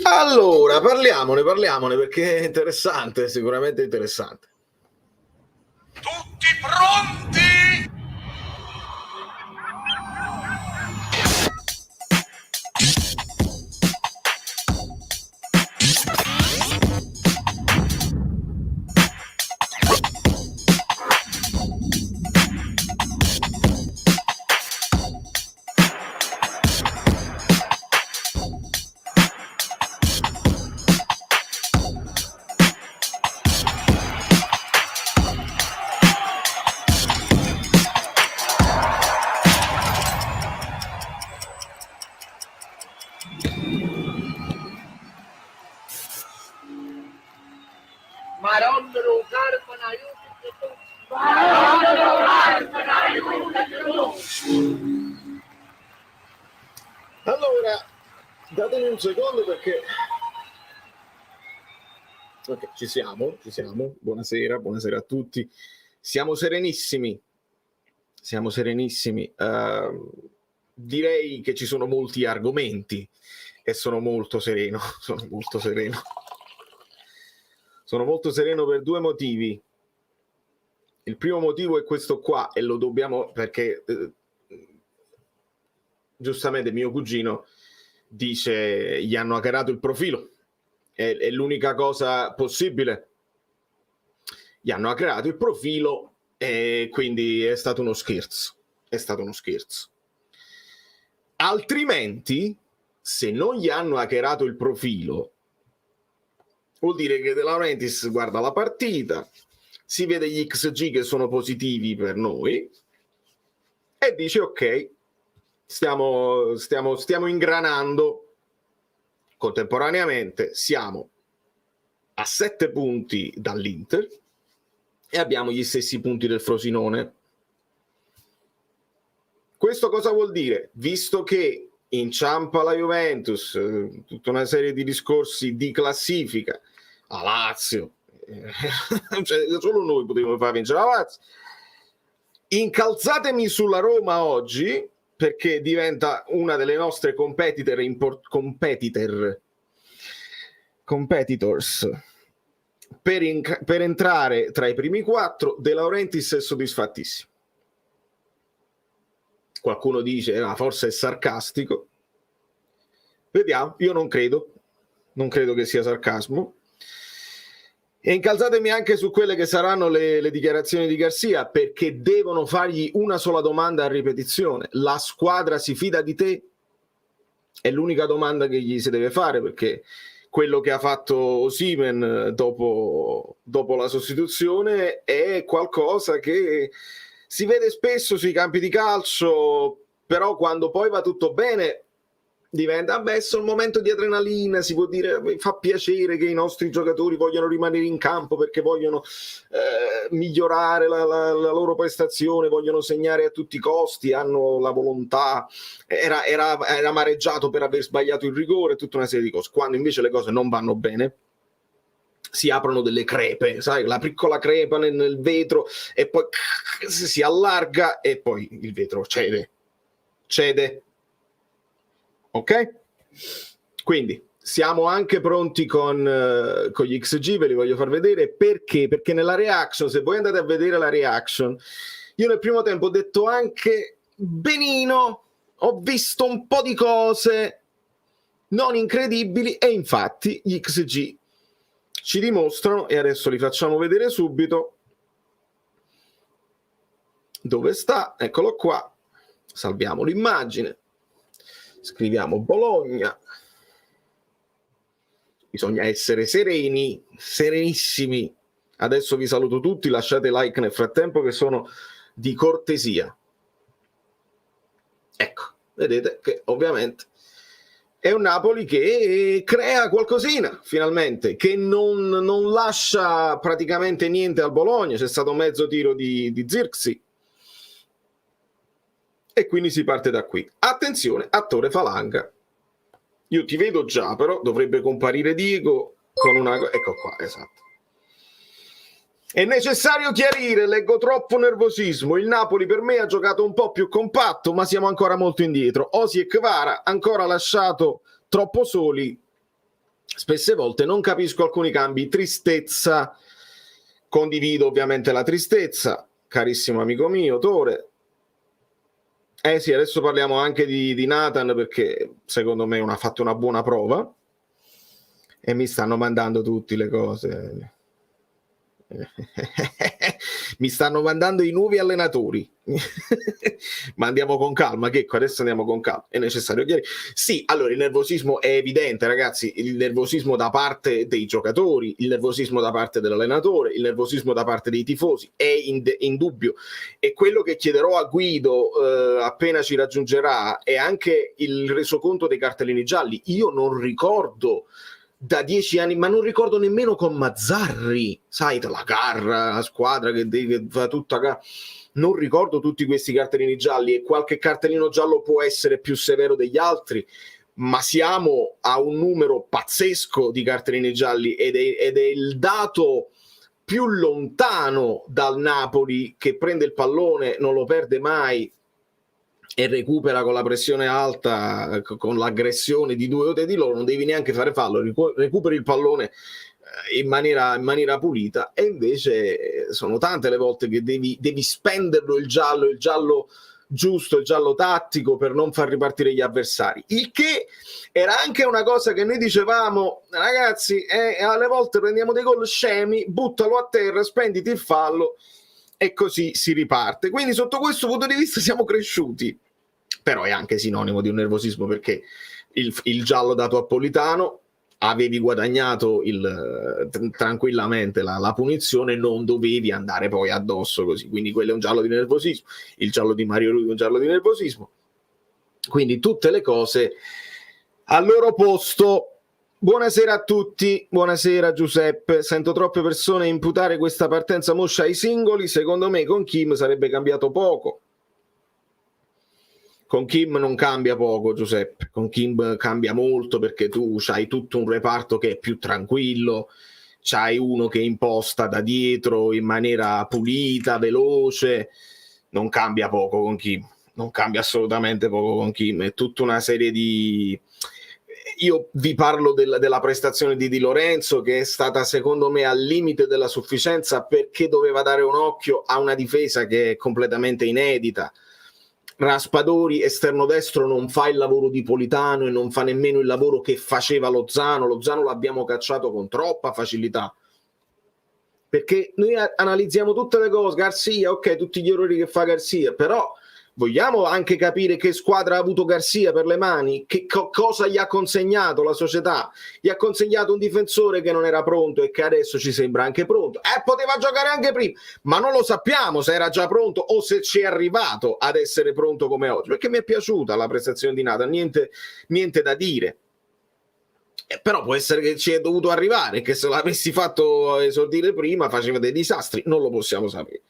Allora, parliamone perché è interessante, sicuramente interessante. Tutti pronti? Allora, datemi un secondo perché... Ok, ci siamo. Buonasera a tutti. Siamo serenissimi. Direi che ci sono molti argomenti e sono molto sereno. Sono molto sereno per due motivi. Il primo motivo è questo qua e lo dobbiamo perché giustamente mio cugino dice gli hanno hackerato il profilo. È l'unica cosa possibile. Gli hanno hackerato il profilo e quindi è stato uno scherzo. Altrimenti, se non gli hanno hackerato il profilo, vuol dire che De Laurentiis guarda la partita, si vede gli XG che sono positivi per noi e dice ok, stiamo ingranando. Contemporaneamente siamo a 7 punti dall'Inter e abbiamo gli stessi punti del Frosinone. Questo cosa vuol dire? Visto che inciampa la Juventus, tutta una serie di discorsi di classifica, a Lazio, cioè, solo noi potevamo far vincere la Lazio, incalzatemi sulla Roma oggi perché diventa una delle nostre competitors per entrare tra i primi 4. De Laurentiis è soddisfattissimo. Qualcuno dice forse è sarcastico, vediamo. Io non credo che sia sarcasmo. E incalzatemi anche su quelle che saranno le dichiarazioni di Garcia, perché devono fargli una sola domanda a ripetizione: la squadra si fida di te? È l'unica domanda che gli si deve fare, perché quello che ha fatto Osimhen dopo la sostituzione è qualcosa che si vede spesso sui campi di calcio, però quando poi va tutto bene diventa adesso il momento di adrenalina, si può dire, fa piacere che i nostri giocatori vogliano rimanere in campo perché vogliono migliorare la loro prestazione, vogliono segnare a tutti i costi, hanno la volontà, era amareggiato per aver sbagliato il rigore, tutta una serie di cose. Quando invece le cose non vanno bene si aprono delle crepe, sai, la piccola crepa nel vetro e poi si allarga e poi il vetro cede. Ok? Quindi siamo anche pronti con gli XG, ve li voglio far vedere. Perché? Perché nella reaction, se voi andate a vedere la reaction, io nel primo tempo ho detto anche benino, ho visto un po' di cose non incredibili e infatti gli XG ci dimostrano, e adesso li facciamo vedere subito. Dove sta? Eccolo qua. Salviamo l'immagine. Scriviamo Bologna. Bisogna essere sereni, serenissimi. Adesso vi saluto tutti, lasciate like nel frattempo che sono di cortesia. Ecco, vedete che ovviamente è un Napoli che crea qualcosina finalmente, che non lascia praticamente niente al Bologna. C'è stato mezzo tiro di Zirkzee e quindi si parte da qui. Attenzione, attore Falanga. Io ti vedo già, però dovrebbe comparire Diego con una... Ecco qua, esatto. È necessario chiarire, leggo troppo nervosismo. Il Napoli per me ha giocato un po' più compatto, ma siamo ancora molto indietro. Osi e Kvara ancora lasciato troppo soli spesse volte non capisco alcuni cambi, tristezza, condivido ovviamente la tristezza, carissimo amico mio, Tore. Sì, adesso parliamo anche di Nathan, perché secondo me ha fatto una buona prova e mi stanno mandando tutte le cose. Mi stanno mandando i nuovi allenatori. Ma andiamo con calma, Checco, adesso andiamo con calma, è necessario chiarire. Sì, allora il nervosismo è evidente, ragazzi, il nervosismo da parte dei giocatori, il nervosismo da parte dell'allenatore, il nervosismo da parte dei tifosi è indubbio, e quello che chiederò a Guido appena ci raggiungerà è anche il resoconto dei cartellini gialli. Io non ricordo da 10 anni, ma non ricordo nemmeno con Mazzarri, sai, la garra, la squadra che fa tutta, non ricordo tutti questi cartellini gialli, e qualche cartellino giallo può essere più severo degli altri, ma siamo a un numero pazzesco di cartellini gialli ed è il dato più lontano dal Napoli, che prende il pallone, non lo perde mai e recupera con la pressione alta, con l'aggressione di 2 o 3 di loro, non devi neanche fare fallo, recuperi il pallone in maniera pulita. E invece sono tante le volte che devi spenderlo il giallo giusto, il giallo tattico, per non far ripartire gli avversari, il che era anche una cosa che noi dicevamo, ragazzi, alle volte prendiamo dei gol scemi, buttalo a terra, spenditi il fallo e così si riparte. Quindi sotto questo punto di vista siamo cresciuti, però è anche sinonimo di un nervosismo, perché il giallo dato a Politano, avevi guadagnato tranquillamente la punizione, non dovevi andare poi addosso così, quindi quello è un giallo di nervosismo. Il giallo di Mario Rui è un giallo di nervosismo, quindi tutte le cose al loro posto. Buonasera a tutti, buonasera Giuseppe. Sento troppe persone imputare questa partenza moscia ai singoli. Secondo me con Kim sarebbe cambiato poco. Con Kim non cambia poco, Giuseppe. Con Kim cambia molto, perché tu c'hai tutto un reparto che è più tranquillo, c'hai uno che imposta da dietro in maniera pulita, veloce. Non cambia poco con Kim, non cambia assolutamente poco con Kim. È tutta una serie di... Io vi parlo della prestazione di Di Lorenzo, che è stata secondo me al limite della sufficienza, perché doveva dare un occhio a una difesa che è completamente inedita. Raspadori, esterno destro, non fa il lavoro di Politano e non fa nemmeno il lavoro che faceva Lozano. Lozano l'abbiamo cacciato con troppa facilità, perché noi analizziamo tutte le cose. Garcia, ok, tutti gli errori che fa Garcia, però vogliamo anche capire che squadra ha avuto Garcia per le mani, che cosa gli ha consegnato la società. Gli ha consegnato un difensore che non era pronto e che adesso ci sembra anche pronto. Poteva giocare anche prima, ma non lo sappiamo se era già pronto o se ci è arrivato ad essere pronto come oggi, perché mi è piaciuta la prestazione di Nathan, niente da dire. Però può essere che ci è dovuto arrivare, che se l'avessi fatto esordire prima faceva dei disastri, non lo possiamo sapere.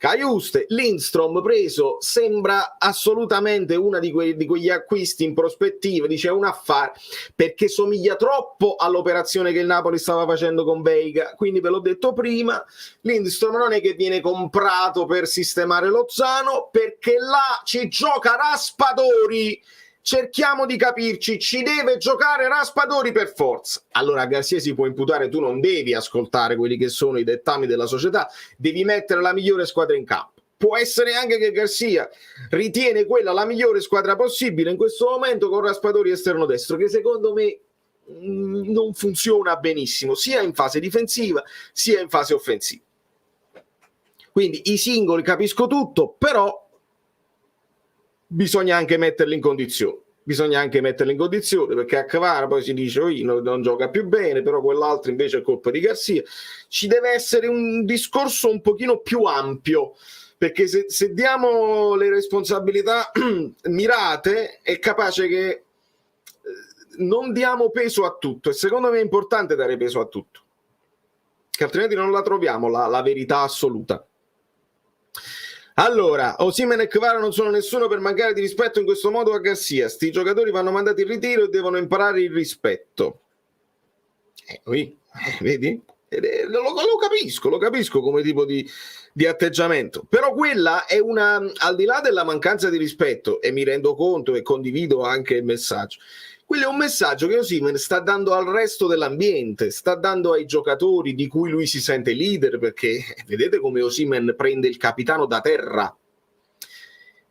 Caiuste, Lindstrom preso, sembra assolutamente una di quegli acquisti in prospettiva, dice un affare, perché somiglia troppo all'operazione che il Napoli stava facendo con Veiga. Quindi ve l'ho detto prima, Lindstrom non è che viene comprato per sistemare Lozano, perché là ci gioca Raspadori. Cerchiamo di capirci, ci deve giocare Raspadori per forza. Allora a Garcia si può imputare, tu non devi ascoltare quelli che sono i dettami della società, devi mettere la migliore squadra in campo. Può essere anche che Garcia ritiene quella la migliore squadra possibile in questo momento, con Raspadori esterno destro, che secondo me non funziona benissimo sia in fase difensiva sia in fase offensiva. Quindi i singoli capisco tutto, però bisogna anche metterli in condizione. Perché a Kvara poi si dice non gioca più bene, però quell'altro invece è colpa di Garcia. Ci deve essere un discorso un pochino più ampio, perché se diamo le responsabilità mirate è capace che non diamo peso a tutto, e secondo me è importante dare peso a tutto, che altrimenti non la troviamo la verità assoluta. Allora, Osimhen e Kvara non sono nessuno per mancare di rispetto in questo modo a Garcia. Sti giocatori vanno mandati in ritiro e devono imparare il rispetto. Vedi? Lo capisco come tipo di atteggiamento. Però quella è al di là della mancanza di rispetto, e mi rendo conto e condivido anche il messaggio, Quello è un messaggio che Osimhen sta dando al resto dell'ambiente, sta dando ai giocatori di cui lui si sente leader, perché vedete come Osimhen prende il capitano da terra.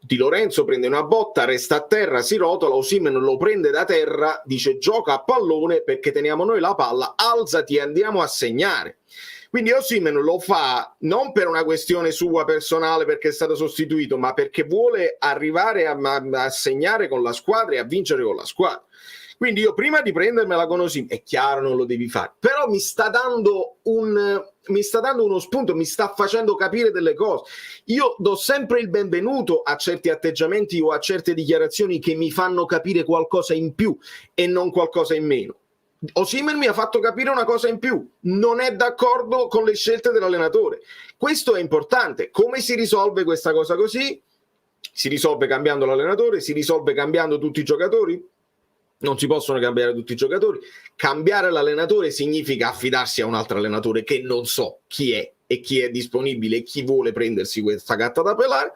Di Lorenzo prende una botta, resta a terra, si rotola, Osimhen lo prende da terra, dice gioca a pallone perché teniamo noi la palla, alzati e andiamo a segnare. Quindi Osimhen lo fa non per una questione sua personale perché è stato sostituito, ma perché vuole arrivare a segnare con la squadra e a vincere con la squadra. Quindi io prima di prendermela con Osimhen, è chiaro non lo devi fare, però mi sta dando uno spunto, mi sta facendo capire delle cose. Io do sempre il benvenuto a certi atteggiamenti o a certe dichiarazioni che mi fanno capire qualcosa in più e non qualcosa in meno. Osimhen mi ha fatto capire una cosa in più, non è d'accordo con le scelte dell'allenatore. Questo è importante. Come si risolve questa cosa così? Si risolve cambiando l'allenatore, si risolve cambiando tutti i giocatori? Non si possono cambiare tutti i giocatori. Cambiare l'allenatore significa affidarsi a un altro allenatore che non so chi è e chi è disponibile e chi vuole prendersi questa gatta da pelare.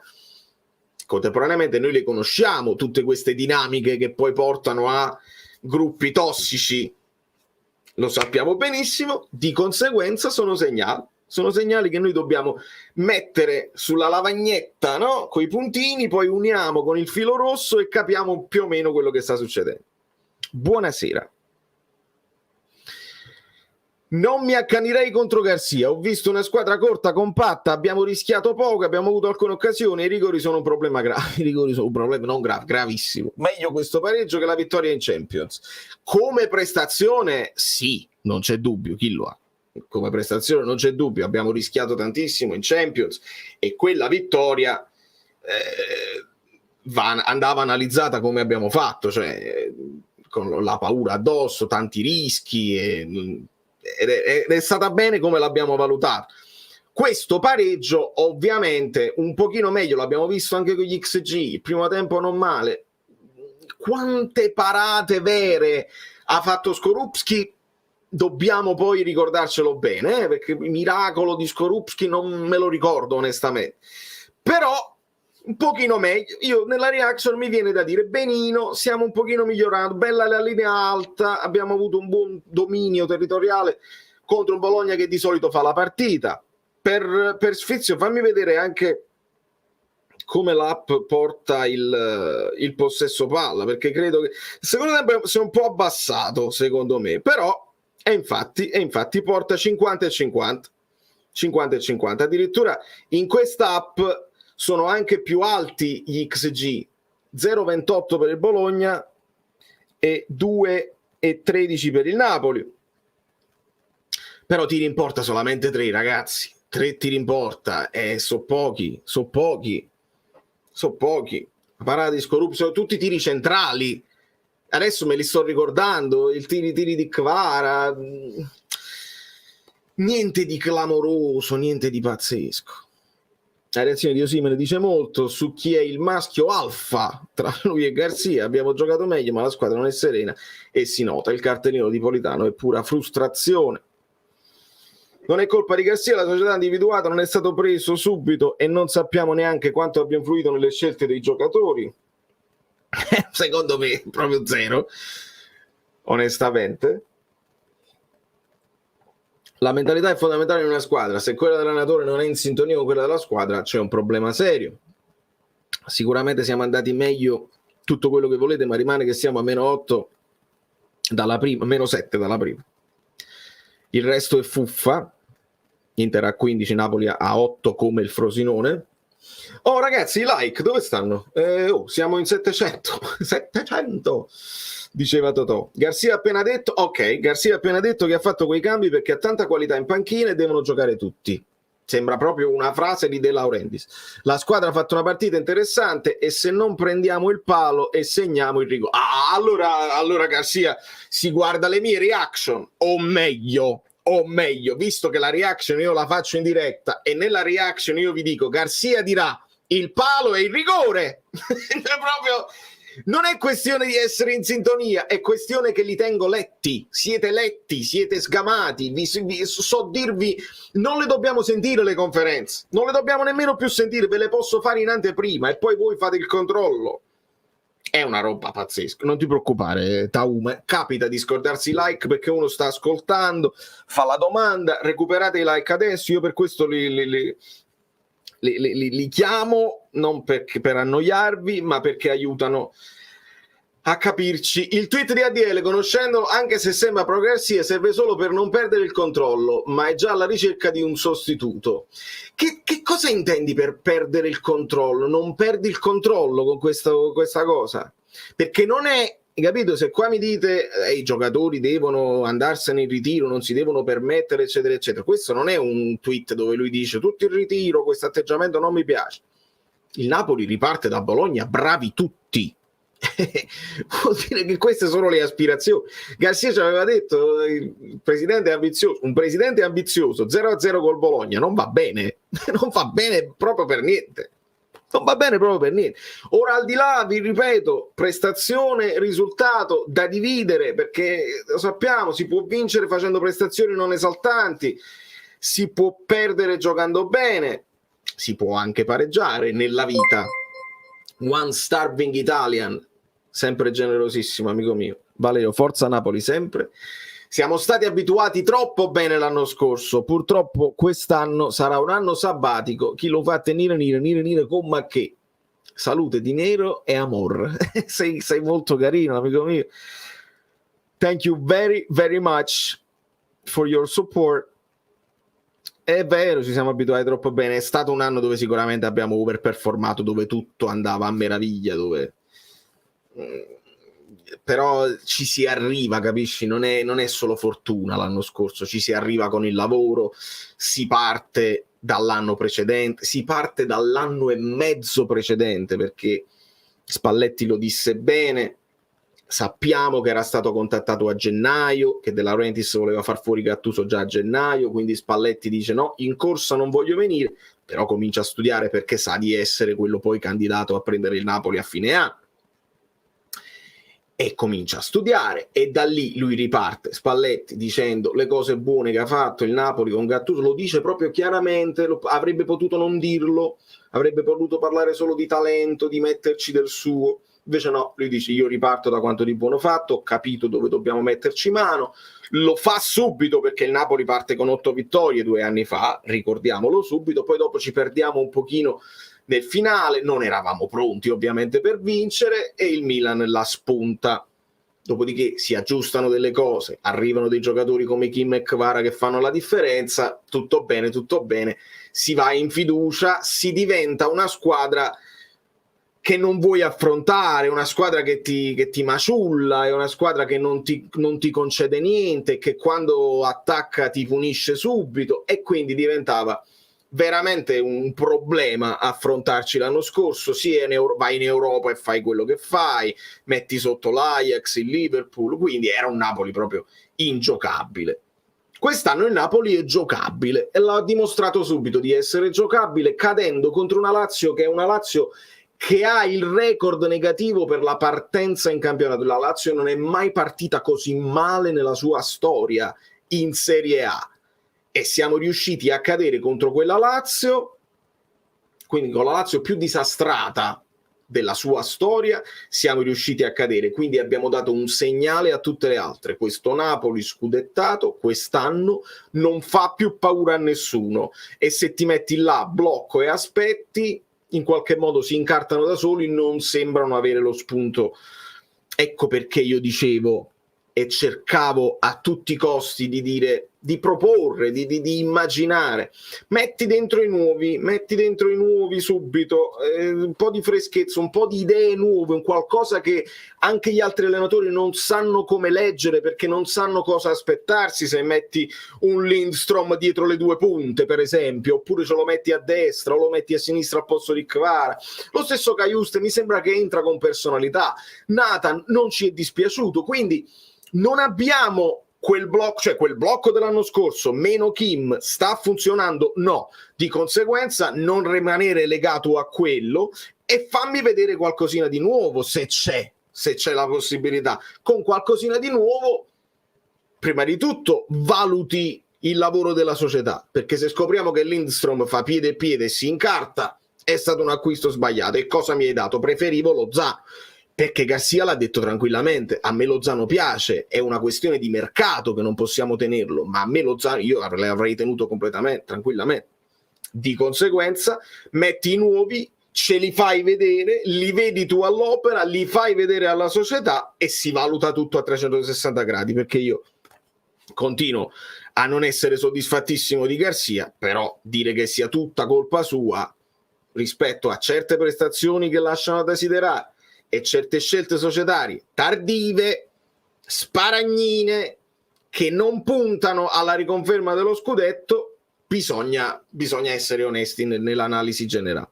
Contemporaneamente noi le conosciamo, tutte queste dinamiche che poi portano a gruppi tossici, lo sappiamo benissimo, di conseguenza sono segnali che noi dobbiamo mettere sulla lavagnetta, no? Con i puntini, poi uniamo con il filo rosso e capiamo più o meno quello che sta succedendo. Buonasera. Non mi accanirei contro Garcia, ho visto una squadra corta, compatta, abbiamo rischiato poco, abbiamo avuto alcune occasioni, i rigori sono un problema grave, i rigori sono un problema non grave, gravissimo. Meglio questo pareggio che la vittoria in Champions. Come prestazione, sì, non c'è dubbio, chi lo ha? Come prestazione non c'è dubbio, abbiamo rischiato tantissimo in Champions e quella vittoria andava analizzata come abbiamo fatto, cioè con la paura addosso, tanti rischi ed è stata bene come l'abbiamo valutato. Questo pareggio ovviamente un pochino meglio, l'abbiamo visto anche con gli XG, il primo tempo non male. Quante parate vere ha fatto Skorupski, dobbiamo poi ricordarcelo bene, perché il miracolo di Skorupski non me lo ricordo onestamente, però un pochino meglio. Io nella reaction mi viene da dire benino, stiamo un pochino migliorando, bella la linea alta, abbiamo avuto un buon dominio territoriale contro un Bologna che di solito fa la partita. Per Sfizio fammi vedere anche come l'app porta il possesso palla, perché credo che il secondo tempo si è un po' abbassato secondo me, però e infatti porta 50 e 50 addirittura in questa app sono anche più alti gli XG, 0,28 per il Bologna e 2,13 per il Napoli. Però tiri in porta solamente 3, ragazzi, 3 tiri in porta, sono pochi. La parata di Skorupski, sono tutti tiri centrali. Adesso me li sto ricordando, i tiri di Kvara, niente di clamoroso, niente di pazzesco. La reazione di Osimhen dice molto su chi è il maschio alfa tra lui e Garcia. Abbiamo giocato meglio, ma la squadra non è serena e si nota. Il cartellino di Politano è pura frustrazione. Non è colpa di Garcia, la società individuata non è stato preso subito e non sappiamo neanche quanto abbia influito nelle scelte dei giocatori. Secondo me proprio zero, onestamente. La mentalità è fondamentale in una squadra. Se quella dell'allenatore non è in sintonia con quella della squadra, c'è un problema serio. Sicuramente siamo andati meglio, tutto quello che volete, ma rimane che siamo a -8 dalla prima, -7 dalla prima. Il resto è fuffa. Inter a 15, Napoli a 8 come il Frosinone. Oh ragazzi, i like dove stanno? Siamo in 700 diceva Totò. Garcia ha appena detto che ha fatto quei cambi perché ha tanta qualità in panchina e devono giocare tutti. Sembra proprio una frase di De Laurentiis. La squadra ha fatto una partita interessante e se non prendiamo il palo e segniamo il rigore. Allora Garcia si guarda le mie reaction, o meglio, visto che la reaction io la faccio in diretta e nella reaction io vi dico Garcia dirà il palo e il rigore. Proprio non è questione di essere in sintonia, è questione che li tengo letti, siete sgamati, so dirvi, non le dobbiamo sentire le conferenze, non le dobbiamo nemmeno più sentire, ve le posso fare in anteprima e poi voi fate il controllo. È una roba pazzesca, non ti preoccupare Tauma, capita di scordarsi i like perché uno sta ascoltando, fa la domanda, recuperate i like adesso, io per questo li chiamo, non perché per annoiarvi, ma perché aiutano a capirci. Il tweet di ADL, conoscendolo, anche se sembra progressivo, serve solo per non perdere il controllo, ma è già alla ricerca di un sostituto. Che cosa intendi per perdere il controllo? Non perdi il controllo con questa cosa? Perché non è, capito? Se qua mi dite i giocatori devono andarsene in ritiro, non si devono permettere, eccetera, eccetera. Questo non è un tweet dove lui dice tutti in ritiro, questo atteggiamento non mi piace. Il Napoli riparte da Bologna, bravi tutti. Vuol dire che queste sono le aspirazioni. Garcia ci aveva detto il presidente è ambizioso, un presidente ambizioso 0-0 col Bologna non va bene, non va bene proprio per niente, non va bene proprio per niente. Ora, al di là, vi ripeto, prestazione, risultato da dividere, perché lo sappiamo, si può vincere facendo prestazioni non esaltanti, si può perdere giocando bene, si può anche pareggiare nella vita. One starving Italian, sempre generosissimo, amico mio. Valeo, forza Napoli sempre. Siamo stati abituati troppo bene l'anno scorso, purtroppo quest'anno sarà un anno sabbatico. Chi lo fa tenere con ma che? Salute, dinero e amor. sei molto carino, amico mio. Thank you very, very much for your support. È vero, ci siamo abituati troppo bene. È stato un anno dove sicuramente abbiamo overperformato, dove tutto andava a meraviglia, dove però ci si arriva, capisci? Non è solo fortuna l'anno scorso, ci si arriva con il lavoro, si parte dall'anno precedente, si parte dall'anno e mezzo precedente, perché Spalletti lo disse bene. Sappiamo che era stato contattato a gennaio, che De Laurentiis voleva far fuori Gattuso già a gennaio, quindi Spalletti dice no, in corsa non voglio venire, però comincia a studiare perché sa di essere quello poi candidato a prendere il Napoli a fine anno. E comincia a studiare e da lì lui riparte, Spalletti, dicendo le cose buone che ha fatto il Napoli con Gattuso, lo dice proprio chiaramente, avrebbe potuto non dirlo, avrebbe potuto parlare solo di talento, di metterci del suo. Invece no, lui dice io riparto da quanto di buono fatto, ho capito dove dobbiamo metterci mano, lo fa subito perché il Napoli parte con 8 vittorie 2 anni fa, ricordiamolo subito, poi dopo ci perdiamo un pochino nel finale, non eravamo pronti ovviamente per vincere e il Milan la spunta. Dopodiché si aggiustano delle cose, arrivano dei giocatori come Kim e Kvara che fanno la differenza, tutto bene, si va in fiducia, si diventa una squadra che non vuoi affrontare, una squadra che ti maciulla, è una squadra che non ti concede niente, che quando attacca ti punisce subito, e quindi diventava veramente un problema affrontarci l'anno scorso. Vai in Europa e fai quello che fai, metti sotto l'Ajax, il Liverpool, quindi era un Napoli proprio ingiocabile. Quest'anno il Napoli è giocabile e l'ha dimostrato subito di essere giocabile, cadendo contro una Lazio che è una Lazio che ha il record negativo per la partenza in campionato. La Lazio non è mai partita così male nella sua storia in Serie A e siamo riusciti a cadere contro quella Lazio, quindi con la Lazio più disastrata della sua storia siamo riusciti a cadere, quindi abbiamo dato un segnale a tutte le altre. Questo Napoli scudettato quest'anno non fa più paura a nessuno e se ti metti là, blocco e aspetti, in qualche modo si incartano da soli, non sembrano avere lo spunto. Ecco perché io dicevo e cercavo a tutti i costi di dire, di proporre, di immaginare, metti dentro i nuovi subito, un po' di freschezza, un po' di idee nuove, un qualcosa che anche gli altri allenatori non sanno come leggere perché non sanno cosa aspettarsi. Se metti un Lindstrom dietro le due punte, per esempio, oppure ce lo metti a destra o lo metti a sinistra al posto di Kvara. Lo stesso Cajuste mi sembra che entra con personalità. Nathan non ci è dispiaciuto, quindi non abbiamo quel blocco dell'anno scorso, meno Kim, sta funzionando? No. Di conseguenza non rimanere legato a quello e fammi vedere qualcosina di nuovo, se c'è la possibilità. Con qualcosina di nuovo, prima di tutto, valuti il lavoro della società, perché se scopriamo che Lindstrom fa piede e piede e si incarta, è stato un acquisto sbagliato. E cosa mi hai dato? Preferivo lo Za. perché Garcia l'ha detto tranquillamente: a me Lozano piace, è una questione di mercato che non possiamo tenerlo, ma a me Lozano io l'avrei tenuto completamente, tranquillamente. Di conseguenza metti i nuovi, ce li fai vedere, li vedi tu all'opera, li fai vedere alla società e si valuta tutto a 360 gradi, perché io continuo a non essere soddisfattissimo di Garcia, però dire che sia tutta colpa sua rispetto a certe prestazioni che lasciano a desiderare e certe scelte societarie tardive, sparagnine, che non puntano alla riconferma dello scudetto, bisogna essere onesti nell'analisi generale.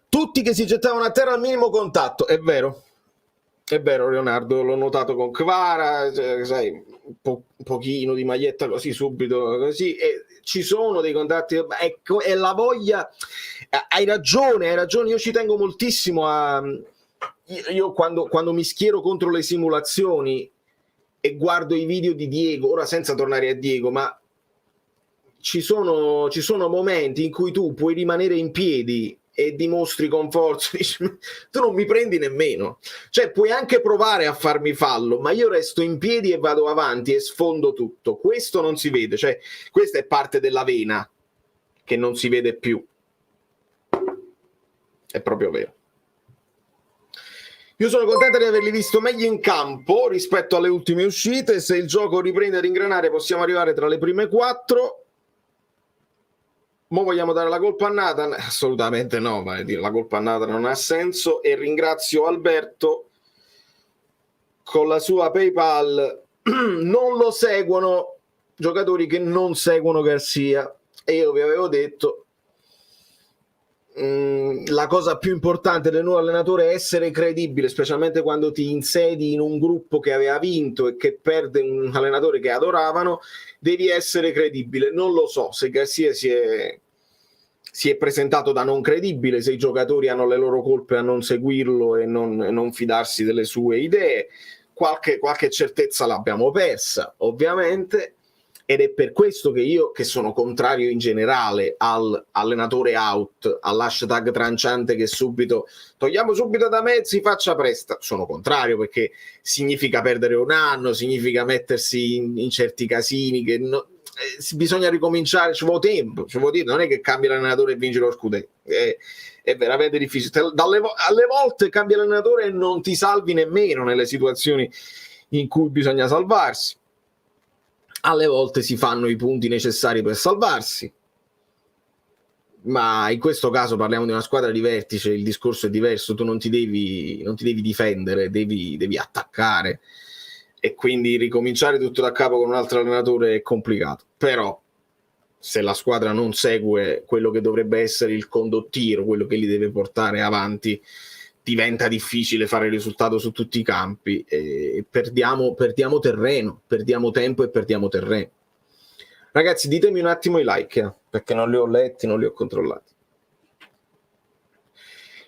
Tutti che si gettavano a terra al minimo contatto, è vero Leonardo, l'ho notato con Kvara, cioè, sai, un pochino di maglietta così subito, così, e ci sono dei contatti, ecco, è la voglia, hai ragione, io ci tengo moltissimo a... Io quando mi schiero contro le simulazioni e guardo i video di Diego, ora senza tornare a Diego, ma ci sono momenti in cui tu puoi rimanere in piedi e dimostri con forza, tu non mi prendi nemmeno, cioè puoi anche provare a farmi fallo, ma io resto in piedi e vado avanti e sfondo tutto. Questo non si vede, cioè questa è parte della vena che non si vede più, è proprio vero. Io sono contento di averli visto meglio in campo rispetto alle ultime uscite. Se il gioco riprende ad ingranare possiamo arrivare tra le prime 4. Mo vogliamo dare la colpa a Nathan? Assolutamente no, ma dire la colpa a Nathan non ha senso. E ringrazio Alberto con la sua PayPal. Non lo seguono giocatori che non seguono Garcia, e io vi avevo detto la cosa più importante del nuovo allenatore è essere credibile, specialmente quando ti insedi in un gruppo che aveva vinto e che perde un allenatore che adoravano. Devi essere credibile. Non lo so se Garcia si è presentato da non credibile, se i giocatori hanno le loro colpe a non seguirlo e non fidarsi delle sue idee. Qualche certezza l'abbiamo persa, ovviamente, ed è per questo che io, che sono contrario in generale all'allenatore out, all'hashtag tranciante che togliamo subito da mezzi, faccia presta, sono contrario, perché significa perdere un anno, significa mettersi in certi casini che bisogna ricominciare, ci vuole tempo, non è che cambia l'allenatore e vince lo scudetto, è veramente difficile. Alle volte cambia l'allenatore e non ti salvi nemmeno nelle situazioni in cui bisogna salvarsi. Alle volte si fanno i punti necessari per salvarsi, ma in questo caso parliamo di una squadra di vertice, il discorso è diverso, tu non ti devi difendere, devi attaccare, e quindi ricominciare tutto da capo con un altro allenatore è complicato. Però se la squadra non segue quello che dovrebbe essere il condottiero, quello che li deve portare avanti, diventa difficile fare il risultato su tutti i campi, e perdiamo terreno, perdiamo tempo e perdiamo terreno. Ragazzi, ditemi un attimo i like, perché non li ho letti, non li ho controllati.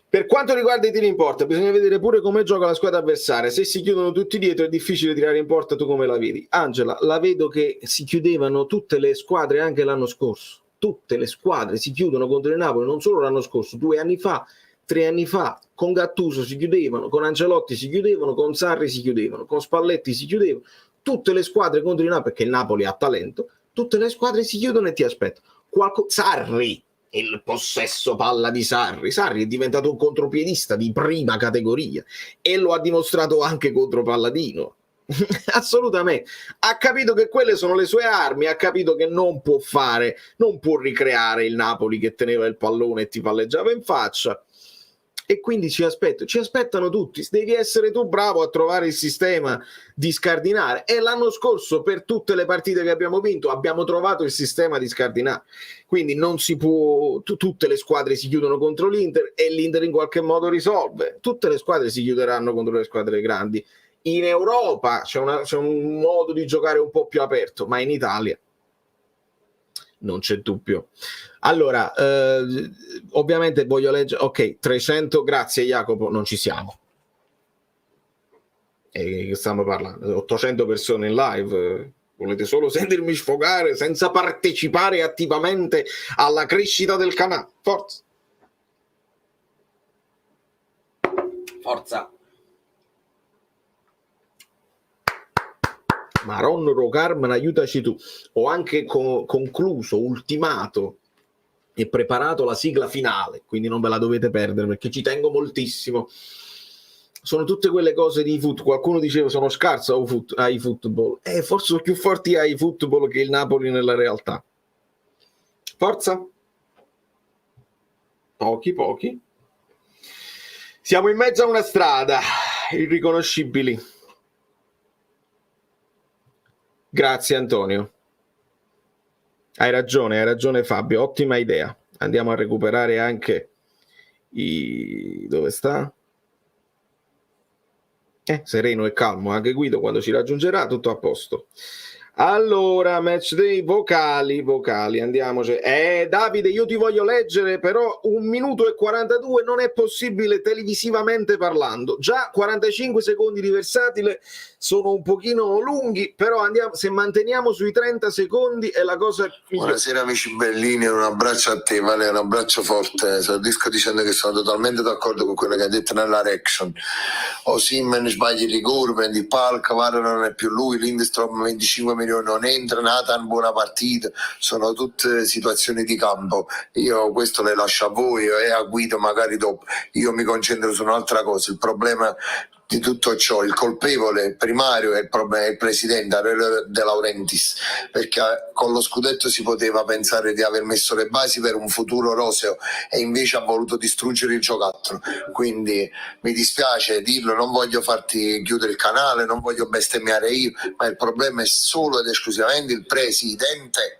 Per quanto riguarda i tiri in porta, bisogna vedere pure come gioca la squadra avversaria. Se si chiudono tutti dietro è difficile tirare in porta. Tu come la vedi? Angela, la vedo che si chiudevano tutte le squadre anche l'anno scorso. Tutte le squadre si chiudono contro il Napoli, non solo l'anno scorso, 2 anni fa, 3 anni fa, con Gattuso si chiudevano, con Ancelotti si chiudevano, con Sarri si chiudevano, con Spalletti si chiudevano. Tutte le squadre contro il Napoli, perché il Napoli ha talento, tutte le squadre si chiudono e ti aspettano. Sarri, il possesso palla di Sarri è diventato un contropiedista di prima categoria e lo ha dimostrato anche contro Palladino. Assolutamente, ha capito che quelle sono le sue armi, ha capito che non può ricreare il Napoli che teneva il pallone e ti palleggiava in faccia, e quindi ci aspettano tutti. Devi essere tu bravo a trovare il sistema di scardinare, e l'anno scorso per tutte le partite che abbiamo vinto abbiamo trovato il sistema di scardinare. Quindi non si può, tutte le squadre si chiudono contro l'Inter e l'Inter in qualche modo risolve, tutte le squadre si chiuderanno contro le squadre grandi. In Europa c'è un modo di giocare un po' più aperto, ma in Italia non c'è dubbio. Allora, ovviamente voglio leggere, ok, 300, grazie Jacopo, non ci siamo. E che stiamo parlando? 800 persone in live, volete solo sentirmi sfogare senza partecipare attivamente alla crescita del canale? Forza! Forza. Maron Carmen, aiutaci tu. Ho anche concluso, ultimato e preparato la sigla finale, quindi non ve la dovete perdere perché ci tengo moltissimo. Sono tutte quelle cose di football. Qualcuno diceva sono scarso ai football. Forse sono più forti ai football che il Napoli nella realtà. Forza. Pochi. Siamo in mezzo a una strada, irriconoscibili. Grazie Antonio. Hai ragione Fabio, ottima idea. Andiamo a recuperare anche dove sta? Sereno e calmo anche Guido quando ci raggiungerà, tutto a posto. Allora, match day, vocali, andiamoci. Davide, io ti voglio leggere, però 1 minuto e 42 non è possibile televisivamente parlando. Già 45 secondi di versatile sono un pochino lunghi, però andiamo, se manteniamo sui 30 secondi è la cosa migliore. Buonasera amici bellini, un abbraccio a te, Vale, un abbraccio forte. Esordisco dicendo che sono totalmente d'accordo con quello che hai detto nella reaction. Osimhen sbaglia il rigore, prendi il palco, Vale non è più lui, Lindstrom 25 milioni non entra, Nathan buona partita, sono tutte situazioni di campo. Io questo le lascio a voi e a Guido magari dopo. Io mi concentro su un'altra cosa, il problema di tutto ciò, il colpevole primario è il presidente De Laurentiis, perché con lo scudetto si poteva pensare di aver messo le basi per un futuro roseo e invece ha voluto distruggere il giocattolo. Quindi mi dispiace dirlo, non voglio farti chiudere il canale, non voglio bestemmiare io, ma il problema è solo ed esclusivamente il presidente.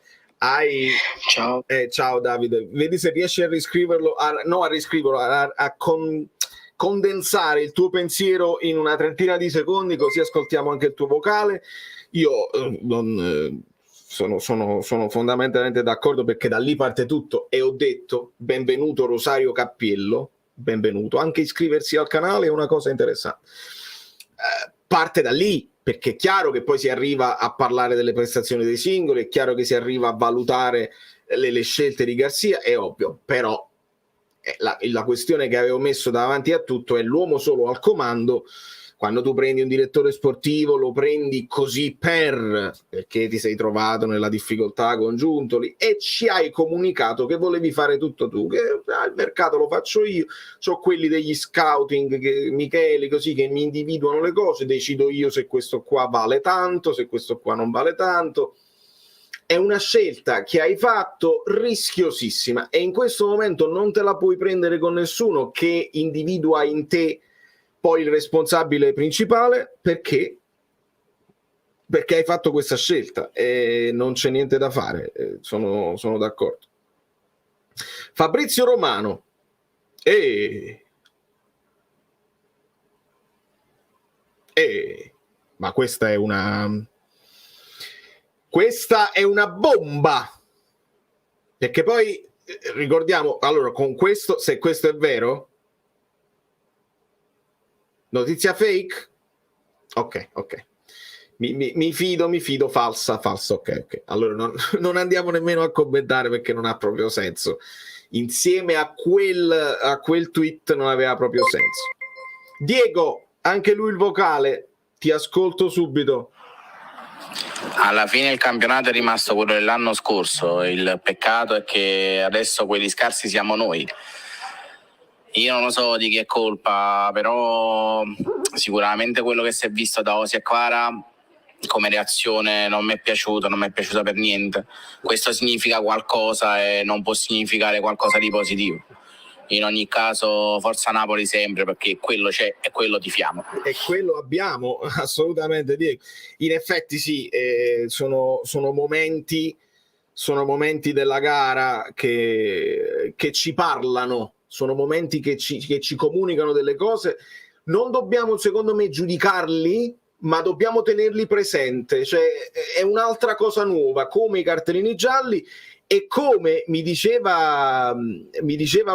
Ciao. Ciao Davide, vedi se riesci a riscriverlo, a condensare il tuo pensiero in una trentina di secondi, così ascoltiamo anche il tuo vocale. Io sono fondamentalmente d'accordo, perché da lì parte tutto, e ho detto benvenuto Rosario Cappiello, benvenuto, anche iscriversi al canale è una cosa interessante. Parte da lì, perché è chiaro che poi si arriva a parlare delle prestazioni dei singoli, è chiaro che si arriva a valutare le scelte di Garzia, è ovvio, però la questione che avevo messo davanti a tutto è l'uomo solo al comando. Quando tu prendi un direttore sportivo lo prendi così perché ti sei trovato nella difficoltà con Giuntoli e ci hai comunicato che volevi fare tutto tu, che il mercato lo faccio io, c'ho quelli degli scouting, Micheli, così, che mi individuano le cose, decido io se questo qua vale tanto, se questo qua non vale tanto. È una scelta che hai fatto rischiosissima e in questo momento non te la puoi prendere con nessuno che individua in te poi il responsabile principale, perché hai fatto questa scelta e non c'è niente da fare. Sono d'accordo. Fabrizio Romano. Ma questa è una bomba, perché poi ricordiamo, allora, con questo, se questo è vero, notizia fake, ok, mi fido, falsa, ok. Allora non andiamo nemmeno a commentare, perché non ha proprio senso, insieme a quel tweet non aveva proprio senso. Diego, anche lui il vocale, ti ascolto subito. Alla fine il campionato è rimasto quello dell'anno scorso, il peccato è che adesso quelli scarsi siamo noi. Io non lo so di chi è colpa, però sicuramente quello che si è visto da Osi e Kvara come reazione non mi è piaciuta per niente. Questo significa qualcosa e non può significare qualcosa di positivo. In ogni caso, forza Napoli sempre, perché quello c'è e quello tifiamo. E quello abbiamo, assolutamente, Diego. In effetti sì, sono momenti della gara che ci parlano, sono momenti che ci comunicano delle cose. Non dobbiamo, secondo me, giudicarli, ma dobbiamo tenerli presente. Cioè, è un'altra cosa nuova, come i cartellini gialli. E come mi diceva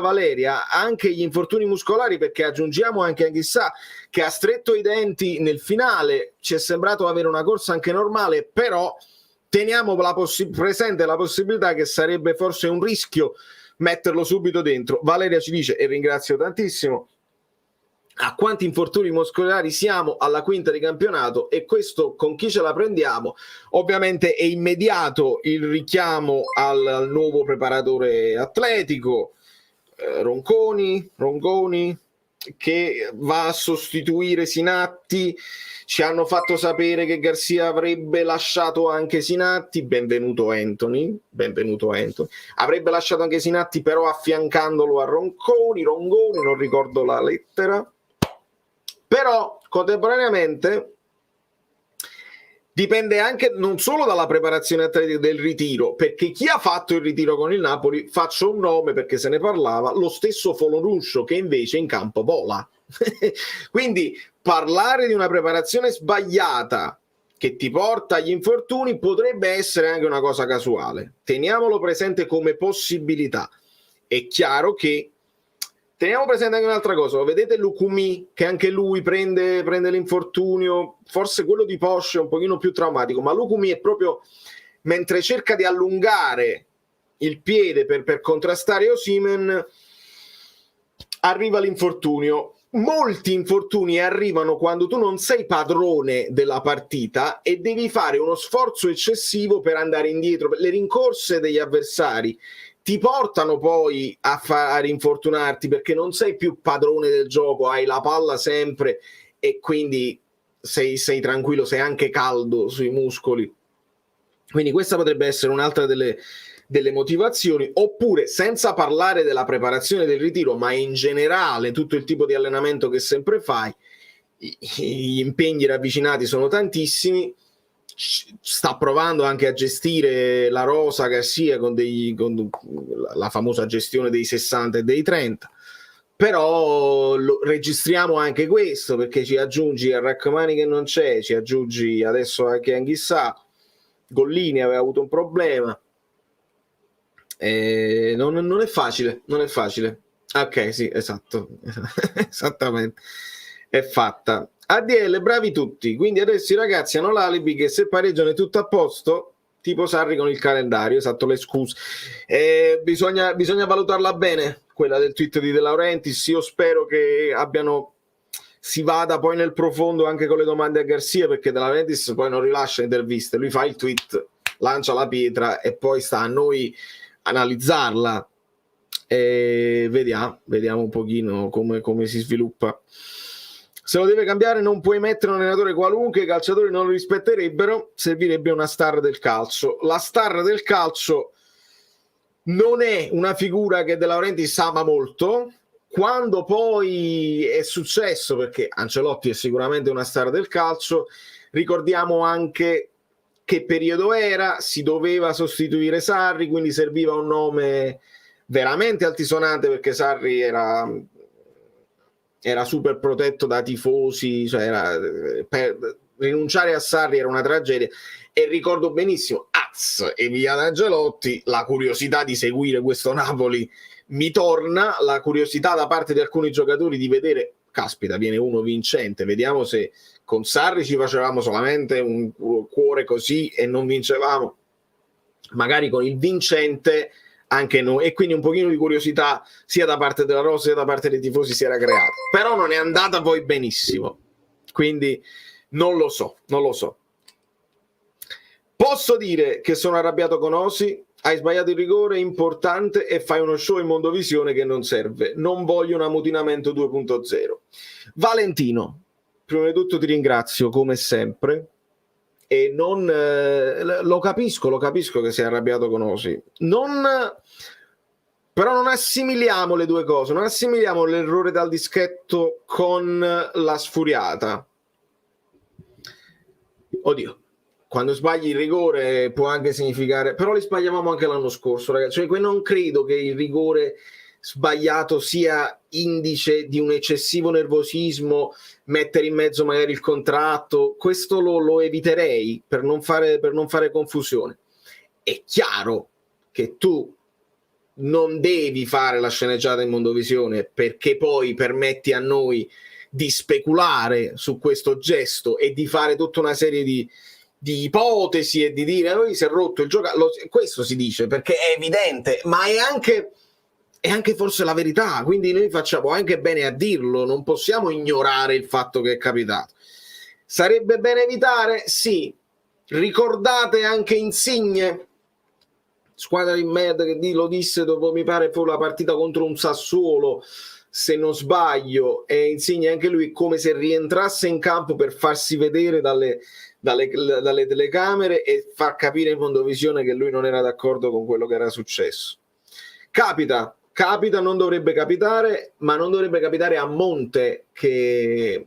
Valeria, anche gli infortuni muscolari, perché aggiungiamo anche Anghissà che ha stretto i denti nel finale, ci è sembrato avere una corsa anche normale, però teniamo presente la possibilità che sarebbe forse un rischio metterlo subito dentro. Valeria ci dice, e ringrazio tantissimo, a quanti infortuni muscolari siamo alla quinta di campionato, e questo con chi ce la prendiamo. Ovviamente è immediato il richiamo al nuovo preparatore atletico, Ronconi, che va a sostituire Sinatti. Ci hanno fatto sapere che Garcia avrebbe lasciato anche Sinatti, benvenuto Anthony, avrebbe lasciato anche Sinatti però affiancandolo a Ronconi, non ricordo la lettera. Però contemporaneamente dipende anche non solo dalla preparazione atletica del ritiro, perché chi ha fatto il ritiro con il Napoli, faccio un nome perché se ne parlava, lo stesso Foloruscio, che invece in campo vola. Quindi parlare di una preparazione sbagliata che ti porta agli infortuni potrebbe essere anche una cosa casuale. Teniamolo presente come possibilità. È chiaro che teniamo presente anche un'altra cosa, lo vedete Lukumi, che anche lui prende l'infortunio, forse quello di Posch è un pochino più traumatico, ma Lukumi è proprio, mentre cerca di allungare il piede per contrastare Osimhen, arriva l'infortunio. Molti infortuni arrivano quando tu non sei padrone della partita e devi fare uno sforzo eccessivo per andare indietro. Le rincorse degli avversari ti portano poi a rinfortunarti perché non sei più padrone del gioco, hai la palla sempre e quindi sei tranquillo, sei anche caldo sui muscoli. Quindi questa potrebbe essere un'altra delle motivazioni, oppure senza parlare della preparazione del ritiro, ma in generale tutto il tipo di allenamento che sempre fai, gli impegni ravvicinati sono tantissimi, sta provando anche a gestire la rosa Garcia con la famosa gestione dei 60 e dei 30, però registriamo anche questo perché ci aggiungi a Rachmani che non c'è, ci aggiungi adesso anche Anghissà, Gollini aveva avuto un problema. Non è facile. Ok, sì, esatto. Esattamente. È fatta. ADL, bravi tutti. Quindi adesso i ragazzi hanno l'alibi che se pareggiano è tutto a posto, tipo Sarri con il calendario. Esatto, le scuse. Bisogna valutarla bene, quella del tweet di De Laurentiis. Io spero che si vada poi nel profondo anche con le domande a Garcia, perché De Laurentiis poi non rilascia interviste. Lui fa il tweet, lancia la pietra e poi sta a noi analizzarla e vediamo un pochino come si sviluppa. Se lo deve cambiare non puoi mettere un allenatore qualunque, i calciatori non lo rispetterebbero, servirebbe una star del calcio. La star del calcio non è una figura che De Laurentiis ama molto. Quando poi è successo, perché Ancelotti è sicuramente una star del calcio, ricordiamo anche che periodo era, si doveva sostituire Sarri, quindi serviva un nome veramente altisonante perché Sarri era super protetto da tifosi, cioè rinunciare a Sarri era una tragedia, e ricordo benissimo e via Angelotti, la curiosità di seguire questo Napoli mi torna, la curiosità da parte di alcuni giocatori di vedere, caspita, viene uno vincente, vediamo se con Sarri ci facevamo solamente un cuore così e non vincevamo, magari con il vincente anche noi, e quindi un pochino di curiosità sia da parte della rosa sia da parte dei tifosi si era creata, però non è andata poi benissimo, quindi non lo so. Posso dire che sono arrabbiato con Osi, hai sbagliato il rigore importante e fai uno show in Mondovisione che non serve, non voglio un ammutinamento 2.0. Valentino, prima di tutto ti ringrazio come sempre e lo capisco che sei arrabbiato con Osi, però non assimiliamo le due cose, non assimiliamo l'errore dal dischetto con la sfuriata. Oddio, quando sbagli il rigore può anche significare, però li sbagliavamo anche l'anno scorso, ragazzi, cioè non credo che il rigore sbagliato sia indice di un eccessivo nervosismo, mettere in mezzo magari il contratto, questo lo eviterei per non fare confusione. È chiaro che tu non devi fare la sceneggiata in Mondovisione perché poi permetti a noi di speculare su questo gesto e di fare tutta una serie di ipotesi e di dire noi si è rotto il giocatore, questo si dice perché è evidente, ma è anche è anche forse la verità, quindi noi facciamo anche bene a dirlo, non possiamo ignorare il fatto che è capitato. Sarebbe bene evitare? Sì. Ricordate anche Insigne, squadra di merda, che lo disse dopo, mi pare fu la partita contro un Sassuolo, se non sbaglio, e Insigne anche lui come se rientrasse in campo per farsi vedere dalle telecamere e far capire in Mondovisione che lui non era d'accordo con quello che era successo. Capita, non dovrebbe capitare, ma non dovrebbe capitare a monte, che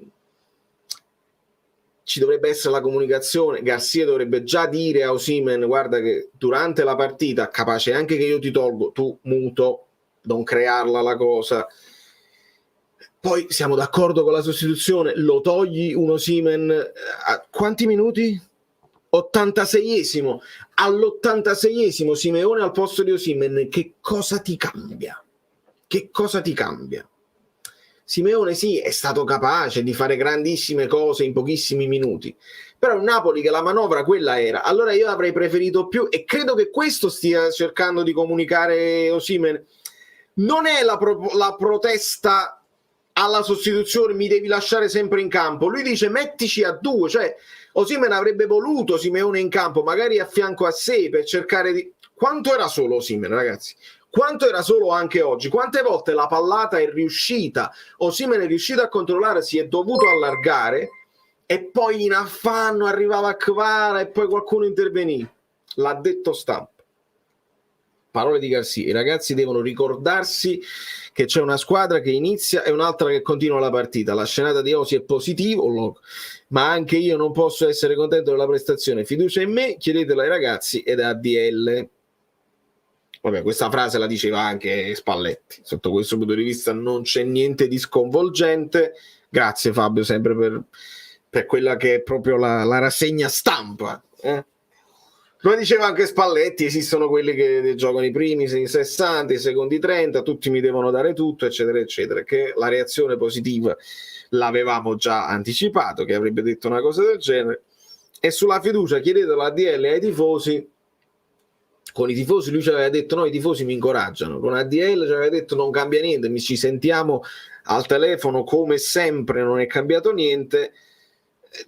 ci dovrebbe essere la comunicazione. Garcia dovrebbe già dire a Osimhen: guarda che durante la partita, capace anche che io ti tolgo, tu muto, non crearla la cosa. Poi siamo d'accordo con la sostituzione, lo togli un Osimhen a quanti minuti? 86esimo. All'86esimo Simeone al posto di Osimhen, che cosa ti cambia? Che cosa ti cambia? Simeone sì, è stato capace di fare grandissime cose in pochissimi minuti, però il Napoli, che la manovra quella era, allora io avrei preferito più, e credo che questo stia cercando di comunicare Osimhen. Non è la protesta alla sostituzione, mi devi lasciare sempre in campo, lui dice mettici a due, cioè Osimhen avrebbe voluto Simeone in campo, magari a fianco a sé, per cercare di... Quanto era solo Osimhen, ragazzi? Quanto era solo anche oggi? Quante volte la pallata è riuscita, Osimhen è riuscito a controllare, si è dovuto allargare e poi in affanno arrivava a Kvara e poi qualcuno intervenì. L'ha detto Stampa. Parole di Garcia. I ragazzi devono ricordarsi che c'è una squadra che inizia e un'altra che continua la partita. La scenata di Osi è positivo, ma anche io non posso essere contento della prestazione. Fiducia in me, chiedetelo ai ragazzi ed a ADL. Vabbè, questa frase la diceva anche Spalletti. Sotto questo punto di vista non c'è niente di sconvolgente. Grazie Fabio, sempre per quella che è proprio la rassegna stampa. Lo diceva anche Spalletti, esistono quelli che giocano i primi 60, i secondi 30, tutti mi devono dare tutto, eccetera, eccetera. Che la reazione positiva l'avevamo già anticipato, che avrebbe detto una cosa del genere. E sulla fiducia chiedetelo a DL e ai tifosi. Con i tifosi lui ci aveva detto no, i tifosi mi incoraggiano, con ADL ci aveva detto non cambia niente, ci sentiamo al telefono come sempre, non è cambiato niente.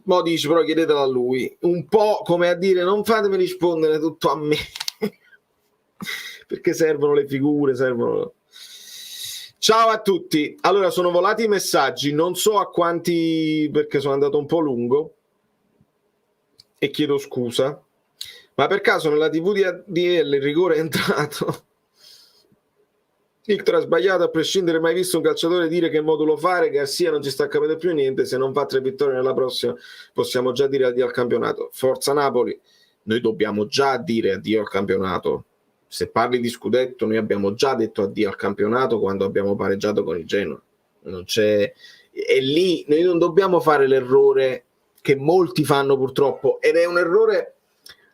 Mo dice però chiedetelo a lui, un po' come a dire non fatemi rispondere tutto a me perché servono le figure, servono. Ciao a tutti, allora sono volati i messaggi, non so a quanti perché sono andato un po' lungo e chiedo scusa. Ma per caso nella TV di ADL il rigore è entrato? Victor ha sbagliato, a prescindere, mai visto un calciatore dire che modulo fare. Garcia non ci sta capendo più niente, se non fa 3 vittorie nella prossima possiamo già dire addio al campionato. Forza Napoli, noi dobbiamo già dire addio al campionato. Se parli di scudetto, noi abbiamo già detto addio al campionato quando abbiamo pareggiato con il Genoa. Non c'è... E lì noi non dobbiamo fare l'errore che molti fanno purtroppo, ed è un errore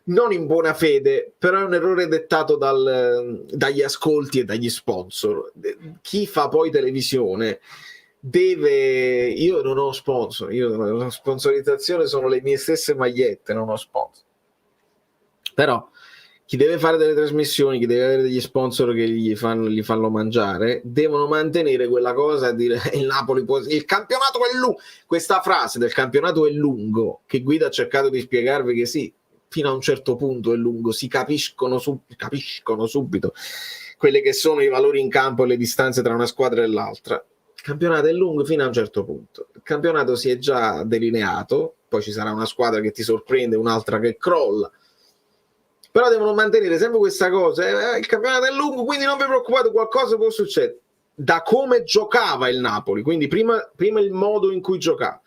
non in buona fede, però è un errore dettato dagli ascolti e dagli sponsor. Chi fa poi televisione deve... Io non ho sponsor, la sponsorizzazione sono le mie stesse magliette, non ho sponsor. Però chi deve fare delle trasmissioni, chi deve avere degli sponsor che gli fanno mangiare, devono mantenere quella cosa a dire il Napoli può... il campionato è lungo. Questa frase del campionato è lungo, che Guida ha cercato di spiegarvi che sì, fino a un certo punto è lungo, si capiscono subito quelle che sono i valori in campo e le distanze tra una squadra e l'altra. Il campionato è lungo fino a un certo punto, il campionato si è già delineato, poi ci sarà una squadra che ti sorprende, un'altra che crolla, però devono mantenere sempre questa cosa, il campionato è lungo, quindi non vi preoccupate, qualcosa può succedere. Da come giocava il Napoli, quindi prima il modo in cui giocava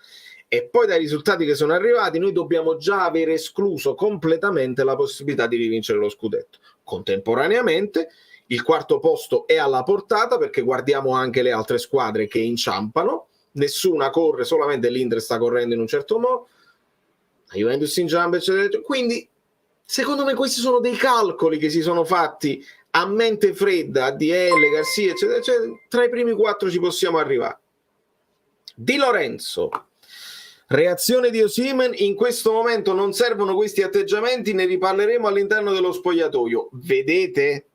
e poi dai risultati che sono arrivati, noi dobbiamo già aver escluso completamente la possibilità di rivincere lo scudetto. Contemporaneamente il quarto posto è alla portata, perché guardiamo anche le altre squadre che inciampano, nessuna corre, solamente l'Inter sta correndo in un certo modo, la Juventus inciampa, eccetera. Quindi secondo me questi sono dei calcoli che si sono fatti a mente fredda, ADL, Garcia, eccetera, eccetera. Tra i primi 4 ci possiamo arrivare. Di Lorenzo: reazione di Osimhen, in questo momento non servono questi atteggiamenti, ne riparleremo all'interno dello spogliatoio. Vedete?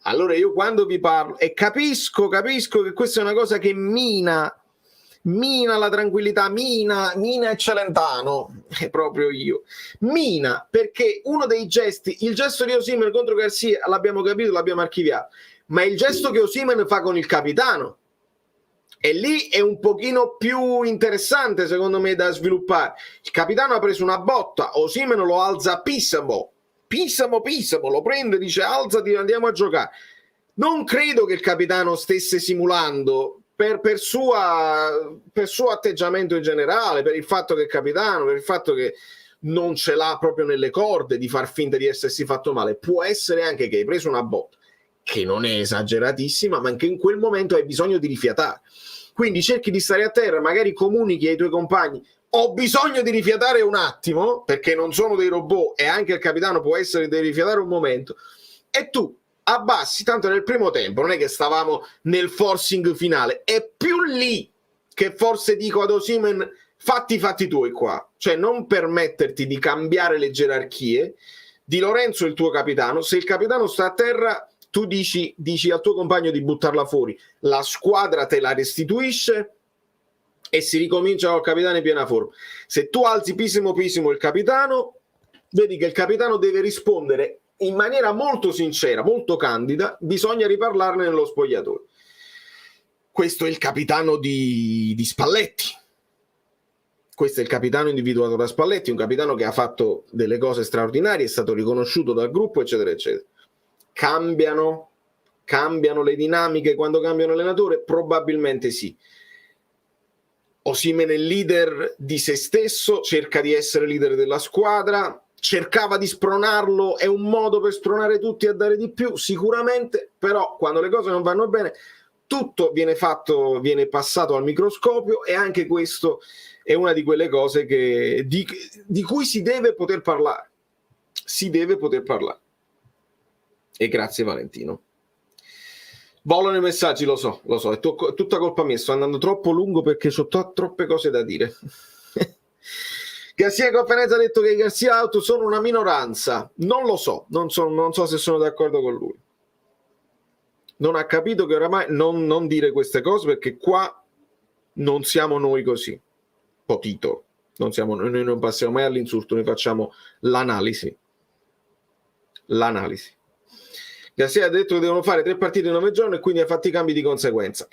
Allora io quando vi parlo, e capisco che questa è una cosa che mina la tranquillità, mina e Celentano, è proprio io, mina, perché uno dei gesti, il gesto di Osimhen contro Garcia l'abbiamo capito, l'abbiamo archiviato, ma il gesto che Osimhen fa con il capitano, e lì è un pochino più interessante secondo me da sviluppare. Il capitano ha preso una botta, Osimhen lo alza pisamo, lo prende, dice alzati, andiamo a giocare. Non credo che il capitano stesse simulando per suo atteggiamento in generale, per il fatto che è capitano, per il fatto che non ce l'ha proprio nelle corde di far finta di essersi fatto male. Può essere anche che hai preso una botta che non è esageratissima, ma che in quel momento hai bisogno di rifiatare. Quindi cerchi di stare a terra, magari comunichi ai tuoi compagni: ho bisogno di rifiatare un attimo, perché non sono dei robot e anche il capitano può essere di rifiatare un momento, e tu abbassi, tanto nel primo tempo non è che stavamo nel forcing finale, è più lì che forse dico ad Osimhen fatti tuoi qua, cioè non permetterti di cambiare le gerarchie. Di Lorenzo il tuo capitano, se il capitano sta a terra tu dici al tuo compagno di buttarla fuori, la squadra te la restituisce e si ricomincia col capitano in piena forma. Se tu alzi pisimo il capitano, vedi che il capitano deve rispondere in maniera molto sincera, molto candida, bisogna riparlarne nello spogliatoio. Questo è il capitano di Spalletti. Questo è il capitano individuato da Spalletti, un capitano che ha fatto delle cose straordinarie, è stato riconosciuto dal gruppo, eccetera, eccetera. Cambiano le dinamiche quando cambia un allenatore? Probabilmente sì. Osimhen è leader di se stesso, cerca di essere leader della squadra, cercava di spronarlo, è un modo per spronare tutti a dare di più, sicuramente, però quando le cose non vanno bene tutto viene passato al microscopio, e anche questo è una di quelle cose di cui si deve poter parlare. E grazie Valentino. Volano i messaggi, lo so, è tutta colpa mia, sto andando troppo lungo perché ho troppe cose da dire. Garcia Conferenza ha detto che i Garcia Auto sono una minoranza, non lo so, non so se sono d'accordo con lui. Non ha capito che oramai non dire queste cose, perché qua non siamo noi così, potito, noi non passiamo mai all'insulto, noi facciamo l'analisi. Garcia ha detto che devono fare 3 partite in 9 giorni e quindi ha fatto i cambi di conseguenza.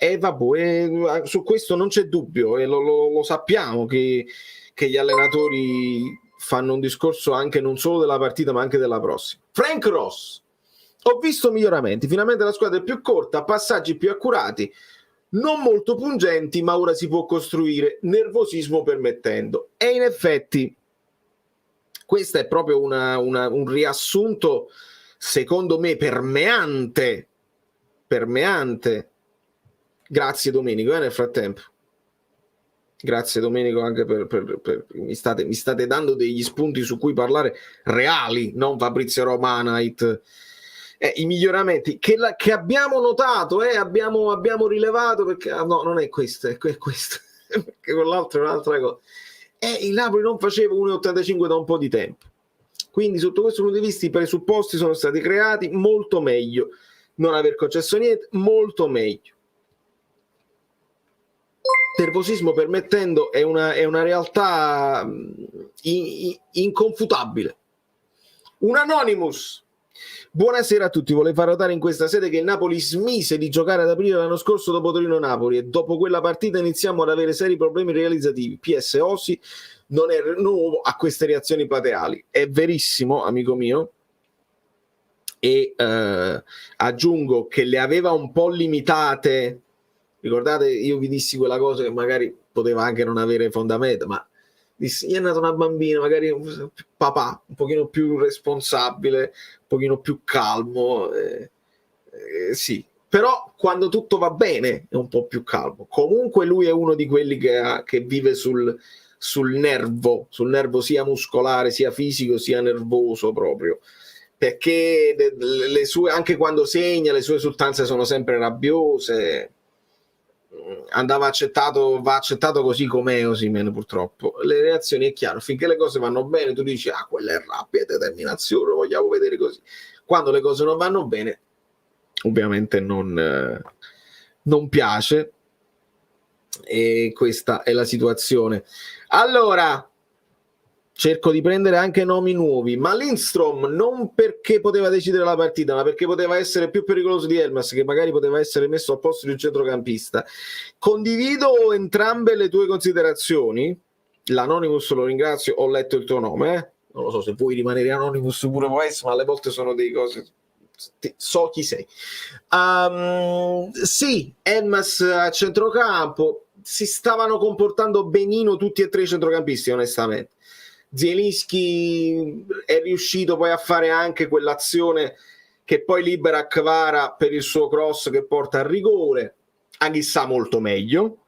Su questo non c'è dubbio, e lo sappiamo che gli allenatori fanno un discorso anche non solo della partita ma anche della prossima. Frank Ross: ho visto miglioramenti, finalmente la squadra è più corta, passaggi più accurati, non molto pungenti, ma ora si può costruire, nervosismo permettendo. E in effetti questo è proprio un riassunto, secondo me, permeante. Grazie Domenico, nel frattempo. Grazie Domenico anche per mi state dando degli spunti su cui parlare, reali, non Fabrizio Romanite. I miglioramenti che abbiamo notato, abbiamo rilevato, perché no, non è questo, è questo perché con l'altro è un'altra cosa. Il Napoli non faceva 1,85 da un po' di tempo, quindi sotto questo punto di vista i presupposti sono stati creati molto meglio, non aver concesso niente, molto meglio. Nervosismo permettendo è una realtà inconfutabile. Un Anonymous: buonasera a tutti, volevo far notare in questa sede che il Napoli smise di giocare ad aprile l'anno scorso dopo Torino-Napoli, e dopo quella partita iniziamo ad avere seri problemi realizzativi. PS Osi non è nuovo a queste reazioni plateali. È verissimo, amico mio, e aggiungo che le aveva un po' limitate. Ricordate, io vi dissi quella cosa che magari poteva anche non avere fondamento, ma dissi: gli è nata una bambina, magari papà un pochino più responsabile, un pochino più calmo, sì, però quando tutto va bene è un po' più calmo. Comunque lui è uno di quelli che vive sul nervo sia muscolare, sia fisico, sia nervoso proprio, perché le sue, anche quando segna, le sue esultanze sono sempre rabbiose. Va accettato così com'è Osimhen, purtroppo. Le reazioni, è chiaro, finché le cose vanno bene tu dici: quella è rabbia e determinazione, lo vogliamo vedere così. Quando le cose non vanno bene ovviamente non piace, e questa è la situazione. Allora cerco di prendere anche nomi nuovi, ma Lindstrom non perché poteva decidere la partita, ma perché poteva essere più pericoloso di Elmas, che magari poteva essere messo al posto di un centrocampista. Condivido entrambe le tue considerazioni. L'Anonymous, lo ringrazio, ho letto il tuo nome, non lo so se vuoi rimanere Anonymous pure può essere, ma alle volte sono delle cose, so chi sei. Sì, Elmas a centrocampo, si stavano comportando benino tutti e tre i centrocampisti, onestamente. Zielinski è riuscito poi a fare anche quell'azione che poi libera Kvara per il suo cross che porta al rigore. Anghissà molto meglio,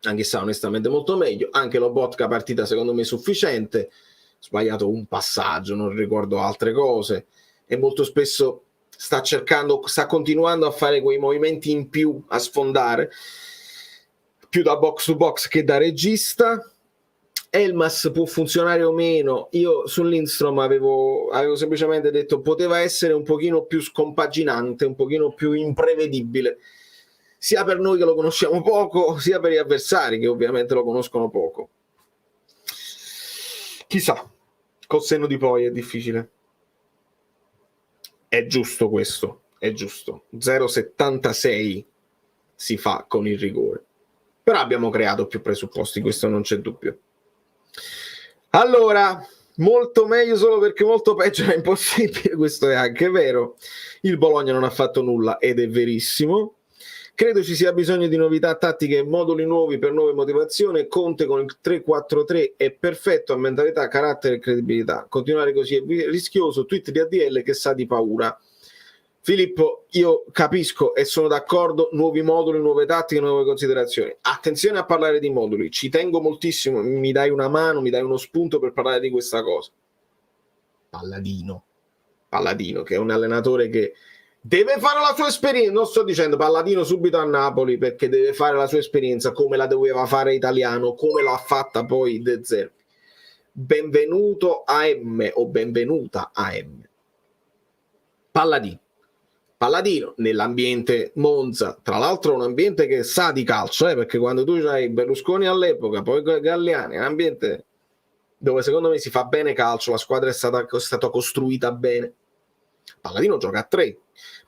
Anghissà onestamente molto meglio, anche Lobotka partita secondo me sufficiente, sbagliato un passaggio, non ricordo altre cose, e molto spesso sta continuando a fare quei movimenti in più, a sfondare più da box to box che da regista. Elmas può funzionare o meno. Io su Lindstrom avevo semplicemente detto poteva essere un pochino più scompaginante, un pochino più imprevedibile, sia per noi che lo conosciamo poco, sia per gli avversari che ovviamente lo conoscono poco. Chissà, col senno di poi è difficile. È giusto questo, è giusto. 0,76 si fa con il rigore. Però abbiamo creato più presupposti, questo non c'è dubbio. Allora, molto meglio solo perché molto peggio è impossibile, questo è anche vero. Il Bologna non ha fatto nulla ed è verissimo. Credo ci sia bisogno di novità tattiche e moduli nuovi per nuove motivazioni. Conte con il 3-4-3 è perfetto a mentalità, carattere e credibilità. Continuare così è rischioso. Tweet di ADL che sa di paura. Filippo, io capisco e sono d'accordo, nuovi moduli, nuove tattiche, nuove considerazioni. Attenzione a parlare di moduli, ci tengo moltissimo, mi dai una mano, mi dai uno spunto per parlare di questa cosa. Palladino, che è un allenatore che deve fare la sua esperienza, non sto dicendo Palladino subito a Napoli, perché deve fare la sua esperienza come la doveva fare Italiano, come l'ha fatta poi De Zerbi. Benvenuto AM o benvenuta AM. Palladino nell'ambiente Monza, tra l'altro un ambiente che sa di calcio, perché quando tu hai Berlusconi all'epoca, poi Galliani, è un ambiente dove secondo me si fa bene calcio, la squadra è stata costruita bene. Palladino gioca a 3,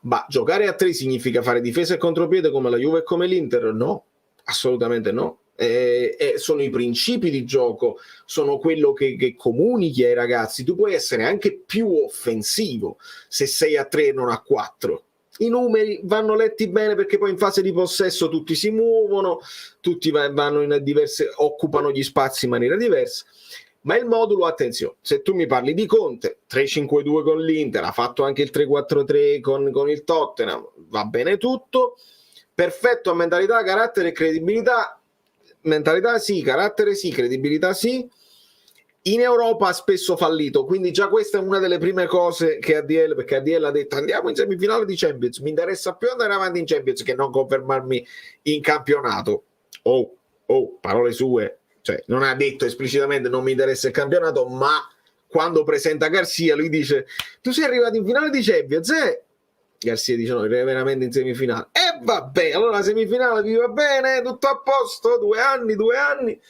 ma giocare a 3 significa fare difesa e contropiede come la Juve e come l'Inter? No, assolutamente no. Sono i principi di gioco, sono quello che comunichi ai ragazzi. Tu puoi essere anche più offensivo se sei a 3 e non a 4. I numeri vanno letti bene perché poi in fase di possesso tutti si muovono, tutti vanno in diverse, occupano gli spazi in maniera diversa. Ma il modulo, attenzione, se tu mi parli di Conte, 3-5-2 con l'Inter, ha fatto anche il 3-4-3 con il Tottenham, va bene tutto, perfetto a mentalità, carattere e credibilità. Mentalità sì, carattere sì, credibilità sì. In Europa ha spesso fallito, quindi già questa è una delle prime cose che ADL, perché ADL ha detto andiamo in semifinale di Champions, mi interessa più andare avanti in Champions che non confermarmi in campionato. Parole sue, cioè non ha detto esplicitamente non mi interessa il campionato, ma quando presenta Garcia lui dice tu sei arrivato in finale di Champions, Garcia dice no, arriva veramente in semifinale. Vabbè, allora la semifinale vi va bene, tutto a posto, 2 anni.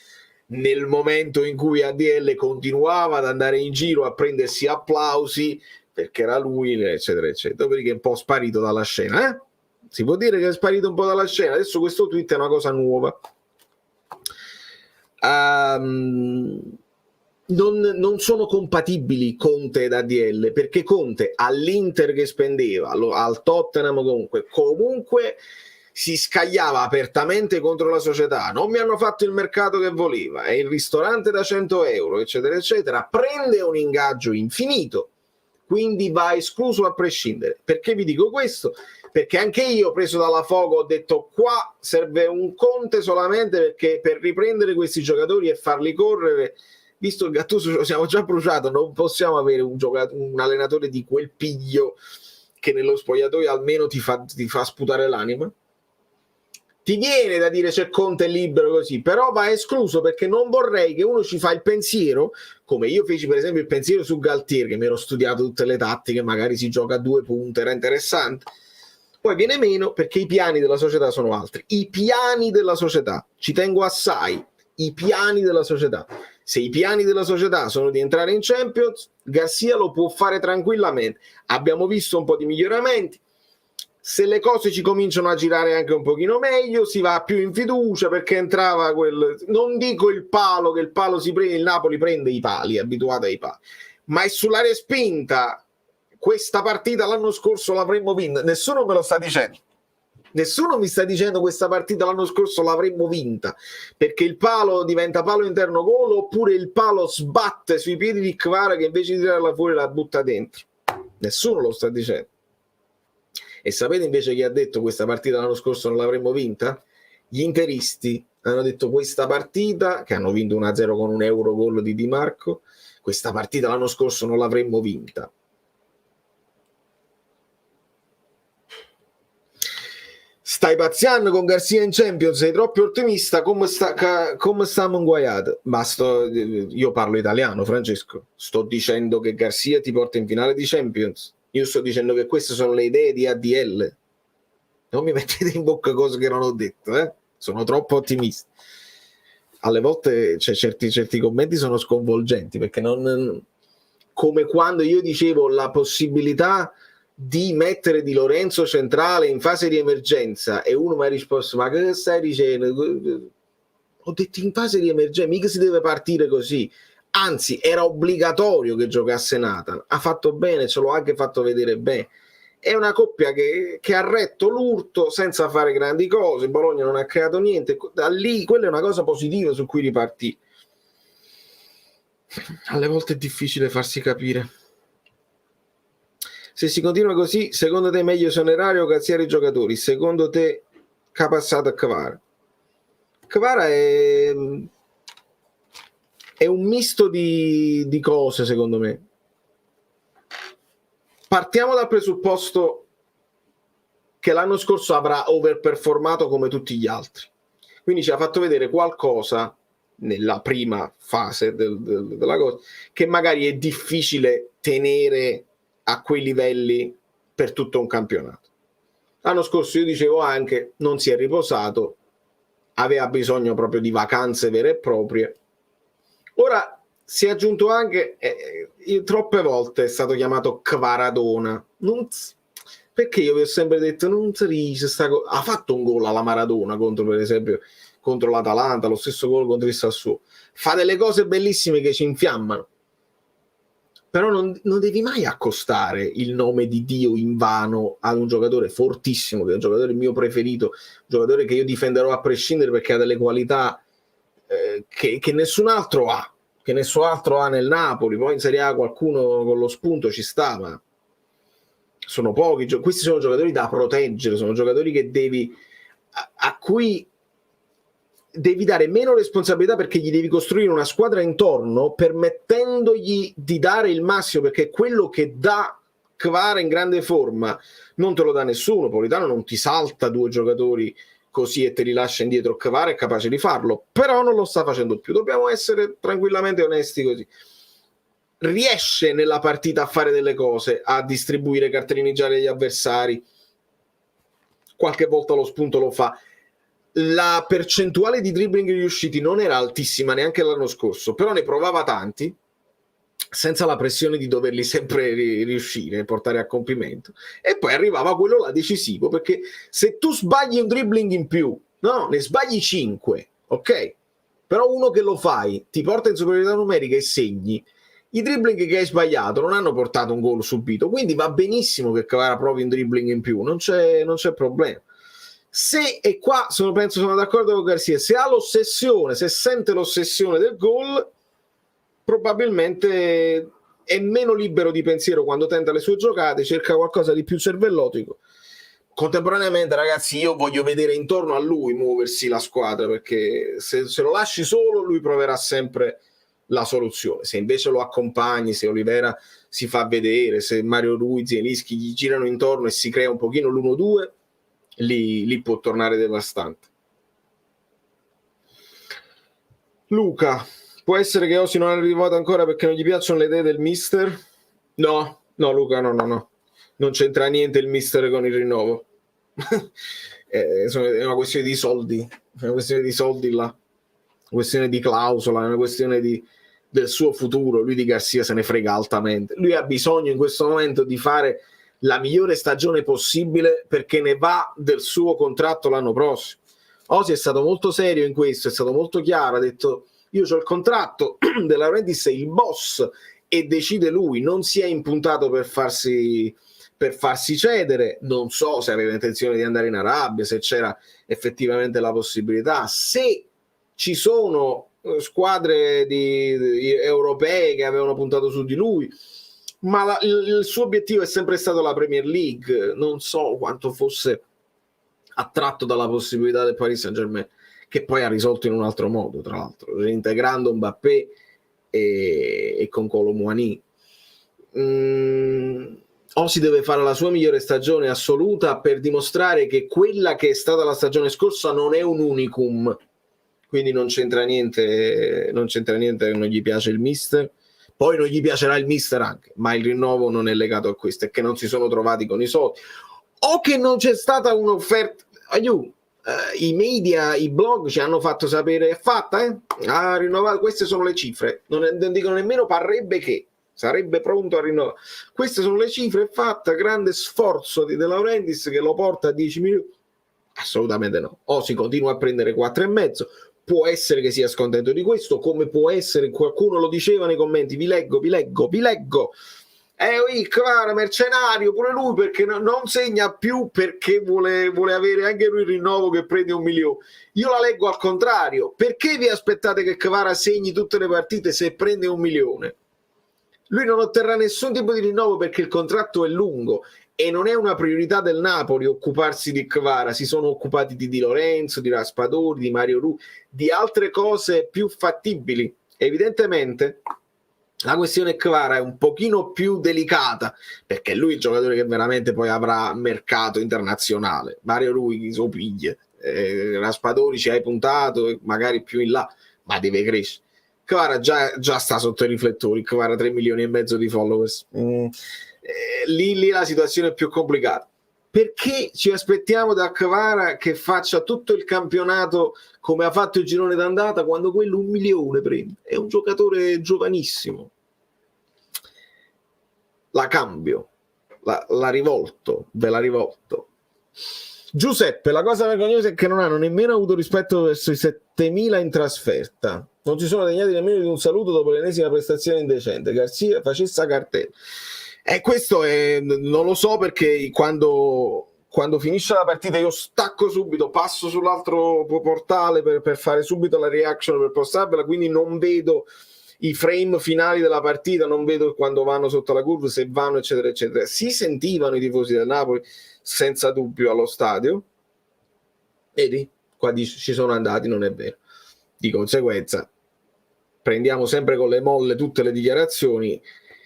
Nel momento in cui ADL continuava ad andare in giro a prendersi applausi perché era lui, eccetera, eccetera. Dopodiché è un po' sparito dalla scena, Si può dire che è sparito un po' dalla scena. Adesso questo tweet è una cosa nuova. Non sono compatibili Conte ed ADL, perché Conte all'Inter che spendeva, al Tottenham comunque si scagliava apertamente contro la società, non mi hanno fatto il mercato che voleva, è il ristorante da 100 euro, eccetera eccetera, prende un ingaggio infinito, quindi va escluso a prescindere. Perché vi dico questo? Perché anche io, preso dalla foga, ho detto qua serve un Conte solamente perché per riprendere questi giocatori e farli correre, visto il Gattuso ce lo siamo già bruciato, non possiamo avere un allenatore di quel piglio che nello spogliatoio almeno ti fa sputare l'anima. Ti viene da dire c'è Conte libero così, però va escluso perché non vorrei che uno ci fa il pensiero, come io feci per esempio il pensiero su Galtier, che mi ero studiato tutte le tattiche, magari si gioca a 2 punte, era interessante. Poi viene meno perché i piani della società sono altri. I piani della società, ci tengo assai, i piani della società. Se i piani della società sono di entrare in Champions, Garcia lo può fare tranquillamente. Abbiamo visto un po' di miglioramenti. Se le cose ci cominciano a girare anche un pochino meglio, si va più in fiducia, perché entrava quel, non dico il palo, che il palo si prende, il Napoli prende i pali, è abituato ai pali, ma è sulla respinta. Questa partita l'anno scorso l'avremmo vinta, nessuno me lo sta dicendo. Nessuno mi sta dicendo questa partita l'anno scorso l'avremmo vinta, perché il palo diventa palo interno gol, oppure il palo sbatte sui piedi di Kvara che invece di tirarla fuori la butta dentro. Nessuno lo sta dicendo. E sapete invece chi ha detto questa partita l'anno scorso non l'avremmo vinta? Gli interisti hanno detto questa partita, che hanno vinto 1-0 con un euro gol di Di Marco, questa partita l'anno scorso non l'avremmo vinta. Stai pazziando con Garcia in Champions, sei troppo ottimista, come stiamo inguaiati? Ma io parlo italiano, Francesco, sto dicendo che Garcia ti porta in finale di Champions. Io sto dicendo che queste sono le idee di ADL. Non mi mettete in bocca cose che non ho detto, eh? Sono troppo ottimista. Alle volte certi commenti sono sconvolgenti, perché non, come quando io dicevo la possibilità di mettere Di Lorenzo centrale in fase di emergenza e uno mi ha risposto: ma che stai dicendo? Ho detto in fase di emergenza, mica si deve partire così. Anzi, era obbligatorio che giocasse Nathan. Ha fatto bene, ce l'ho anche fatto vedere bene. È una coppia che ha retto l'urto senza fare grandi cose. Bologna non ha creato niente. Da lì, quella è una cosa positiva su cui ripartì. Alle volte è difficile farsi capire. Se si continua così, secondo te meglio esonerare o cazzare i giocatori? Secondo te capassato a Kvara? Kvara è un misto di cose, secondo me. Partiamo dal presupposto che l'anno scorso avrà overperformato come tutti gli altri, quindi ci ha fatto vedere qualcosa nella prima fase della cosa che magari è difficile tenere a quei livelli per tutto un campionato. L'anno scorso io dicevo anche non si è riposato, aveva bisogno proprio di vacanze vere e proprie. Ora si è aggiunto anche troppe volte è stato chiamato Kvaradona, perché io vi ho sempre detto non si dice ha fatto un gol alla Maradona contro, per esempio, contro l'Atalanta, lo stesso gol contro il Sassuolo, fa delle cose bellissime che ci infiammano, però non devi mai accostare il nome di Dio in vano ad un giocatore fortissimo, che è un giocatore mio preferito, un giocatore che io difenderò a prescindere perché ha delle qualità che nessun altro ha, che nessun altro ha nel Napoli. Poi in Serie A qualcuno con lo spunto ci sta, ma sono pochi. Questi sono giocatori da proteggere, sono giocatori che a cui devi dare meno responsabilità, perché gli devi costruire una squadra intorno permettendogli di dare il massimo, perché quello che dà Kvara in grande forma non te lo dà nessuno. Politano non ti salta due giocatori così e te li lascia indietro. Kvara è capace di farlo, però non lo sta facendo più. Dobbiamo essere tranquillamente onesti così. Riesce nella partita a fare delle cose, a distribuire cartellini gialli agli avversari, qualche volta lo spunto lo fa. La percentuale di dribbling riusciti non era altissima neanche l'anno scorso, però ne provava tanti senza la pressione di doverli sempre riuscire, portare a compimento, e poi arrivava quello là decisivo, perché se tu sbagli un dribbling in più, no, ne sbagli 5, ok? Però uno che lo fai ti porta in superiorità numerica e segni. I dribbling che hai sbagliato non hanno portato un gol subito, quindi va benissimo che Kvara provi un dribbling in più, non c'è problema. Se, e qua penso sono d'accordo con Garcia, se ha l'ossessione, se sente l'ossessione del gol, probabilmente è meno libero di pensiero quando tenta le sue giocate, cerca qualcosa di più cervellotico. Contemporaneamente, ragazzi, io voglio vedere intorno a lui muoversi la squadra, perché se lo lasci solo lui proverà sempre la soluzione. Se invece lo accompagni, se Olivera si fa vedere, se Mario Ruiz e Lischi gli girano intorno e si crea un pochino l'1-2, lì può tornare devastante. Luca, può essere che Osi non è arrivato ancora perché non gli piacciono le idee del mister? No Luca, no, non c'entra niente il mister con il rinnovo. È una questione di soldi, è una questione di soldi là, una questione di clausola, è una questione del suo futuro. Lui di Garcia se ne frega altamente. Lui ha bisogno in questo momento di fare la migliore stagione possibile, perché ne va del suo contratto l'anno prossimo. Osi è stato molto serio in questo, è stato molto chiaro, ha detto: io ho il contratto De Laurentiis, è il boss e decide lui, non si è impuntato per farsi cedere. Non so se aveva intenzione di andare in Arabia, se c'era effettivamente la possibilità, se ci sono squadre europee che avevano puntato su di lui, ma il suo obiettivo è sempre stato la Premier League. Non so quanto fosse attratto dalla possibilità del Paris Saint-Germain, che poi ha risolto in un altro modo, tra l'altro, reintegrando Mbappé e con Kolo Muani. O si deve fare la sua migliore stagione assoluta per dimostrare che quella che è stata la stagione scorsa non è un unicum, quindi non c'entra niente che non gli piace il mister. Poi non gli piacerà il mister anche, ma il rinnovo non è legato a questo, è che non si sono trovati con i soldi, o che non c'è stata un'offerta. I media, i blog ci hanno fatto sapere: è fatta, ha rinnovato, queste sono le cifre, non dicono nemmeno parrebbe che sarebbe pronto a rinnovare, queste sono le cifre, è fatta, grande sforzo di De Laurentiis che lo porta a 10 milioni. Assolutamente no. O si continua a prendere 4,5, può essere che sia scontento di questo, come può essere, qualcuno lo diceva nei commenti, vi leggo, Kvara mercenario pure lui, perché non segna più, perché vuole avere anche lui il rinnovo che prende 1 milione. Io la leggo al contrario: perché vi aspettate che Kvara segni tutte le partite se prende 1 milione? Lui non otterrà nessun tipo di rinnovo perché il contratto è lungo e non è una priorità del Napoli occuparsi di Kvara. Si sono occupati di Di Lorenzo, di Raspadori, di Mario Rui, di altre cose più fattibili. Evidentemente la questione Kvara è un pochino più delicata, perché lui è il giocatore che veramente poi avrà mercato internazionale. Mario Rui so piglie, Raspadori ci hai puntato, magari più in là, ma deve crescere. Kvara già sta sotto i riflettori. Kvara 3,5 milioni di followers, lì la situazione è più complicata. Perché ci aspettiamo da Kvara che faccia tutto il campionato come ha fatto il girone d'andata, quando quello 1 milione prende? È un giocatore giovanissimo. La cambio, la rivolto, ve la rivolto. Giuseppe, la cosa vergognosa è che non hanno nemmeno avuto rispetto verso i 7.000 in trasferta. Non si sono degnati nemmeno di un saluto dopo l'ennesima prestazione indecente. Garcia facesse cartella. Questo non lo so, perché quando finisce la partita io stacco subito, passo sull'altro portale per fare subito la reaction, per postarvela, quindi non vedo i frame finali della partita, non vedo quando vanno sotto la curva, se vanno eccetera eccetera. Si sentivano i tifosi del Napoli senza dubbio allo stadio, vedi, qua ci sono andati, non è vero. Di conseguenza prendiamo sempre con le molle tutte le dichiarazioni.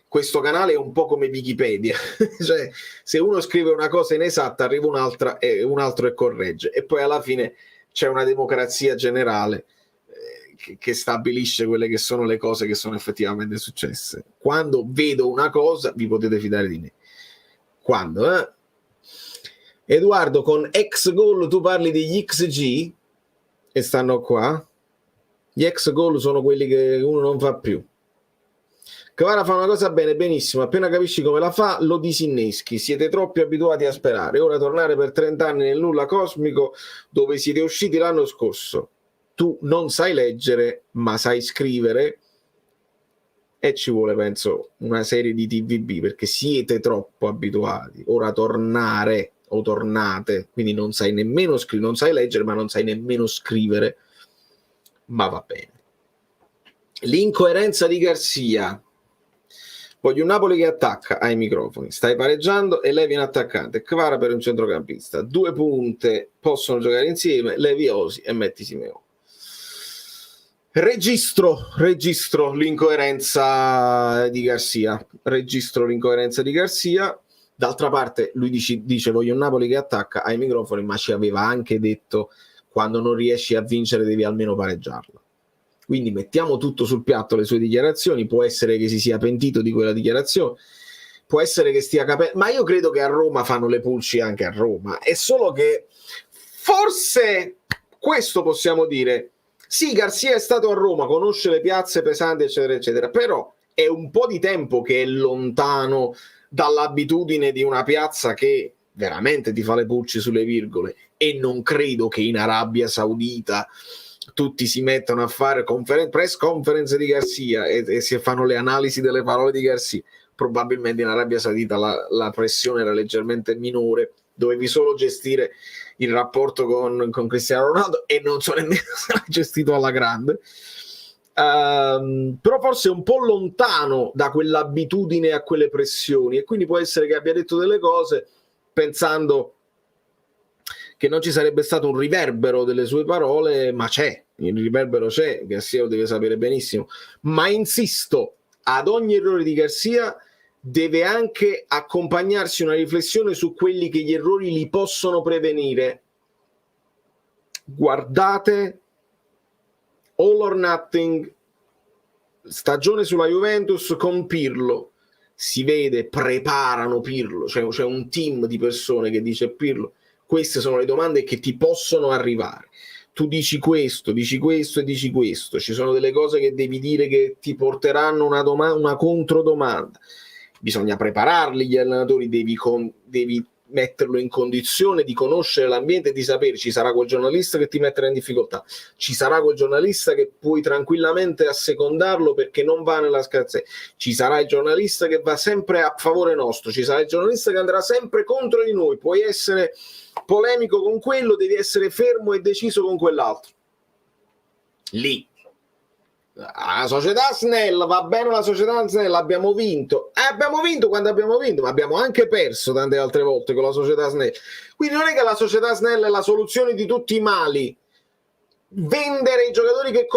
Questo canale è un po' come Wikipedia, cioè se uno scrive una cosa inesatta arriva un'altra e un altro e corregge, e poi alla fine c'è una democrazia generale che stabilisce quelle che sono le cose che sono effettivamente successe. Quando vedo una cosa vi potete fidare di me. Quando Edoardo, con ex goal tu parli degli XG e stanno qua. Gli ex goal sono quelli che uno non fa più. Kvara fa una cosa bene, benissimo, appena capisci come la fa lo disinneschi, siete troppi abituati a sperare, ora tornare per 30 anni nel nulla cosmico dove siete usciti l'anno scorso. Tu non sai leggere ma sai scrivere, e ci vuole penso una serie di TVB, perché siete troppo abituati. Ora tornare o tornate, quindi non sai nemmeno non sai leggere ma non sai nemmeno scrivere, ma va bene. L'incoerenza di Garcia. Voglio un Napoli che attacca ai microfoni, stai pareggiando e levi un attaccante, Kvara per un centrocampista, 2 punte possono giocare insieme, levi Osi e metti Simeone. Registro l'incoerenza di Garcia, d'altra parte lui dice voglio un Napoli che attacca ai microfoni, ma ci aveva anche detto quando non riesci a vincere devi almeno pareggiarla. Quindi mettiamo tutto sul piatto, le sue dichiarazioni, può essere che si sia pentito di quella dichiarazione, può essere che stia capendo, ma io credo che a Roma fanno le pulci anche a Roma, è solo che forse questo possiamo dire, sì, Garcia è stato a Roma, conosce le piazze pesanti eccetera eccetera, però è un po' di tempo che è lontano dall'abitudine di una piazza che veramente ti fa le pulci sulle virgole, e non credo che in Arabia Saudita tutti si mettano a fare press conference di Garcia e si fanno le analisi delle parole di Garcia. Probabilmente in Arabia Saudita la pressione era leggermente minore, dovevi solo gestire il rapporto con Cristiano Ronaldo e non so nemmeno se l'ha gestito alla grande. Però forse è un po' lontano da quell'abitudine a quelle pressioni, e quindi può essere che abbia detto delle cose pensando che non ci sarebbe stato un riverbero delle sue parole, ma c'è, il riverbero c'è, Garcia lo deve sapere benissimo, ma insisto, ad ogni errore di Garcia deve anche accompagnarsi una riflessione su quelli che gli errori li possono prevenire. Guardate All or Nothing, stagione sulla Juventus con Pirlo, si vede, preparano Pirlo, cioè c'è un team di persone che dice Pirlo, queste sono le domande che ti possono arrivare, tu dici questo e dici questo, ci sono delle cose che devi dire che ti porteranno una controdomanda, bisogna prepararli gli allenatori, devi metterlo in condizione di conoscere l'ambiente e di sapere ci sarà quel giornalista che ti metterà in difficoltà, ci sarà quel giornalista che puoi tranquillamente assecondarlo perché non va nella scarsezza, ci sarà il giornalista che va sempre a favore nostro, ci sarà il giornalista che andrà sempre contro di noi, puoi essere polemico con quello, devi essere fermo e deciso con quell'altro. Lì la società snella, va bene, la società snella, abbiamo vinto quando abbiamo vinto, ma abbiamo anche perso tante altre volte con la società snella, quindi non è che la società snella è la soluzione di tutti i mali, vendere i giocatori che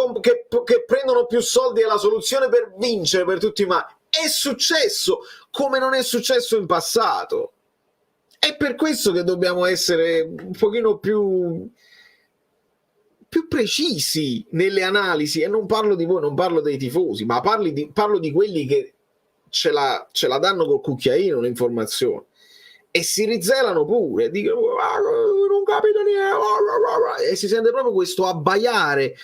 prendono più soldi è la soluzione per vincere per tutti i mali. È successo come non è successo in passato, è per questo che dobbiamo essere un pochino più precisi nelle analisi, e non parlo di voi, non parlo dei tifosi, ma parlo di quelli che ce la danno col cucchiaino l'informazione e si rizelano pure, dicono non capito niente, e si sente proprio questo abbaiare,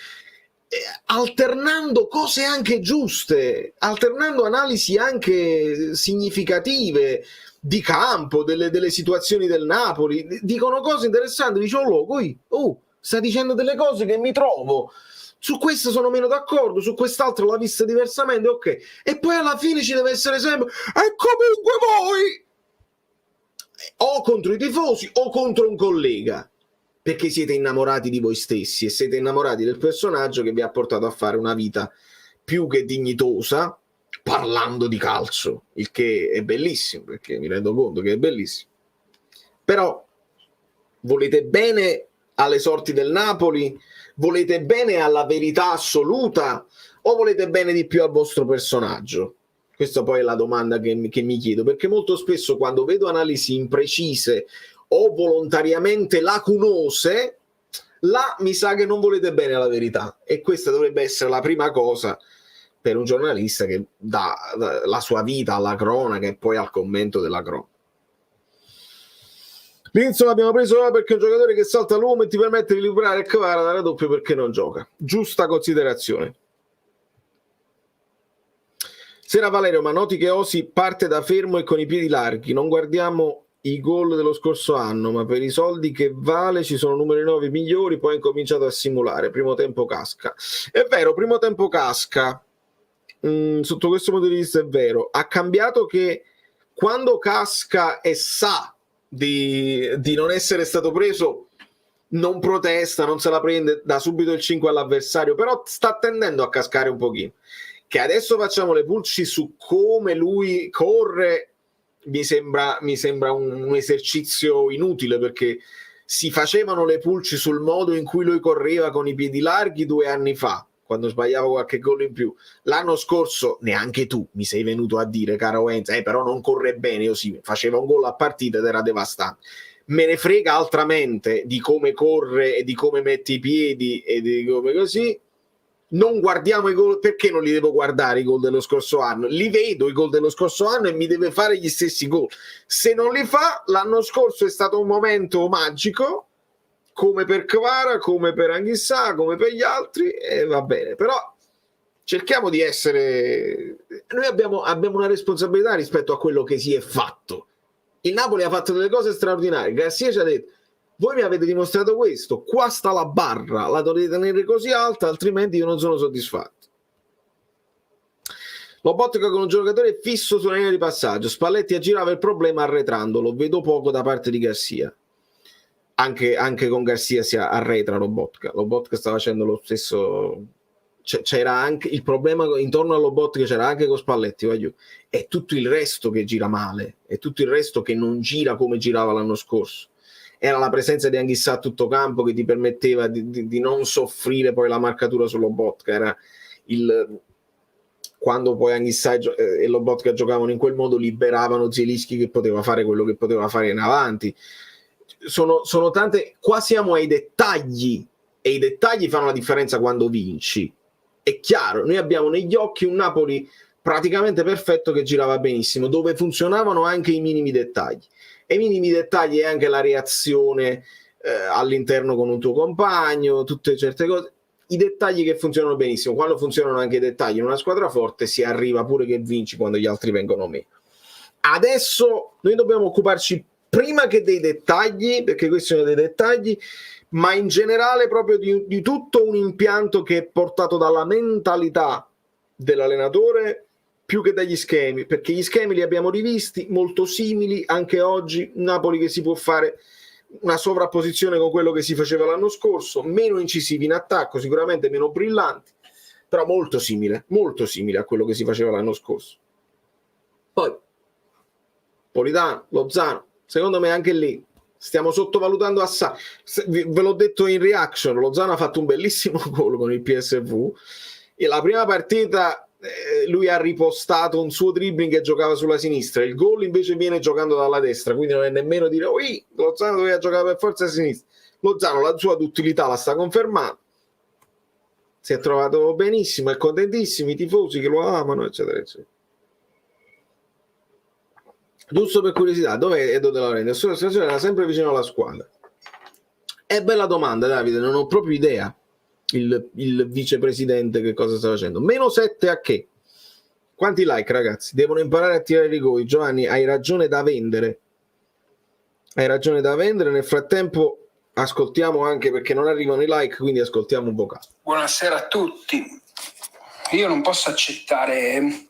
alternando cose anche giuste, alternando analisi anche significative di campo, delle situazioni del Napoli, dicono cose interessanti, dicono sta dicendo delle cose che mi trovo, su questo sono meno d'accordo, su quest'altro l'ha vista diversamente, ok, e poi alla fine ci deve essere sempre e comunque voi, o contro i tifosi o contro un collega, perché siete innamorati di voi stessi e siete innamorati del personaggio che vi ha portato a fare una vita più che dignitosa parlando di calcio, il che è bellissimo, perché mi rendo conto che è bellissimo, però volete bene alle sorti del Napoli? Volete bene alla verità assoluta o volete bene di più al vostro personaggio? Questa poi è la domanda che mi chiedo, perché molto spesso quando vedo analisi imprecise o volontariamente lacunose, là mi sa che non volete bene alla verità, e questa dovrebbe essere la prima cosa per un giornalista che dà la sua vita alla cronaca e poi al commento della cronaca. Linson l'abbiamo preso perché è un giocatore che salta l'uomo e ti permette di liberare il Kvara da raddoppio perché non gioca. Giusta considerazione. Sera Valerio, ma noti che Osi parte da fermo e con i piedi larghi, non guardiamo i gol dello scorso anno, ma per i soldi che vale ci sono numeri 9 migliori, poi ha incominciato a simulare, primo tempo casca. È vero, primo tempo casca, sotto questo punto di vista è vero, ha cambiato che quando casca e sa di non essere stato preso non protesta, non se la prende, dà subito il 5 all'avversario, però sta tendendo a cascare un pochino. Che adesso facciamo le pulci su come lui corre mi sembra un esercizio inutile, perché si facevano le pulci sul modo in cui lui correva con i piedi larghi 2 anni fa, quando sbagliava qualche gol in più. L'anno scorso neanche tu mi sei venuto a dire, caro Enzo, però non corre bene, io sì, faceva un gol a partita ed era devastante. Me ne frega altramente di come corre e di come mette i piedi e di come così, non guardiamo i gol, perché non li devo guardare i gol dello scorso anno? Li vedo i gol dello scorso anno e mi deve fare gli stessi gol. Se non li fa, l'anno scorso è stato un momento magico, come per Kvara, come per Anghissà, come per gli altri, e va bene. Però cerchiamo di essere... Noi abbiamo una responsabilità rispetto a quello che si è fatto. Il Napoli ha fatto delle cose straordinarie. Garcia ci ha detto: voi mi avete dimostrato questo, qua sta la barra, la dovete tenere così alta, altrimenti io non sono soddisfatto. Lobotka con un giocatore fisso sulla linea di passaggio, Spalletti aggirava il problema arretrando, lo vedo poco da parte di Garcia. Anche con Garcia si arretra Lobotka sta facendo lo stesso, c'era anche il problema intorno a Lobotka, c'era anche con Spalletti, voglio. È tutto il resto che gira male, è tutto il resto che non gira come girava l'anno scorso. Era la presenza di Anghissà a tutto campo che ti permetteva di non soffrire poi la marcatura su Lobotka. Era quando poi Anghissà e Lobotka giocavano in quel modo, liberavano Zielinski che poteva fare quello che poteva fare in avanti. Sono tante, qua siamo ai dettagli e i dettagli fanno la differenza quando vinci. È chiaro, noi abbiamo negli occhi un Napoli praticamente perfetto che girava benissimo, dove funzionavano anche i minimi dettagli. E i minimi dettagli è anche la reazione all'interno con un tuo compagno, tutte certe cose, i dettagli che funzionano benissimo. Quando funzionano anche i dettagli in una squadra forte, si arriva pure che vinci quando gli altri vengono meno. Adesso noi dobbiamo occuparci prima che dei dettagli, perché questi sono dei dettagli, ma in generale proprio di tutto un impianto che è portato dalla mentalità dell'allenatore più che dagli schemi, perché gli schemi li abbiamo rivisti, molto simili anche oggi. Napoli che si può fare una sovrapposizione con quello che si faceva l'anno scorso, meno incisivi in attacco, sicuramente meno brillanti, però molto simile a quello che si faceva l'anno scorso. Poi Politano, Lozano, secondo me anche lì stiamo sottovalutando assai. Ve l'ho detto in reaction, Lozano ha fatto un bellissimo gol con il PSV e la prima partita lui ha ripostato un suo dribbling che giocava sulla sinistra, il gol invece viene giocando dalla destra, quindi non è nemmeno dire Lozano doveva giocare per forza a sinistra. Lozano la sua duttilità la sta confermando, si è trovato benissimo, è contentissimo, i tifosi che lo amano, eccetera eccetera. Giusto per curiosità, dov'è Edo De Laurentiis? Sulla situazione era sempre vicino alla squadra. È bella domanda, Davide, non ho proprio idea. Il vicepresidente che cosa sta facendo? -7 a che? Quanti like, ragazzi? Devono imparare a tirare i rigori. Giovanni, hai ragione da vendere. Nel frattempo ascoltiamo anche, perché non arrivano i like, quindi ascoltiamo un vocale. Buonasera a tutti. Io non posso accettare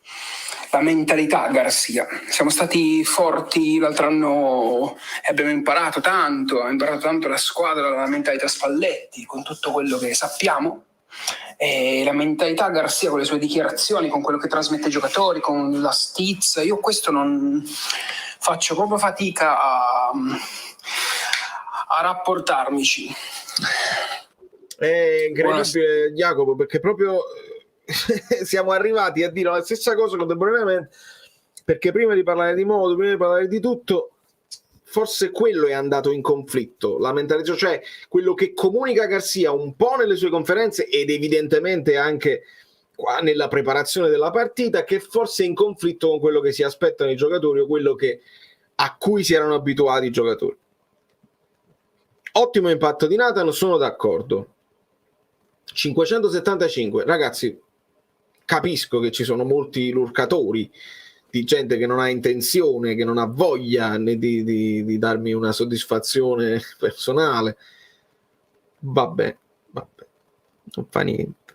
la mentalità Garcia. Siamo stati forti l'altro anno e abbiamo imparato tanto, ha imparato tanto la squadra, la mentalità Spalletti, con tutto quello che sappiamo. E la mentalità Garcia con le sue dichiarazioni, con quello che trasmette ai giocatori, con la stizza, io questo non faccio proprio fatica a rapportarmici. È incredibile, Jacopo, perché proprio siamo arrivati a dire la stessa cosa contemporaneamente, perché prima di parlare di modo, prima di parlare di tutto, forse quello è andato in conflitto, la mentalità, cioè quello che comunica Garcia un po' nelle sue conferenze ed evidentemente anche qua nella preparazione della partita, che forse è in conflitto con quello che si aspettano i giocatori o quello a cui si erano abituati i giocatori. Ottimo impatto di Nathan, sono d'accordo. 575, ragazzi, capisco che ci sono molti lurcatori, di gente che non ha intenzione, che non ha voglia di darmi una soddisfazione personale. Vabbè, non fa niente.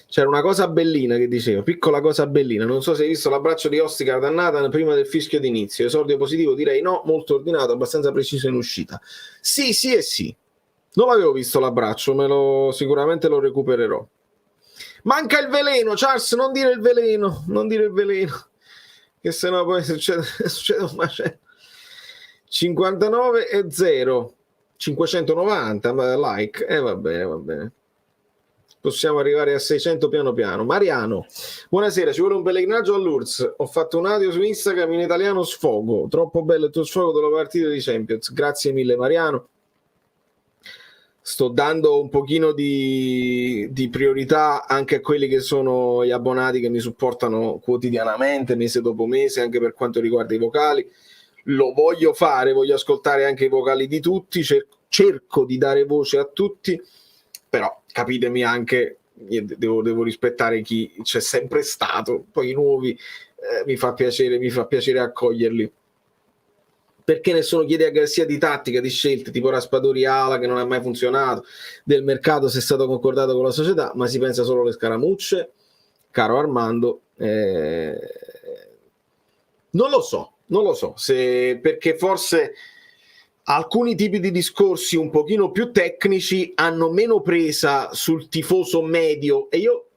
C'era una cosa bellina che diceva, piccola cosa bellina, non so se hai visto l'abbraccio di Ostikar a Nathan prima del fischio d'inizio, esordio positivo, direi no, molto ordinato, abbastanza preciso in uscita. Sì e sì. Non l'avevo visto l'abbraccio, sicuramente lo recupererò. Manca il veleno, Charles, non dire il veleno, che sennò poi succede un macello. 59,0, 590 like, va bene. Possiamo arrivare a 600 piano piano. Mariano, buonasera, ci vuole un pellegrinaggio all'URSS. Ho fatto un audio su Instagram in italiano, sfogo. Troppo bello il tuo sfogo della partita di Champions. Grazie mille, Mariano. sto dando un pochino di priorità anche a quelli che sono gli abbonati che mi supportano quotidianamente, mese dopo mese, anche per quanto riguarda i vocali. Lo voglio fare, voglio ascoltare anche i vocali di tutti, cerco di dare voce a tutti, però capitemi anche, devo rispettare chi c'è sempre stato, poi i nuovi mi fa piacere accoglierli. Perché nessuno chiede a Garzia di tattica, di scelte, tipo Raspadori Ala che non ha mai funzionato, del mercato se è stato concordato con la società, ma si pensa solo alle scaramucce, caro Armando. Non lo so, perché forse alcuni tipi di discorsi un pochino più tecnici hanno meno presa sul tifoso medio, e io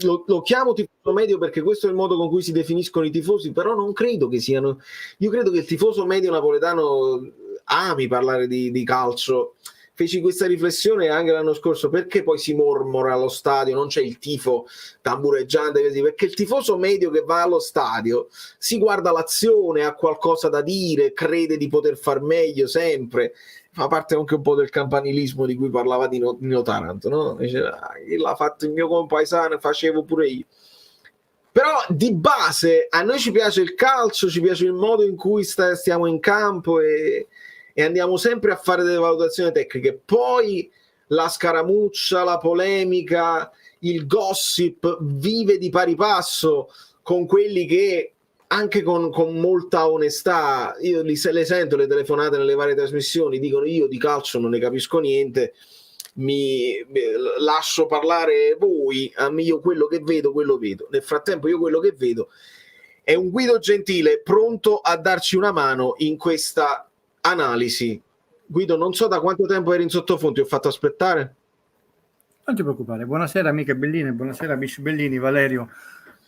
lo chiamo tifoso medio perché questo è il modo con cui si definiscono i tifosi, però non credo che siano, io credo che il tifoso medio napoletano ami parlare di calcio. Feci questa riflessione anche l'anno scorso, perché poi si mormora allo stadio, non c'è il tifo tambureggiante così, perché il tifoso medio che va allo stadio si guarda l'azione, ha qualcosa da dire, crede di poter far meglio sempre, fa parte anche un po' del campanilismo di cui parlava Nino Taranto, no? Dice, l'ha fatto il mio compaesano, facevo pure io. Però di base a noi ci piace il calcio, ci piace il modo in cui stiamo in campo e andiamo sempre a fare delle valutazioni tecniche. Poi la scaramuccia, la polemica, il gossip vive di pari passo con quelli che anche con molta onestà, io le sento le telefonate nelle varie trasmissioni, dicono io di calcio non ne capisco niente, mi lascio parlare voi, a me io quello che vedo, nel frattempo io quello che vedo è un Guido Gentile pronto a darci una mano in questa analisi. Guido, non so da quanto tempo eri in sottofondo, ti ho fatto aspettare? Non ti preoccupare, buonasera amiche belline, buonasera amici bellini. Valerio,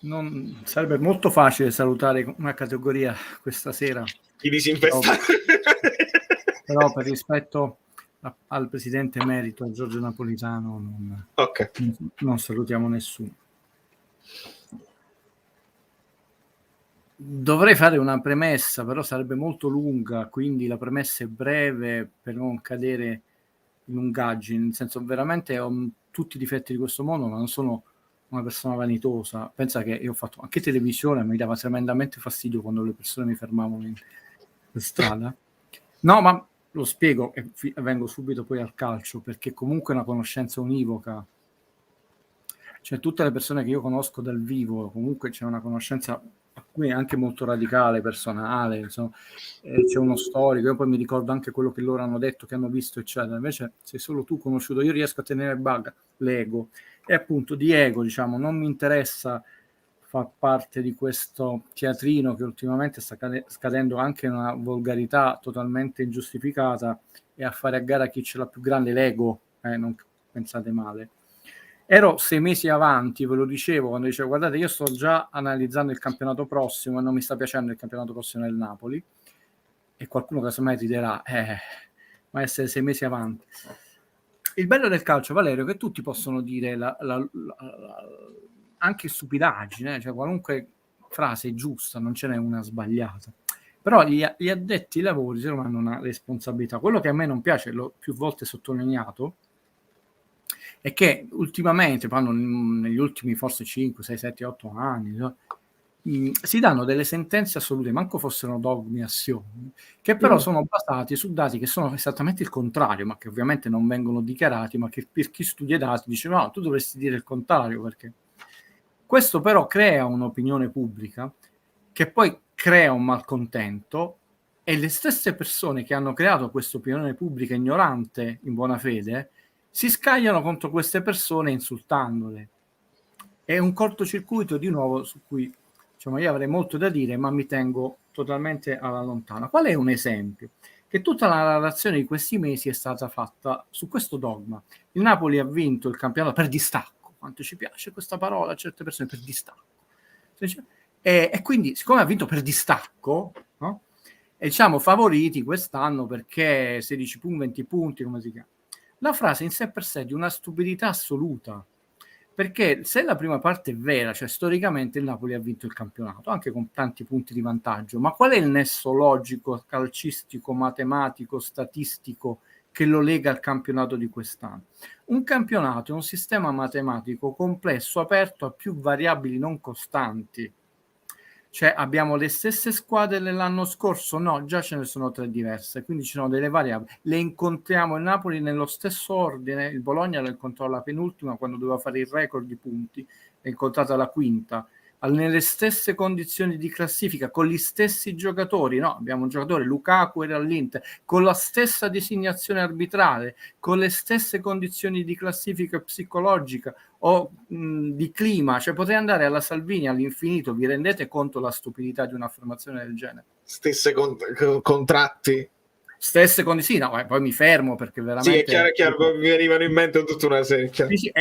non sarebbe molto facile salutare una categoria questa sera, I disinfettati. però per rispetto al presidente emerito Giorgio Napolitano non salutiamo nessuno. Dovrei fare una premessa, però sarebbe molto lunga, quindi la premessa è breve per non cadere in lungaggini, nel senso veramente ho tutti i difetti di questo mondo, ma non sono una persona vanitosa. Pensa che io ho fatto anche televisione, mi dava tremendamente fastidio quando le persone mi fermavano in strada. No, ma lo spiego e vengo subito poi al calcio, perché comunque è una conoscenza univoca. Cioè tutte le persone che io conosco dal vivo, comunque c'è una conoscenza anche molto radicale, personale, insomma, c'è uno storico, io poi mi ricordo anche quello che loro hanno detto, che hanno visto, eccetera. Invece sei solo tu conosciuto, io riesco a tenere baga l'ego, e appunto di ego, diciamo, non mi interessa far parte di questo teatrino che ultimamente sta scadendo anche in una volgarità totalmente ingiustificata, e a fare a gara chi ce l'ha più grande, l'ego, non pensate male. Ero 6 mesi avanti, ve lo dicevo, quando dicevo guardate io sto già analizzando il campionato prossimo e non mi sta piacendo il campionato prossimo del Napoli, e qualcuno casomai ti dirà ma essere 6 mesi avanti. Il bello del calcio, Valerio, è che tutti possono dire anche stupidaggine, cioè qualunque frase è giusta, non ce n'è una sbagliata, però gli addetti ai lavori hanno una responsabilità. Quello che a me non piace, l'ho più volte sottolineato, è che ultimamente, negli ultimi forse 5, 6, 7, 8 anni, no? Si danno delle sentenze assolute, manco fossero dogmi, assioni, che però sono basati su dati che sono esattamente il contrario, ma che ovviamente non vengono dichiarati, ma che per chi studia i dati dice no, tu dovresti dire il contrario, perché questo però crea un'opinione pubblica che poi crea un malcontento, e le stesse persone che hanno creato questa opinione pubblica ignorante in buona fede si scagliano contro queste persone insultandole. È un cortocircuito di nuovo su cui, diciamo, io avrei molto da dire, ma mi tengo totalmente alla lontana. Qual è un esempio? Che tutta la narrazione di questi mesi è stata fatta su questo dogma. Il Napoli ha vinto il campionato per distacco. Quanto ci piace questa parola a certe persone, per distacco. E quindi, siccome ha vinto per distacco, no? E diciamo favoriti quest'anno perché 16 punti, 20 punti, come si chiama? La frase in sé per sé è di una stupidità assoluta, perché se la prima parte è vera, cioè storicamente il Napoli ha vinto il campionato, anche con tanti punti di vantaggio, ma qual è il nesso logico, calcistico, matematico, statistico che lo lega al campionato di quest'anno. Un campionato è un sistema matematico complesso, aperto a più variabili non costanti. Cioè abbiamo le stesse squadre dell'anno scorso? No, già ce ne sono 3 diverse, quindi ci sono delle variabili. Le incontriamo il Napoli nello stesso ordine, il Bologna lo incontrò alla penultima quando doveva fare il record di punti, è incontrata la quinta, nelle stesse condizioni di classifica, con gli stessi giocatori, no? Abbiamo un giocatore, Lukaku era all'Inter, con la stessa designazione arbitrale, con le stesse condizioni di classifica psicologica o di clima, cioè potrei andare alla Salvini all'infinito, vi rendete conto la stupidità di un'affermazione del genere? Stesse contratti. Stesse condizioni, no, poi mi fermo perché veramente... Sì, è chiaro, mi venivano in mente tutta una serie. Sì,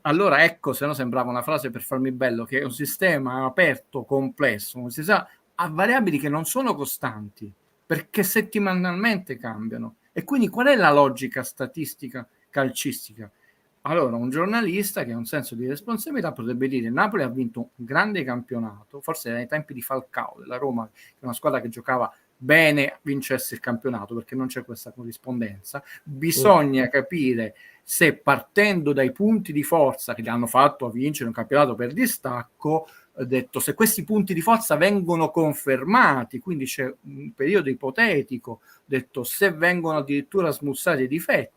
allora ecco, se no sembrava una frase per farmi bello, che è un sistema aperto, complesso, un sistema a variabili che non sono costanti, perché settimanalmente cambiano. E quindi qual è la logica statistica calcistica? Allora, un giornalista che ha un senso di responsabilità potrebbe dire: Napoli ha vinto un grande campionato, forse nei tempi di Falcao, della Roma, che è una squadra che giocava bene, vincesse il campionato, perché non c'è questa corrispondenza. Bisogna capire se, partendo dai punti di forza che li hanno fatto a vincere un campionato per distacco, detto, se questi punti di forza vengono confermati, quindi c'è un periodo ipotetico, detto, se vengono addirittura smussati i difetti,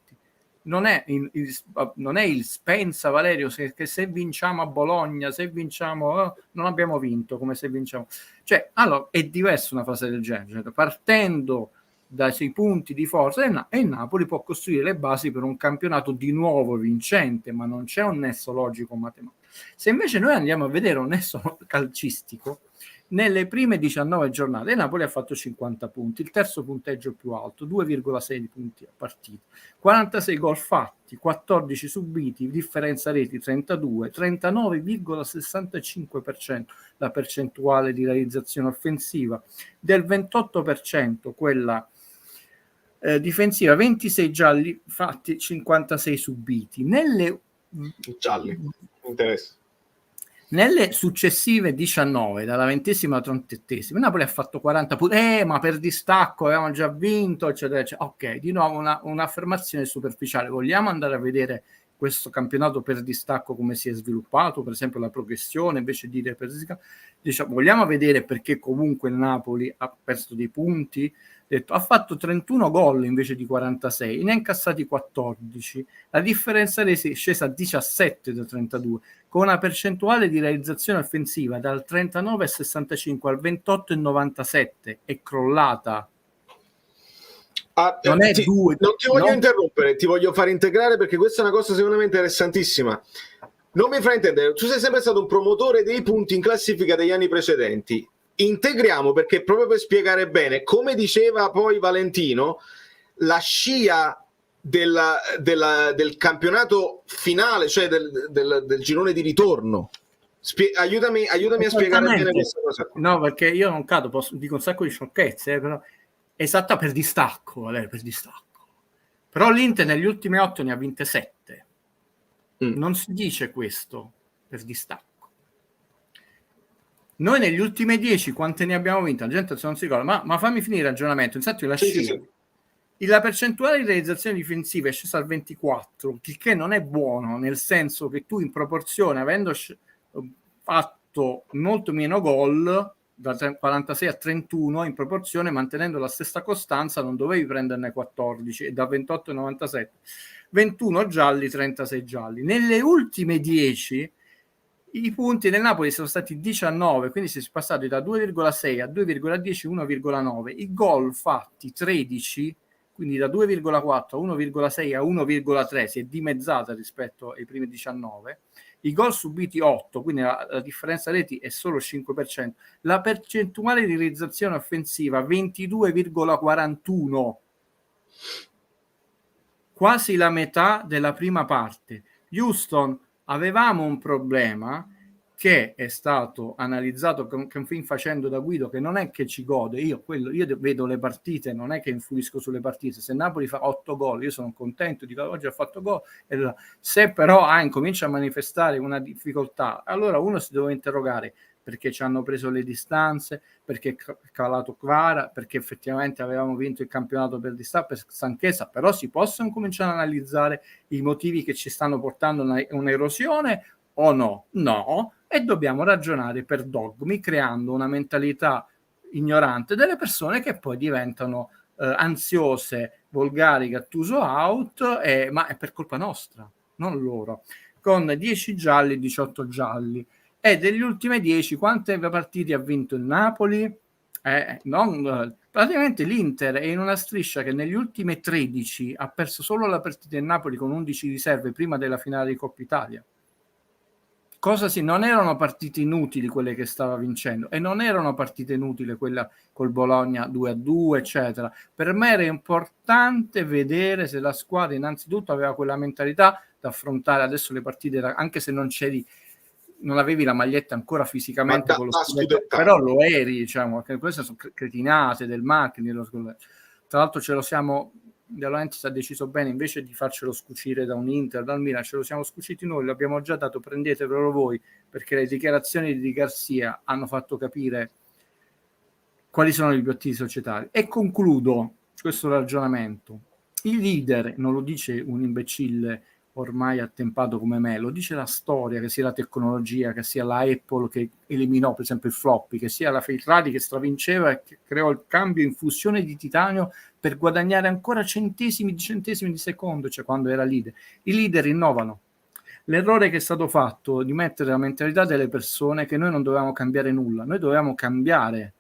non è il Spensa, Valerio, che se vinciamo a Bologna, se vinciamo non abbiamo vinto, come se vinciamo, cioè allora è diverso una frase del genere, cioè, partendo dai suoi punti di forza e il Napoli può costruire le basi per un campionato di nuovo vincente, ma non c'è un nesso logico matematico. Se invece noi andiamo a vedere un nesso calcistico, nelle prime 19 giornate il Napoli ha fatto 50 punti, il terzo punteggio più alto, 2,6 punti a partita, 46 gol fatti, 14 subiti, differenza reti 32, 39,65% la percentuale di realizzazione offensiva, del 28% quella difensiva, 26 gialli fatti, 56 subiti. Nelle interessa. Nelle successive 19, dalla 20esima alla 38esima, Napoli ha fatto 40 punti, ma per distacco avevamo già vinto, eccetera, eccetera. Ok, di nuovo un'affermazione superficiale. Vogliamo andare a vedere questo campionato per distacco come si è sviluppato, per esempio la progressione, invece di dire per distacco, diciamo, vogliamo vedere perché comunque il Napoli ha perso dei punti, ha fatto 31 gol invece di 46, ne ha incassati 14, la differenza è scesa a 17 da 32, con una percentuale di realizzazione offensiva dal 39,65 al 28,97, è crollata. Non ti voglio interrompere, ti voglio far integrare perché questa è una cosa secondo me interessantissima. Non mi fraintendere, tu sei sempre stato un promotore dei punti in classifica degli anni precedenti. Integriamo, perché proprio per spiegare bene, come diceva poi Valentino, la scia del campionato finale, cioè del girone di ritorno. Aiutami a spiegare bene questa cosa. No, perché io non cado, dico un sacco di sciocchezze, però esatta per distacco, Valerio, per distacco. Però l'Inter negli ultimi 8 ne ha vinte 7. Non si dice questo per distacco. Noi negli ultimi 10 quante ne abbiamo vinte? La gente se non si ricorda, ma fammi finire il ragionamento. Infatti la scia. Sì. La percentuale di realizzazione difensiva è scesa al 24, il che non è buono, nel senso che tu in proporzione, avendo fatto molto meno gol, da 46 a 31, in proporzione, mantenendo la stessa costanza, non dovevi prenderne 14, e da 28 a 97, 21 gialli, 36 gialli. Nelle ultime 10 i punti del Napoli sono stati 19, quindi si è passati da 2,6 a 2,10, 1,9. I gol fatti 13, quindi da 2,4 a 1,6 a 1,3, si è dimezzata rispetto ai primi 19. I gol subiti 8, quindi la differenza reti è solo 5%. La percentuale di realizzazione offensiva 22,41, quasi la metà della prima parte. Houston, avevamo un problema che è stato analizzato con film facendo da Guido, che non è che ci gode, io vedo le partite, non è che influisco sulle partite. Se Napoli fa 8 gol io sono contento, dico oggi ha fatto gol, se però incomincia a manifestare una difficoltà, allora uno si deve interrogare perché ci hanno preso le distanze, perché è calato Kvara, perché effettivamente avevamo vinto il campionato per distanza, per stanchezza, però si possono cominciare a analizzare i motivi che ci stanno portando a un'erosione o no? No, e dobbiamo ragionare per dogmi, creando una mentalità ignorante delle persone che poi diventano ansiose, volgari, Gattuso out, ma è per colpa nostra, non loro. Con 10 gialli, 18 gialli. E degli ultimi 10, quante partite ha vinto il Napoli? Praticamente l'Inter è in una striscia che negli ultimi 13 ha perso solo la partita del Napoli con 11 riserve prima della finale di Coppa Italia. Non erano partite inutili quelle che stava vincendo, e non erano partite inutili quella col Bologna 2-2 eccetera. Per me era importante vedere se la squadra innanzitutto aveva quella mentalità da affrontare adesso le partite, anche se non avevi la maglietta ancora fisicamente con lo scudetto, però lo eri, diciamo, che queste sono cretinate del marketing. Tra l'altro ce lo siamo, De Laurentiis ha deciso bene, invece di farcelo scucire da un Inter, dal Milan, ce lo siamo scuciti noi, l'abbiamo già dato, prendetevelo voi, perché le dichiarazioni di Garcia hanno fatto capire quali sono gli obiettivi societari. E concludo questo ragionamento. I leader, non lo dice un imbecille ormai attempato come me, lo dice la storia, che sia la tecnologia, che sia la Apple che eliminò per esempio il floppy, che sia la Ferrari che stravinceva e che creò il cambio in fusione di titanio per guadagnare ancora centesimi di secondo, cioè quando era leader. I leader innovano. L'errore che è stato fatto di mettere la mentalità delle persone che noi non dovevamo cambiare nulla, noi dovevamo cambiare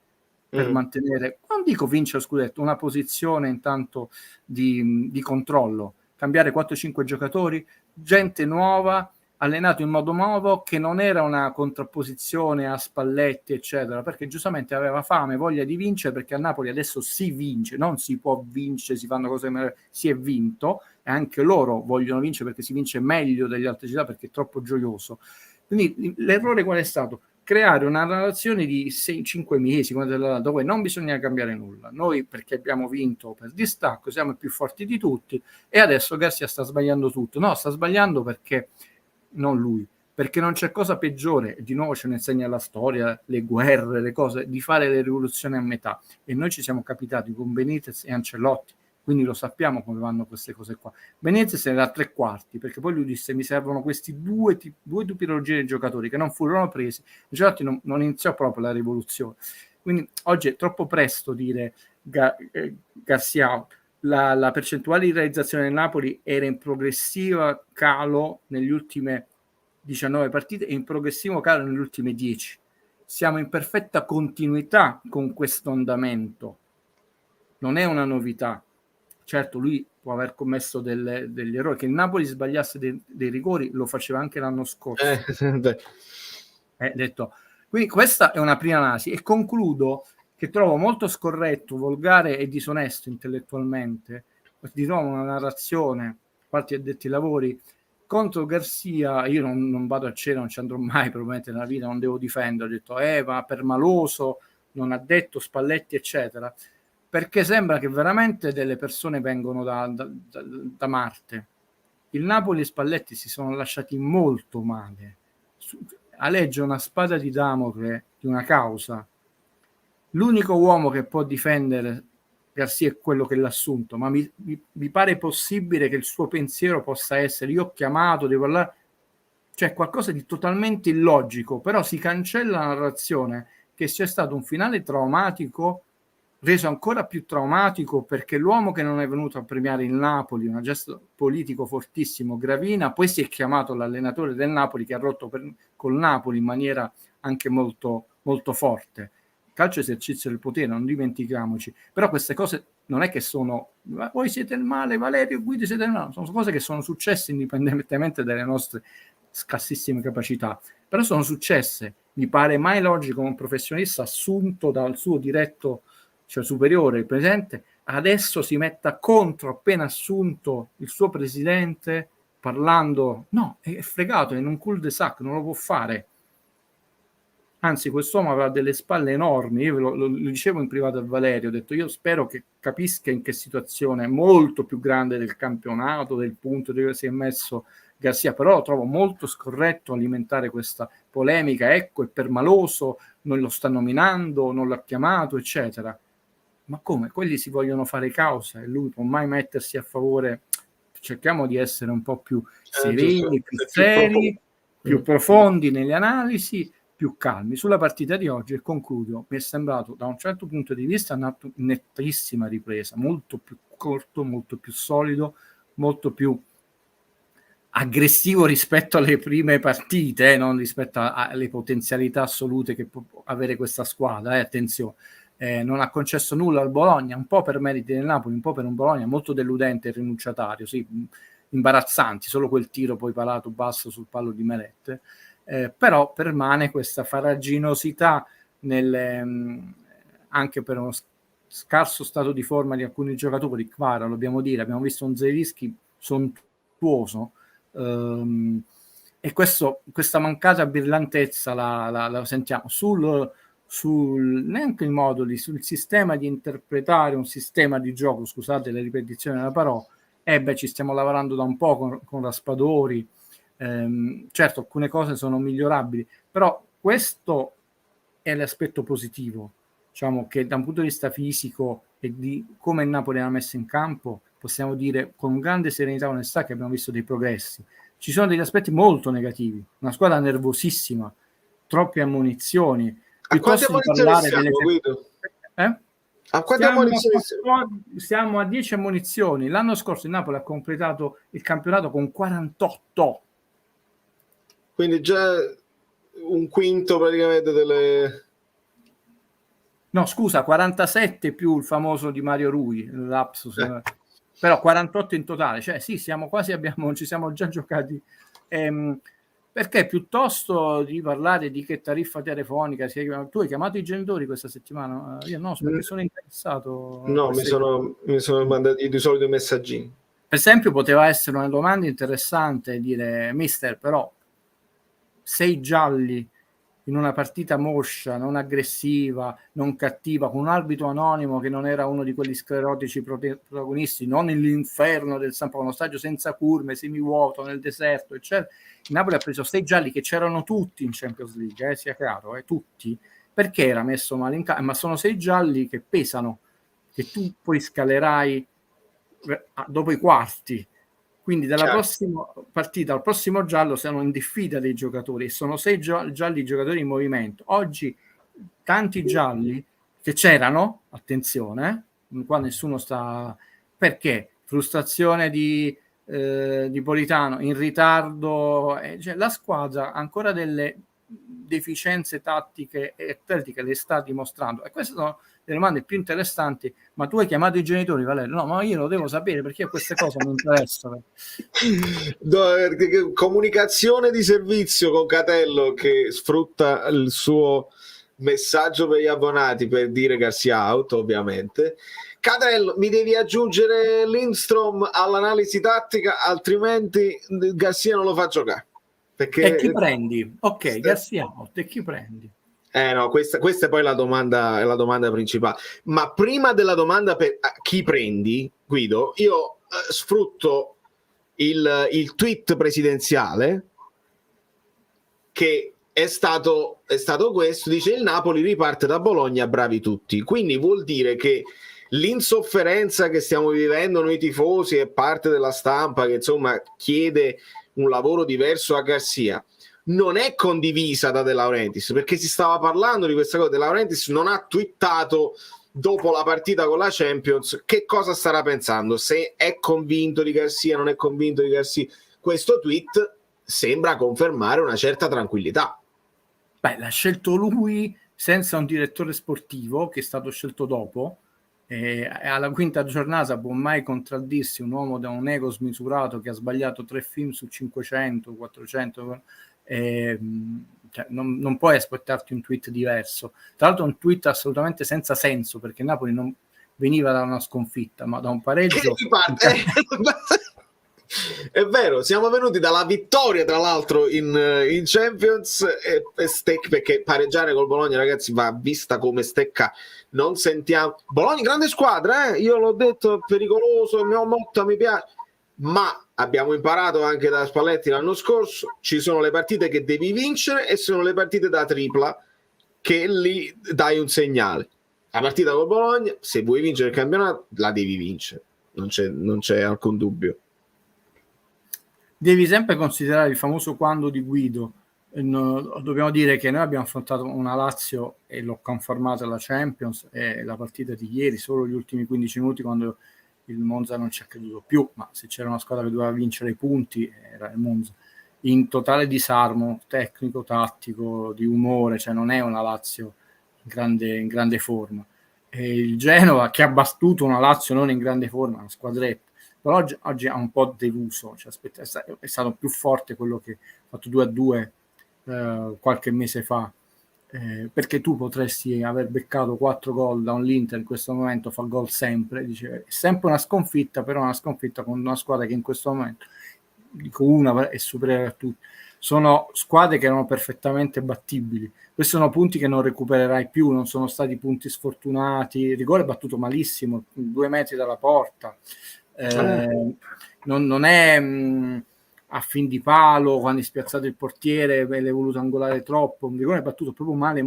per mantenere, non dico vincere lo scudetto, una posizione intanto di controllo, cambiare 4-5 giocatori, gente nuova, allenato in modo nuovo, che non era una contrapposizione a Spalletti eccetera, perché giustamente aveva fame, voglia di vincere, perché a Napoli adesso si vince, non si può vincere, si fanno cose, si è vinto, e anche loro vogliono vincere perché si vince meglio delle altre città, perché è troppo gioioso. Quindi l'errore qual è stato? Creare una relazione di 5 mesi, dove non bisogna cambiare nulla. Noi, perché abbiamo vinto per distacco, siamo i più forti di tutti, e adesso Garcia sta sbagliando tutto. No, sta sbagliando perché, non lui, perché non c'è cosa peggiore, di nuovo ce ne insegna la storia, le guerre, le cose, di fare le rivoluzioni a metà. E noi ci siamo capitati con Benitez e Ancelotti, quindi lo sappiamo come vanno queste cose qua. Benitez era a 3/4, perché poi lui disse mi servono questi due tipologie di giocatori che non furono presi. Ancelotti non iniziò proprio la rivoluzione. Quindi oggi è troppo presto dire Garcia. La percentuale di realizzazione del Napoli era in progressiva calo negli ultime 19 partite e in progressivo calo negli ultimi 10. Siamo in perfetta continuità con questo andamento. Non è una novità. Certo, lui può aver commesso degli errori, che il Napoli sbagliasse dei rigori lo faceva anche l'anno scorso. Detto. Quindi questa è una prima analisi, e concludo che trovo molto scorretto, volgare e disonesto intellettualmente di nuovo una narrazione, parti addetti ai lavori, contro Garcia. Io non vado a cena, non ci andrò mai probabilmente nella vita, non devo difendere, ho detto va per maloso, non ha detto Spalletti eccetera, perché sembra che veramente delle persone vengono da Marte. Il Napoli e Spalletti si sono lasciati molto male, aleggia una spada di Damocle di una causa. L'unico uomo che può difendere Garcia è quello che l'ha assunto, ma mi pare possibile che il suo pensiero possa essere io ho chiamato, devo parlare, cioè qualcosa di totalmente illogico, però si cancella la narrazione che sia stato un finale traumatico, reso ancora più traumatico perché l'uomo che non è venuto a premiare il Napoli, un gesto politico fortissimo, Gravina, poi si è chiamato l'allenatore del Napoli che ha rotto col Napoli in maniera anche molto, molto forte. Calcio è esercizio del potere, non dimentichiamoci, però queste cose non è che sono voi siete il male, Valerio Guidi siete il male, sono cose che sono successe indipendentemente dalle nostre scarsissime capacità, però sono successe. Mi pare mai logico un professionista assunto dal suo diretto, cioè superiore, il presidente, adesso si metta contro appena assunto il suo presidente parlando, no, è fregato, è in un cul-de-sac, non lo può fare. Anzi, quest'uomo aveva delle spalle enormi. Io lo dicevo in privato a Valerio, ho detto io spero che capisca in che situazione molto più grande del campionato, del punto dove si è messo Garcia, però lo trovo molto scorretto alimentare questa polemica, ecco, è permaloso, non lo sta nominando, non l'ha chiamato, eccetera. Ma come? Quelli si vogliono fare causa e lui può mai mettersi a favore? Cerchiamo di essere un po' più sereni, più seri, più profondi nelle analisi, più calmi. Sulla partita di oggi, e concludo, mi è sembrato da un certo punto di vista una nettissima ripresa, molto più corto, molto più solido, molto più aggressivo rispetto alle prime partite, non rispetto alle potenzialità assolute che può avere questa squadra, attenzione. Non ha concesso nulla al Bologna, un po' per meriti del Napoli, un po' per un Bologna molto deludente e rinunciatario, sì, imbarazzanti, solo quel tiro poi parato basso sul palo di Meret, però permane questa farraginosità anche per uno scarso stato di forma di alcuni giocatori. Kvara, lo dobbiamo dire, abbiamo visto un Zelinski sontuoso, e questa mancata brillantezza la sentiamo neanche il modo sul sistema di interpretare un sistema di gioco, scusate la ripetizione della parola. Ci stiamo lavorando da un po' con Raspadori, certo alcune cose sono migliorabili, però questo è l'aspetto positivo, diciamo, che da un punto di vista fisico e di come il Napoli ha messo in campo possiamo dire con grande serenità e onestà che abbiamo visto dei progressi. Ci sono degli aspetti molto negativi, una squadra nervosissima, troppe ammonizioni. A quante ammonizioni siamo, Guido? A quante ammonizioni siamo a 10 ammonizioni. L'anno scorso il Napoli ha completato il campionato con 48. Quindi già un quinto praticamente delle... No, scusa, 47 più il famoso di Mario Rui, lapsus. Però 48 in totale, cioè sì, siamo quasi, ci siamo già giocati. Perché piuttosto di parlare di che tariffa telefonica tu hai chiamato i genitori questa settimana? Io no, perché sono interessato. No, mi sono mandati di solito i messaggini. Per esempio poteva essere una domanda interessante dire: mister, però 6 gialli in una partita moscia, non aggressiva, non cattiva, con un arbitro anonimo che non era uno di quelli sclerotici protagonisti, non nell'inferno del San Paolo, uno stadio senza curve, semivuoto, nel deserto, eccetera. Il Napoli ha preso 6 gialli che c'erano tutti in Champions League, sia chiaro, tutti, perché era messo male in campo, ma sono 6 gialli che pesano, che tu poi scalerai dopo i quarti. Quindi dalla prossima partita al prossimo giallo siamo in diffida dei giocatori e sono 6 gialli giocatori in movimento. Oggi tanti gialli che c'erano, attenzione, qua nessuno sta... Perché? Frustrazione di Politano, in ritardo, cioè la squadra ha ancora delle deficienze tattiche e atletiche, le sta dimostrando, e queste sono le domande più interessanti. Ma tu hai chiamato i genitori, Valerio? No, ma io lo devo sapere perché a queste cose mi interessano. Comunicazione di servizio con Catello che sfrutta il suo messaggio per gli abbonati per dire Garcia out, ovviamente. Catello, mi devi aggiungere Lindstrom all'analisi tattica, altrimenti Garcia non lo fa giocare. Perché... E chi prendi? Ok, Garcia out, e chi prendi? No, questa è poi la domanda principale. Ma prima della domanda per chi prendi, Guido, io sfrutto il tweet presidenziale che è stato questo, dice: il Napoli riparte da Bologna, bravi tutti. Quindi vuol dire che l'insofferenza che stiamo vivendo noi tifosi e parte della stampa che insomma chiede un lavoro diverso a Garcia non è condivisa da De Laurentiis, perché si stava parlando di questa cosa. De Laurentiis non ha twittato dopo la partita con la Champions che cosa starà pensando, se è convinto di Garcia, non è convinto di Garcia. Questo tweet sembra confermare una certa tranquillità. L'ha scelto lui senza un direttore sportivo che è stato scelto dopo, alla quinta giornata può mai contraddirsi un uomo da un ego smisurato che ha sbagliato 3 film su 500, 400, cioè non puoi aspettarti un tweet diverso. Tra l'altro un tweet assolutamente senza senso, perché Napoli non veniva da una sconfitta ma da un pareggio. È vero, siamo venuti dalla vittoria tra l'altro in Champions e perché pareggiare col Bologna, ragazzi, va vista come stecca. Non sentiamo Bologna, grande squadra, io l'ho detto, pericoloso, il mio motto mi piace, ma abbiamo imparato anche da Spalletti l'anno scorso, ci sono le partite che devi vincere e sono le partite da tripla che lì dai un segnale. La partita con Bologna, se vuoi vincere il campionato, la devi vincere, non c'è alcun dubbio. Devi sempre considerare il famoso quando di Guido. Dobbiamo dire che noi abbiamo affrontato una Lazio e l'ho confermato alla Champions, e la partita di ieri, solo gli ultimi 15 minuti quando il Monza non ci è creduto più, ma se c'era una squadra che doveva vincere i punti era il Monza, in totale disarmo tecnico, tattico, di umore, cioè non è una Lazio in grande forma. E il Genova, che ha battuto una Lazio non in grande forma, una squadretta, però oggi ha un po' deluso, cioè, è stato più forte quello che ha fatto 2-2 qualche mese fa, perché tu potresti aver beccato 4 gol da l'Inter, in questo momento fa gol sempre, dice, è sempre una sconfitta, però una sconfitta con una squadra che in questo momento, dico, una è superiore a tutti, sono squadre che erano perfettamente battibili. Questi sono punti che non recupererai più, non sono stati punti sfortunati, il rigore è battuto malissimo, 2 metri dalla porta, non è a fin di palo, quando è spiazzato il portiere l'hai voluto angolare troppo, un rigore è battuto proprio male.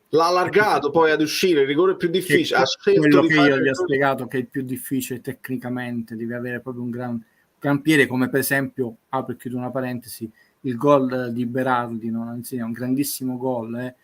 L'ha allargato poi ad uscire, il rigore più difficile, ha scelto quello di che fare io gli ho spiegato, che è il più difficile tecnicamente, devi avere proprio un gran piede, come per esempio, apro e chiudo una parentesi, il gol di Berardi, no? Anzi, è un grandissimo gol,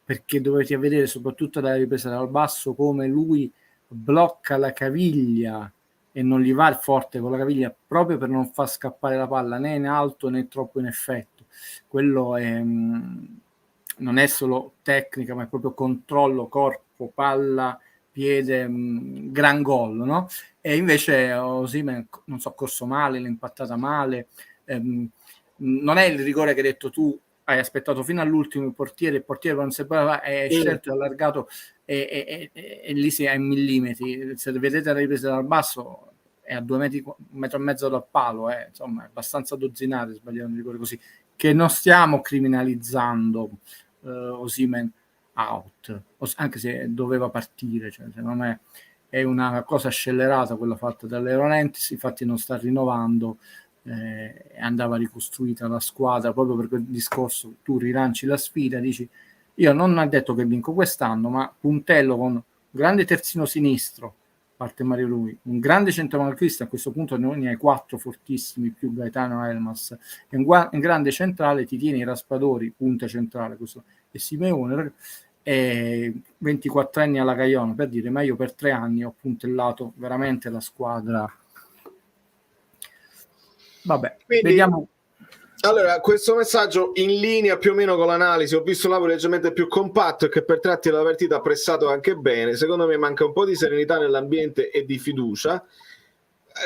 perché dovete vedere soprattutto dalla ripresa dal basso come lui blocca la caviglia e non gli va forte con la caviglia, proprio per non far scappare la palla né in alto né troppo in effetto. Quello non è solo tecnica, ma è proprio controllo corpo, palla, piede, gran gol, no? E invece Osimhen, non so, corso male, l'ha impattata male, non è il rigore che hai detto tu, hai aspettato fino all'ultimo il portiere non separava, è scelto, è allargato e lì si è in millimetri. Se vedete la ripresa dal basso è a 2 metri, 1,5 metri dal palo, insomma è abbastanza dozzinato sbagliare un rigore così, che non stiamo criminalizzando Osimhen out, anche se doveva partire, cioè, secondo me è una cosa scellerata quella fatta dalle Laurentiis, infatti non sta rinnovando, andava ricostruita la squadra proprio per quel discorso, tu rilanci la sfida, dici io non ho detto che vinco quest'anno, ma puntello con un grande terzino sinistro, parte Mario Rui, un grande centrocampista, a questo punto ne hai 4 fortissimi più Gaetano Elmas, e un grande centrale, ti tieni i Raspadori, punta centrale, questo e Simeone, e 24 anni alla Caiano, per dire, ma io per 3 anni ho puntellato veramente la squadra. Vabbè, quindi, vediamo. Allora, questo messaggio in linea più o meno con l'analisi. Ho visto Napoli leggermente più compatto e che per tratti della partita ha pressato anche bene. Secondo me manca un po' di serenità nell'ambiente e di fiducia.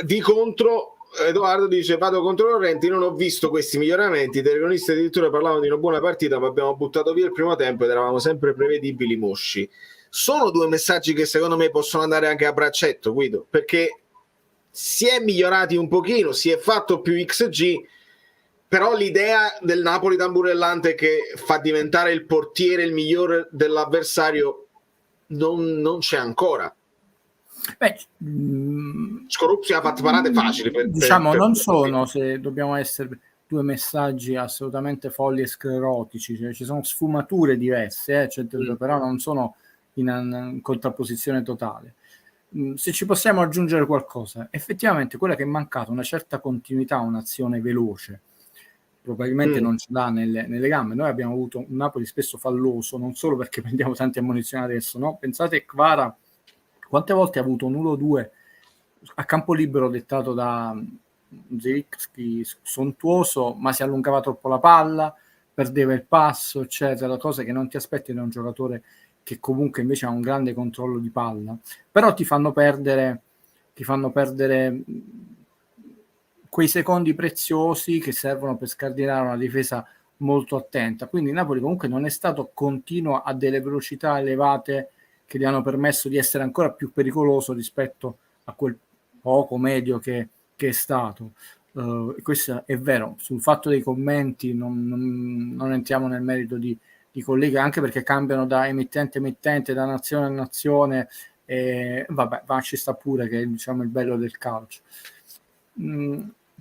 Di contro, Edoardo dice vado contro Laurenti, non ho visto questi miglioramenti, i telecronisti addirittura parlavano di una buona partita, ma abbiamo buttato via il primo tempo ed eravamo sempre prevedibili mosci. Sono 2 messaggi che secondo me possono andare anche a braccetto, Guido, perché si è migliorati un pochino, si è fatto più XG, però l'idea del Napoli tamburellante che fa diventare il portiere il migliore dell'avversario non c'è ancora. Scorupsi ha fatto parate facili diciamo non sono, se dobbiamo essere, 2 messaggi assolutamente folli e sclerotici, cioè ci sono sfumature diverse, però non sono in contrapposizione totale. Se ci possiamo aggiungere qualcosa, effettivamente quella che è mancata, una certa continuità, un'azione veloce, probabilmente non ce l'ha nelle gambe. Noi abbiamo avuto un Napoli spesso falloso, non solo perché prendiamo tanti ammonizioni adesso, no? Pensate Kvara quante volte ha avuto un 1-2 a campo libero dettato da Zirkzee, sontuoso, ma si allungava troppo la palla, perdeva il passo, eccetera, cose che non ti aspetti da un giocatore che comunque invece ha un grande controllo di palla, però ti fanno perdere quei secondi preziosi che servono per scardinare una difesa molto attenta. Quindi Napoli comunque non è stato continuo a delle velocità elevate che gli hanno permesso di essere ancora più pericoloso rispetto a quel poco medio che è stato. Questo è vero. Sul fatto dei commenti non entriamo nel merito di colleghi, anche perché cambiano da emittente a emittente, da nazione a nazione, Vabbè, ma ci sta pure, che è, diciamo, il bello del calcio.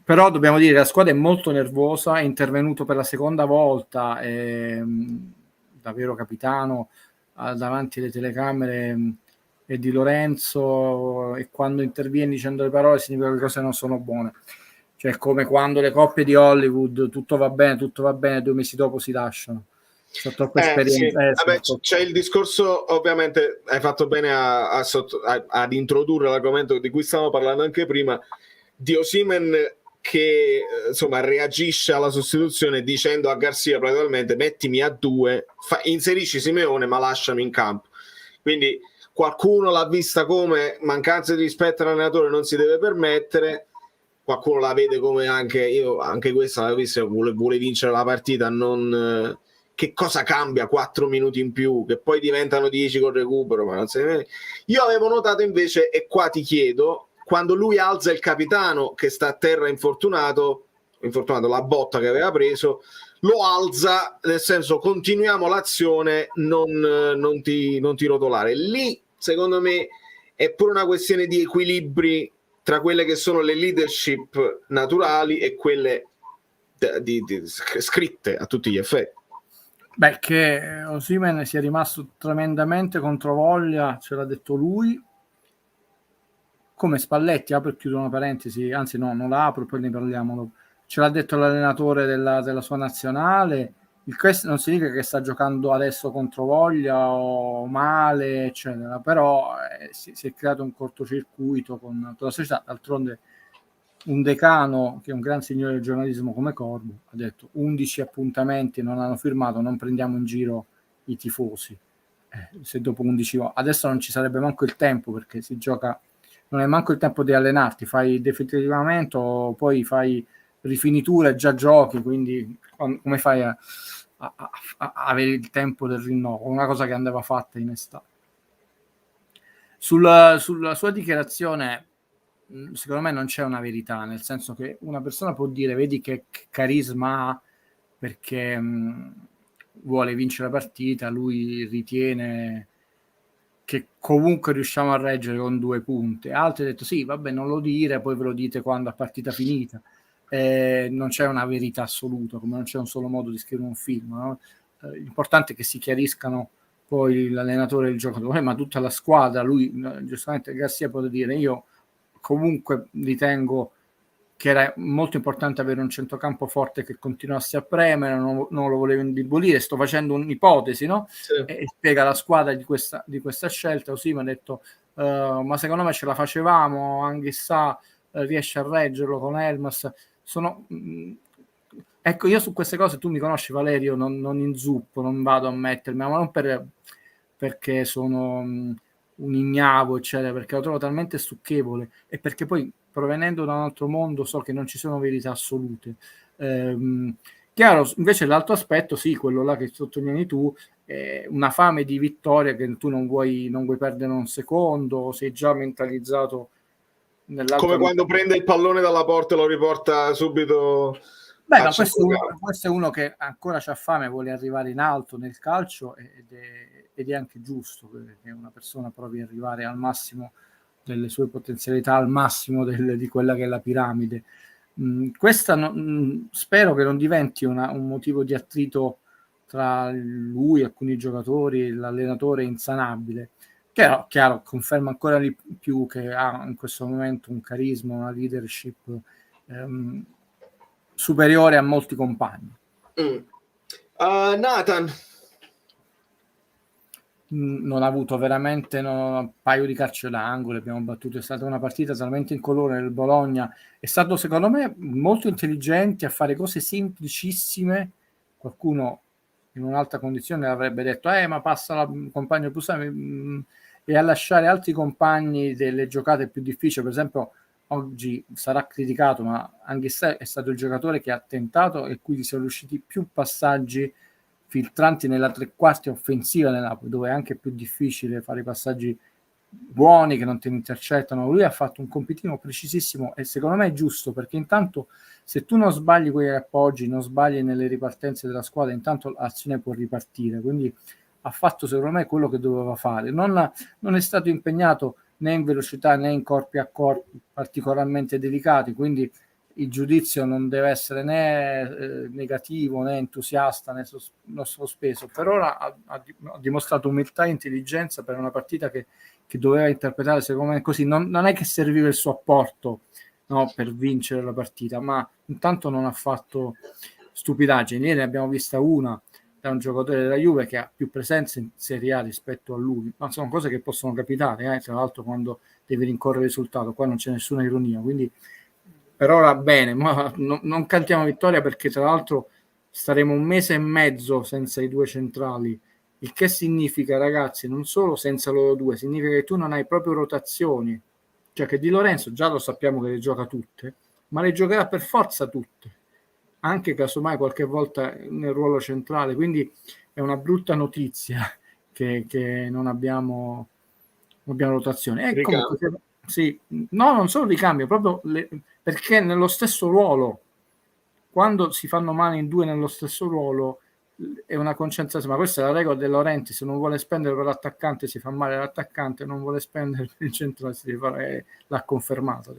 Però dobbiamo dire che la squadra è molto nervosa, è intervenuto per la seconda volta, davvero capitano, davanti alle telecamere, e Di Lorenzo, e quando interviene dicendo le parole significa che le cose non sono buone. Cioè, come quando le coppie di Hollywood, tutto va bene, 2 mesi dopo si lasciano. C'ho troppa esperienza. Sì. Vabbè, c'è il discorso, ovviamente hai fatto bene ad introdurre l'argomento di cui stavamo parlando anche prima, di Osimhen che insomma reagisce alla sostituzione dicendo a Garcia praticamente mettimi a 2, inserisci Simeone ma lasciami in campo. Quindi qualcuno l'ha vista come mancanza di rispetto all'allenatore, non si deve permettere, qualcuno la vede come anche questa l'avevo vista, vuole vincere la partita, non che cosa cambia 4 minuti in più, che poi diventano 10 col recupero, ma non se... Io avevo notato invece, e qua ti chiedo, quando lui alza il capitano che sta a terra infortunato, la botta che aveva preso, lo alza, nel senso continuiamo l'azione, non ti rotolare. Lì secondo me è pure una questione di equilibri tra quelle che sono le leadership naturali e quelle scritte a tutti gli effetti. Beh, che Osimhen sia rimasto tremendamente controvoglia, ce l'ha detto lui, come Spalletti, apro e chiudo una parentesi, anzi no, non la apro, poi ne parliamo. Ce l'ha detto l'allenatore della sua nazionale. Questo non significa che sta giocando adesso controvoglia o male, eccetera, però si è creato un cortocircuito con la società. D'altronde un decano, che è un gran signore del giornalismo come Corbo, ha detto 11 appuntamenti non hanno firmato, non prendiamo in giro i tifosi. Se dopo 11 adesso non ci sarebbe manco il tempo, perché si gioca, non è manco il tempo di allenarti, fai definitivamento, poi fai rifinitura e già giochi, quindi come fai a avere il tempo del rinnovo? Una cosa che andava fatta in estate. Sulla sua dichiarazione, secondo me non c'è una verità, nel senso che una persona può dire vedi che carisma ha perché vuole vincere la partita, lui ritiene che comunque riusciamo a reggere con 2 punti. Altri hanno detto sì, vabbè, non lo dire, poi ve lo dite quando a partita finita. Non c'è una verità assoluta, come non c'è un solo modo di scrivere un film, no? L'importante è che si chiariscano poi l'allenatore e il giocatore, ma tutta la squadra. Lui giustamente Garcia può dire io comunque ritengo che era molto importante avere un centrocampo forte che continuasse a premere, non lo volevo indebolire, sto facendo un'ipotesi, no? Sì. E spiega la squadra di questa scelta. Così mi ha detto ma secondo me ce la facevamo, Anghissà riesce a reggerlo con Elmas. Ecco, io su queste cose, tu mi conosci Valerio, non inzuppo, non vado a mettermi, ma non perché sono un ignavo, eccetera, perché lo trovo talmente stucchevole e perché poi provenendo da un altro mondo so che non ci sono verità assolute. Chiaro, invece l'altro aspetto, sì, quello là che sottolinei tu, una fame di vittoria che tu non vuoi perdere un secondo, sei già mentalizzato come quando prende il pallone dalla porta e lo riporta subito. Beh, ma questo è uno che ancora c'ha fame, vuole arrivare in alto nel calcio ed è anche giusto che una persona provi ad arrivare al massimo delle sue potenzialità, al massimo di quella che è la piramide. Questa spero che non diventi un motivo di attrito tra lui, alcuni giocatori, l'allenatore insanabile. Chiaro, conferma ancora di più che ha in questo momento un carisma, una leadership superiore a molti compagni. Nathan non ha avuto veramente un paio di calci d'angolo, abbiamo battuto, è stata una partita talmente incolore. Il Bologna è stato secondo me molto intelligente a fare cose semplicissime. Qualcuno in un'altra condizione avrebbe detto ma passa la compagno Pusami, e a lasciare altri compagni delle giocate più difficili. Per esempio oggi sarà criticato, ma anche se è stato il giocatore che ha tentato e quindi sono riusciti più passaggi filtranti nella tre quarti offensiva del Napoli, dove è anche più difficile fare i passaggi buoni che non ti intercettano. Lui ha fatto un compitino precisissimo e secondo me è giusto, perché intanto se tu non sbagli quei appoggi, non sbagli nelle ripartenze della squadra, intanto l'azione può ripartire. Quindi ha fatto secondo me quello che doveva fare, non è stato impegnato né in velocità né in corpi a corpi particolarmente delicati, quindi il giudizio non deve essere né negativo né entusiasta né sospeso. Per ora ha dimostrato umiltà e intelligenza per una partita che doveva interpretare secondo me così. Non è che serviva il suo apporto, no, per vincere la partita, ma intanto non ha fatto stupidaggini. Ieri ne abbiamo vista una da un giocatore della Juve che ha più presenza in Serie A rispetto a lui, ma sono cose che possono capitare, tra l'altro quando devi rincorrere il risultato, qua non c'è nessuna ironia, quindi per ora bene, ma non cantiamo vittoria, perché tra l'altro staremo un mese e mezzo senza i due centrali, il che significa, ragazzi, non solo senza loro due, significa che tu non hai proprio rotazioni, cioè che Di Lorenzo già lo sappiamo che le gioca tutte, ma le giocherà per forza tutte, anche casomai qualche volta nel ruolo centrale, quindi è una brutta notizia che non abbiamo rotazione. E comunque, sì, no, non solo ricambio, proprio perché nello stesso ruolo, quando si fanno male in due nello stesso ruolo, è una concentrazione, ma questa è la regola De Laurentiis: se non vuole spendere per l'attaccante si fa male l'attaccante, non vuole spendere per il centrale si deve fare, l'ha confermato.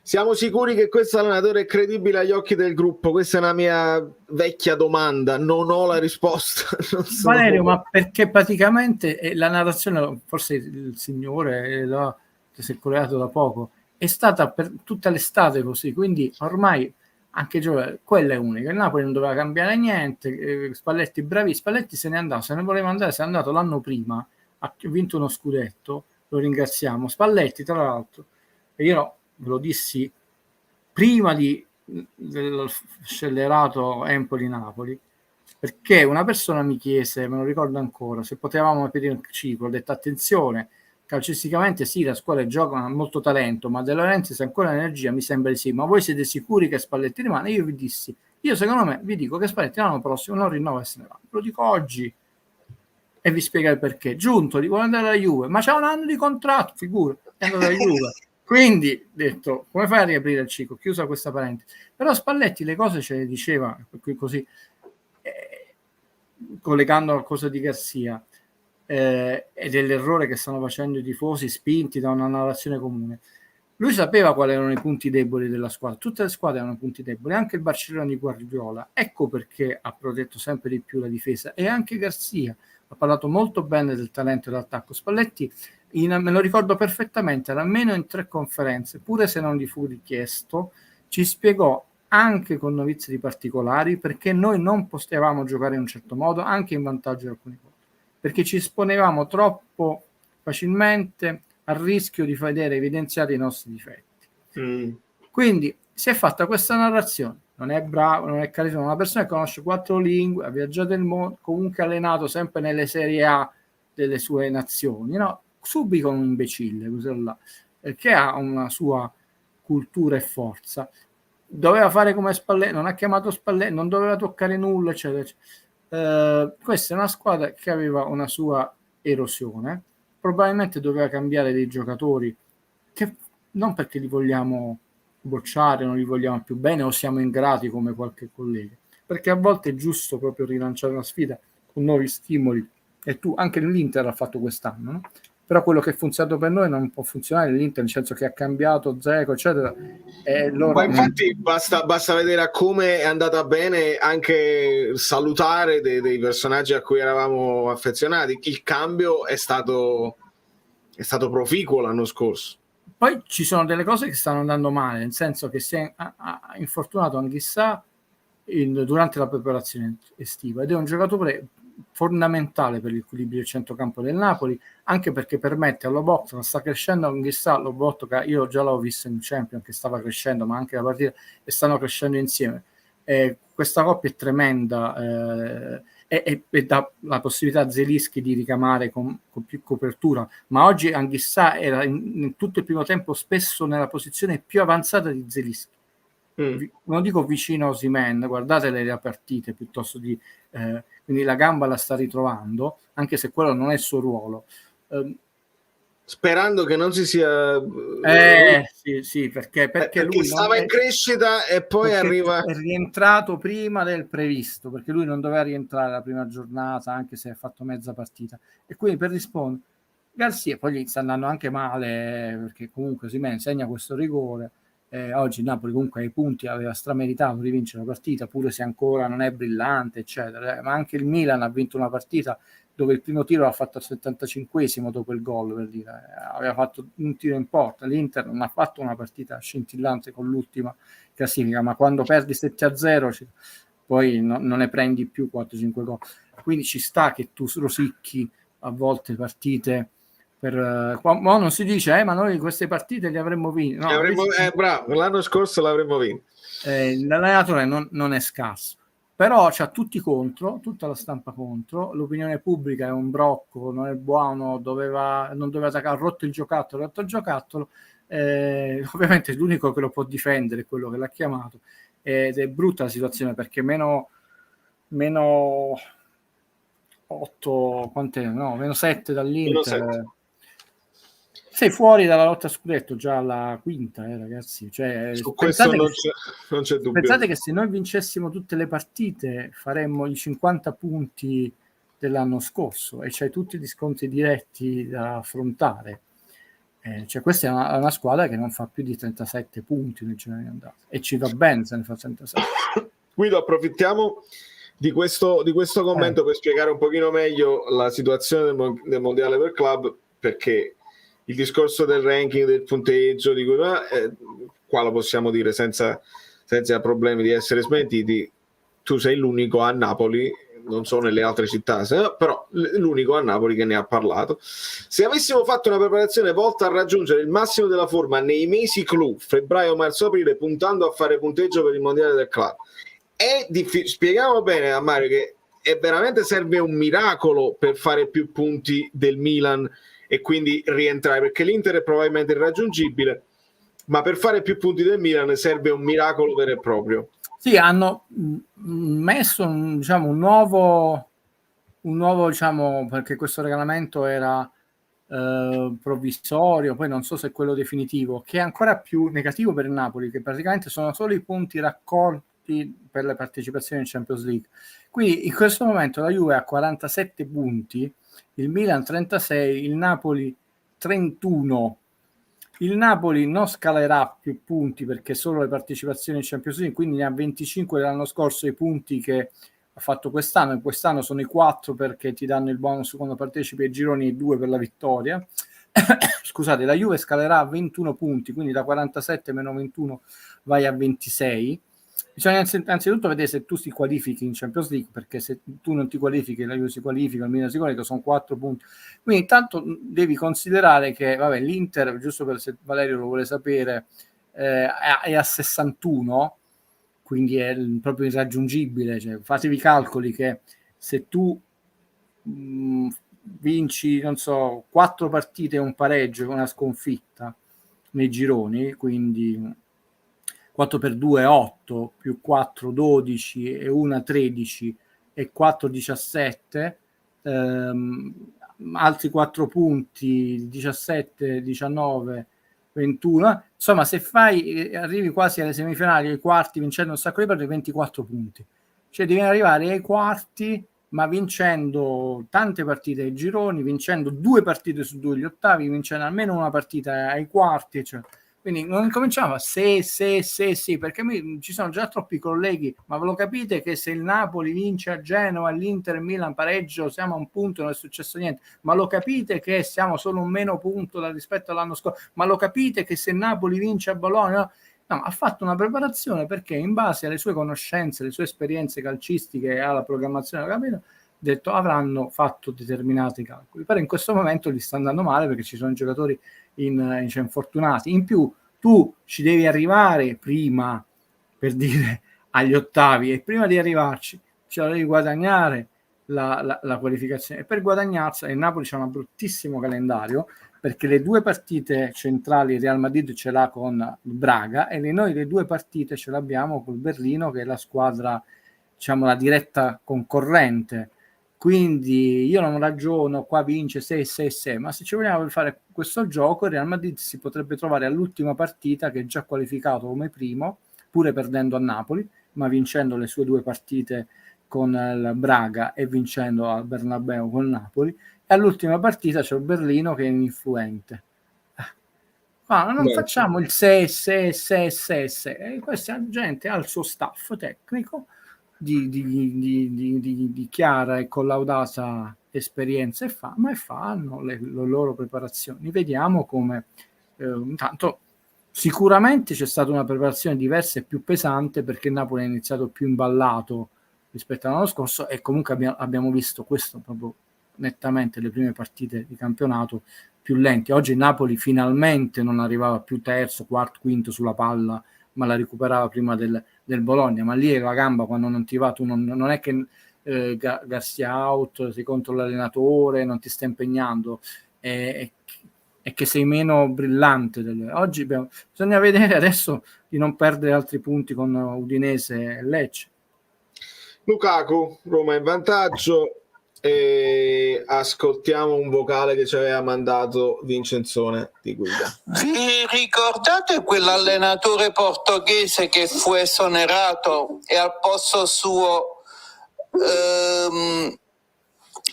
Siamo sicuri che questo allenatore è credibile agli occhi del gruppo? Questa è una mia vecchia domanda, non ho la risposta. Valerio, ma perché praticamente la narrazione, forse il signore si è collegato da poco, è stata per tutta l'estate così, quindi ormai anche quella è unica. Il Napoli non doveva cambiare niente, Spalletti bravi, Spalletti se n'è andato, se ne voleva andare, se n'è andato l'anno prima, ha vinto uno scudetto, lo ringraziamo. Spalletti, tra l'altro, e io ve lo dissi prima del scellerato Empoli-Napoli, perché una persona mi chiese, me lo ricordo ancora, se potevamo aprire il ciclo. Ho detto attenzione, calcisticamente sì, la squadra gioca, ha molto talento, ma De Laurentiis ha ancora energia, mi sembra di sì, ma voi siete sicuri che Spalletti rimane? Io vi dissi, io secondo me vi dico che Spalletti l'anno prossimo non rinnova e se ne va, lo dico oggi e vi spiego il perché. Giuntoli vuole andare alla Juve, ma c'ha un anno di contratto, figura, è andato alla Juve. Quindi, detto, come fai a riaprire il ciclo? Chiusa questa parentesi. Però Spalletti le cose ce le diceva, così, collegando a cosa di Garcia, e dell'errore che stanno facendo i tifosi spinti da una narrazione comune. Lui sapeva quali erano i punti deboli della squadra, tutte le squadre hanno punti deboli, anche il Barcellona di Guardiola. Ecco perché ha protetto sempre di più la difesa, e anche Garcia ha parlato molto bene del talento dell'attacco. Spalletti, me lo ricordo perfettamente, almeno in 3 conferenze, pure se non gli fu richiesto, ci spiegò anche con novizie di particolari perché noi non potevamo giocare in un certo modo, anche in vantaggio di alcuni gol, perché ci esponevamo troppo facilmente al rischio di vedere evidenziati i nostri difetti. Quindi si è fatta questa narrazione. Non è bravo, non è carisma, una persona che conosce 4 lingue, ha viaggiato il mondo, comunque allenato sempre nelle Serie A delle sue nazioni, no? Subito un imbecille, che ha una sua cultura e forza. Doveva fare come Spalletti, non ha chiamato Spalletti, non doveva toccare nulla, eccetera, eccetera. Questa è una squadra che aveva una sua erosione, probabilmente doveva cambiare dei giocatori, che non perché li vogliamo bocciare, non li vogliamo più bene o siamo ingrati come qualche collega, perché a volte è giusto proprio rilanciare una sfida con nuovi stimoli, e tu anche l'Inter ha fatto quest'anno, no? Però quello che è funzionato per noi non può funzionare l'Inter, nel senso che ha cambiato Dzeko, eccetera. Ma infatti basta vedere a come è andata bene anche salutare dei personaggi a cui eravamo affezionati. Il cambio è stato proficuo l'anno scorso. Poi ci sono delle cose che stanno andando male, nel senso che si è infortunato Anghissà durante la preparazione estiva, ed è un giocatore fondamentale per l'equilibrio del centrocampo del Napoli, anche perché permette a Lobotka, sta crescendo Anghissà, Lobotka, io già l'avevo visto in Champions che stava crescendo, ma anche la partita, e stanno crescendo insieme. Questa coppia è tremenda, e dà la possibilità a Zelinski di ricamare con più copertura, ma oggi Anghissà era in tutto il primo tempo spesso nella posizione più avanzata di Zelinski. Non dico vicino a Osimhen, guardate le partite piuttosto di quindi la gamba la sta ritrovando, anche se quello non è il suo ruolo. sperando che non si sia sì, perché lui stava in crescita e poi arriva, è rientrato prima del previsto, perché lui non doveva rientrare la prima giornata, anche se ha fatto mezza partita, e quindi per rispondere Garcia, poi gli sta andando anche male, perché comunque Osimhen segna questo rigore. Oggi il Napoli comunque ai punti aveva strameritato di vincere la partita, pure se ancora non è brillante, eccetera. Ma anche il Milan ha vinto una partita dove il primo tiro l'ha fatto al 75esimo dopo il gol, per dire. Aveva fatto un tiro in porta. L'Inter non ha fatto una partita scintillante con l'ultima classifica, ma quando perdi 7-0 poi non ne prendi più 4-5 gol. Quindi ci sta che tu rosicchi a volte partite ma non si dice ma noi queste partite le avremmo vinte, no, bravo, l'anno scorso l'avremmo vinto. L'allenatore non è scarso, però c'ha tutti contro, tutta la stampa contro, l'opinione pubblica è un brocco, non è buono, non doveva attaccare, ha rotto il giocattolo, ovviamente l'unico che lo può difendere è quello che l'ha chiamato, ed è brutta la situazione perché meno 8, quant'è? No, meno 7 dall'Inter. Sei fuori dalla lotta a scudetto già alla quinta, ragazzi. Cioè, su questo non c'è dubbio. Pensate che se noi vincessimo tutte le partite faremmo i 50 punti dell'anno scorso e c'hai tutti gli scontri diretti da affrontare. Cioè, questa è una squadra che non fa più di 37 punti nel girone di andata e ci va bene se ne fa 37. Guido, approfittiamo di questo commento per spiegare un pochino meglio la situazione del mondiale per club, perché il discorso del ranking, del punteggio, qua lo possiamo dire senza problemi di essere smentiti. Tu sei l'unico a Napoli, non so nelle altre città, però l'unico a Napoli che ne ha parlato. Se avessimo fatto una preparazione volta a raggiungere il massimo della forma nei mesi clou, febbraio, marzo, aprile, puntando a fare punteggio per il mondiale del club, spieghiamo bene a Mario che veramente serve un miracolo per fare più punti del Milan e quindi rientrare, perché l'Inter è probabilmente irraggiungibile, ma per fare più punti del Milan serve un miracolo vero e proprio. Sì, hanno messo un nuovo perché questo regolamento era provvisorio, poi non so se è quello definitivo, che è ancora più negativo per il Napoli, che praticamente sono solo i punti raccolti per le partecipazioni in Champions League. Quindi in questo momento la Juve ha 47 punti, il Milan 36, il Napoli 31. Il Napoli non scalerà più punti perché solo le partecipazioni in Champions League, quindi ne ha 25 dell'anno scorso i punti che ha fatto quest'anno, e quest'anno sono i 4 perché ti danno il bonus quando partecipi ai gironi e 2 per la vittoria. Scusate, la Juve scalerà a 21 punti, quindi da 47 meno 21 vai a 26. Bisogna anzitutto vedere se tu si qualifichi in Champions League, perché se tu non ti qualifichi, la Juve si qualifica, il Milan si qualifica, sono 4 punti. Quindi intanto devi considerare che l'Inter, giusto per se Valerio lo vuole sapere, è a 61, quindi è proprio irraggiungibile. Cioè, fatevi i calcoli che se tu vinci, non so, 4 partite e un pareggio con una sconfitta nei gironi, quindi 4 per 2 8, più 4 12 e 1 13 e 4 17, altri 4 punti 17 19 21, insomma se arrivi quasi alle semifinali, ai quarti vincendo un sacco di partite, 24 punti, cioè devi arrivare ai quarti ma vincendo tante partite ai gironi, vincendo 2 partite su 2 agli ottavi, vincendo almeno una partita ai quarti, cioè. Quindi non cominciamo a sì, perché ci sono già troppi colleghi, ma ve lo capite che se il Napoli vince a Genova, l'Inter e Milan pareggio, siamo a un punto, non è successo niente, ma lo capite che siamo solo un meno punto rispetto all'anno scorso, ma lo capite che se il Napoli vince a Bologna, no, ha fatto una preparazione perché in base alle sue conoscenze, alle sue esperienze calcistiche e alla programmazione della cabina, detto avranno fatto determinati calcoli, però in questo momento gli sta andando male perché ci sono giocatori infortunati. In più tu ci devi arrivare prima, per dire, agli ottavi, e prima di arrivarci ce la devi guadagnare la qualificazione, e per guadagnarsi il Napoli c'è un bruttissimo calendario perché le 2 partite centrali Real Madrid ce l'ha con il Braga e noi le 2 partite ce l'abbiamo col Berlino, che è la squadra, diciamo, la diretta concorrente quindi io non ragiono qua vince se, ma se ci vogliamo fare questo gioco, il Real Madrid si potrebbe trovare all'ultima partita, che è già qualificato come primo, pur perdendo a Napoli, ma vincendo le sue 2 partite con il Braga e vincendo al Bernabeu con Napoli, e all'ultima partita c'è il Berlino che è ininfluente. Non facciamo il se. Questa gente ha il suo staff tecnico di chiara e collaudata esperienza, e fanno le loro preparazioni. Vediamo come intanto sicuramente c'è stata una preparazione diversa e più pesante, perché Napoli ha iniziato più imballato rispetto all'anno scorso, e comunque abbiamo visto questo proprio nettamente le prime partite di campionato più lenti. Oggi Napoli finalmente non arrivava più terzo, quarto, quinto sulla palla, ma la recuperava prima del Bologna. Ma lì è la gamba, quando non ti va, tu non è che Garcia out, sei contro l'allenatore, non ti sta impegnando, è che sei meno brillante. Oggi bisogna vedere adesso di non perdere altri punti con Udinese e Lecce. Lukaku, Roma in vantaggio, e ascoltiamo un vocale che ci aveva mandato Vincenzone di Guida. Vi ricordate quell'allenatore portoghese che fu esonerato e al posto suo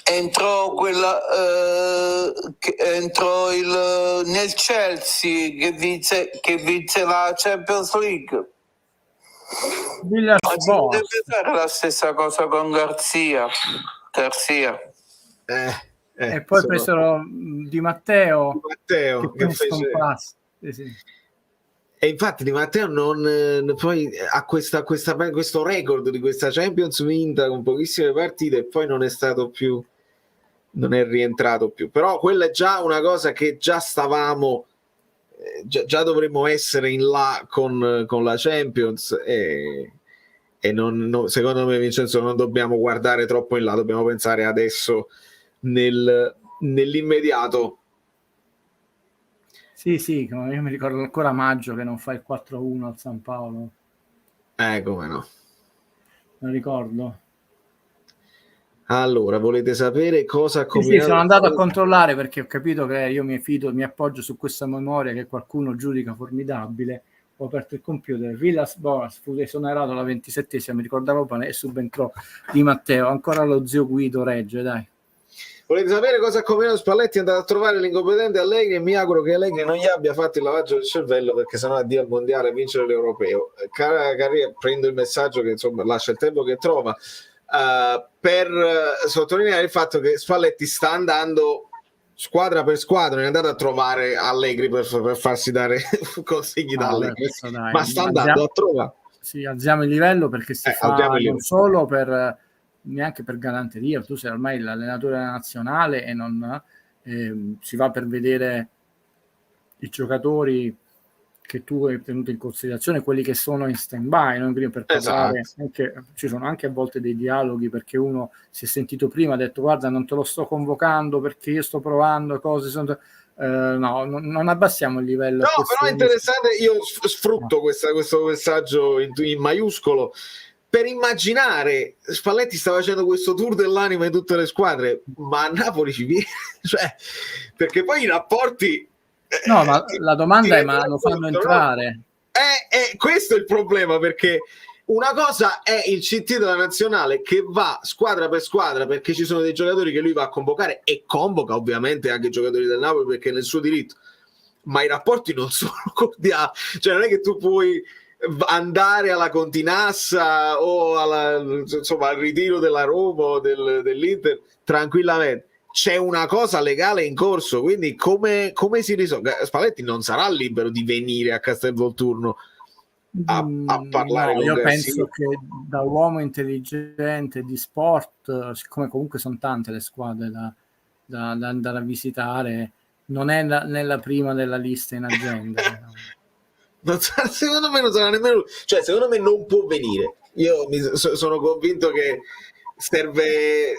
entrò nel Chelsea che vinse la Champions League? Ma si deve fare la stessa cosa con Garcia. E poi presero Di Matteo che fece... sì. E infatti Di Matteo poi ha questo record di questa Champions vinta con pochissime partite, e poi non è rientrato più. Però quella è già una cosa che già stavamo, già dovremmo essere in là con la Champions, e secondo me, Vincenzo, non dobbiamo guardare troppo in là, dobbiamo pensare adesso nell'immediato. Sì, io mi ricordo ancora Maggio che non fa il 4-1 al San Paolo. Come no. Non ricordo. Allora, volete sapere cosa ha combinato? Sì, sono andato a controllare, perché ho capito che io mi appoggio su questa memoria che qualcuno giudica formidabile. Ho aperto il computer, Villas-Boas fu esonerato alla 27esima, mi ricordavo, e subentrò Di Matteo, ancora lo zio Guido regge, dai. Volete sapere cosa ha combinato Spalletti? È andato a trovare l'incompetente Allegri, e mi auguro che Allegri non gli abbia fatto il lavaggio del cervello, perché sennò addio al mondiale e vincere l'europeo. Prendo il messaggio che insomma lascia il tempo che trova, per sottolineare il fatto che Spalletti sta andando squadra per squadra, è andato a trovare Allegri per farsi dare consigli da Allegri, ma sta andando a trovare. Sì, alziamo il livello, perché si fa non solo neanche per galanteria. Tu sei ormai l'allenatore della nazionale e non si va per vedere i giocatori che tu hai tenuto in considerazione, quelli che sono in stand-by, non per parlare. Ci sono anche a volte dei dialoghi, perché uno si è sentito prima, ha detto guarda non te lo sto convocando perché io sto provando cose, non abbassiamo il livello. No, però è interessante, io sfrutto questo messaggio in maiuscolo per immaginare Spalletti sta facendo questo tour dell'anima in tutte le squadre, ma a Napoli ci viene, cioè, perché poi i rapporti no, ma la domanda è: ma lo fanno entrare? Questo è il problema, perché una cosa è il CT della nazionale che va squadra per squadra, perché ci sono dei giocatori che lui va a convocare, e convoca ovviamente anche i giocatori del Napoli perché è nel suo diritto, ma i rapporti non sono cordiali, cioè non è che tu puoi andare alla Continassa o al ritiro della Roma o dell'Inter tranquillamente. C'è una cosa legale in corso, quindi come si risolve? Spalletti non sarà libero di venire a Castelvolturno a parlare con io Garcia. penso che da uomo intelligente di sport, siccome comunque sono tante le squadre da andare a visitare, non è nella prima della lista in agenda. Secondo me non sarà nemmeno, cioè secondo me non può venire. Io sono convinto che serve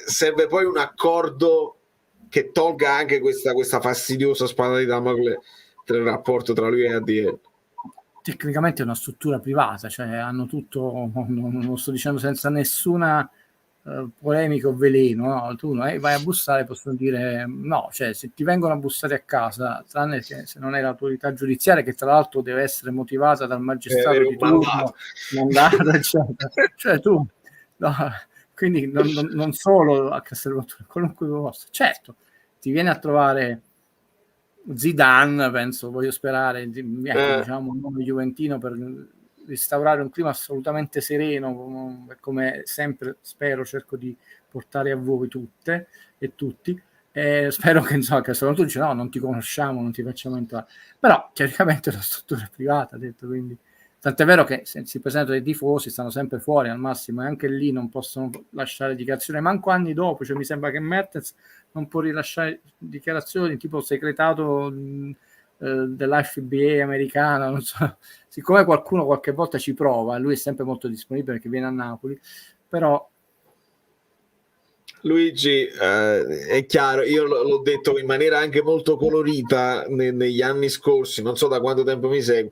poi un accordo che tolga anche questa fastidiosa spada di Damocle tra il rapporto tra lui e ADL. Tecnicamente è una struttura privata, cioè hanno tutto, non lo sto dicendo senza nessuna polemico veleno, no? Tu vai a bussare, possono dire no, cioè se ti vengono a bussare a casa, tranne che se non è l'autorità giudiziaria, che tra l'altro deve essere motivata dal magistrato di turno, mandato, eccetera. Cioè tu, no, quindi non solo a Castelvolturno, qualunque posto. Certo, ti viene a trovare Zidane, penso, voglio sperare, diciamo un nome juventino, per instaurare un clima assolutamente sereno, come sempre spero, cerco di portare a voi tutte e tutti. Spero che insomma che tu dici no, non ti conosciamo, non ti facciamo entrare, però teoricamente la struttura è privata, detto, quindi tant'è vero che se si presentano dei tifosi stanno sempre fuori al massimo, e anche lì non possono lasciare dichiarazioni, manco anni dopo, cioè mi sembra che Mertens non può rilasciare dichiarazioni tipo segretato dell'FBA americana, non so, siccome qualcuno qualche volta ci prova, lui è sempre molto disponibile perché viene a Napoli, però Luigi, è chiaro, io l'ho detto in maniera anche molto colorita negli anni scorsi, non so da quanto tempo mi segui,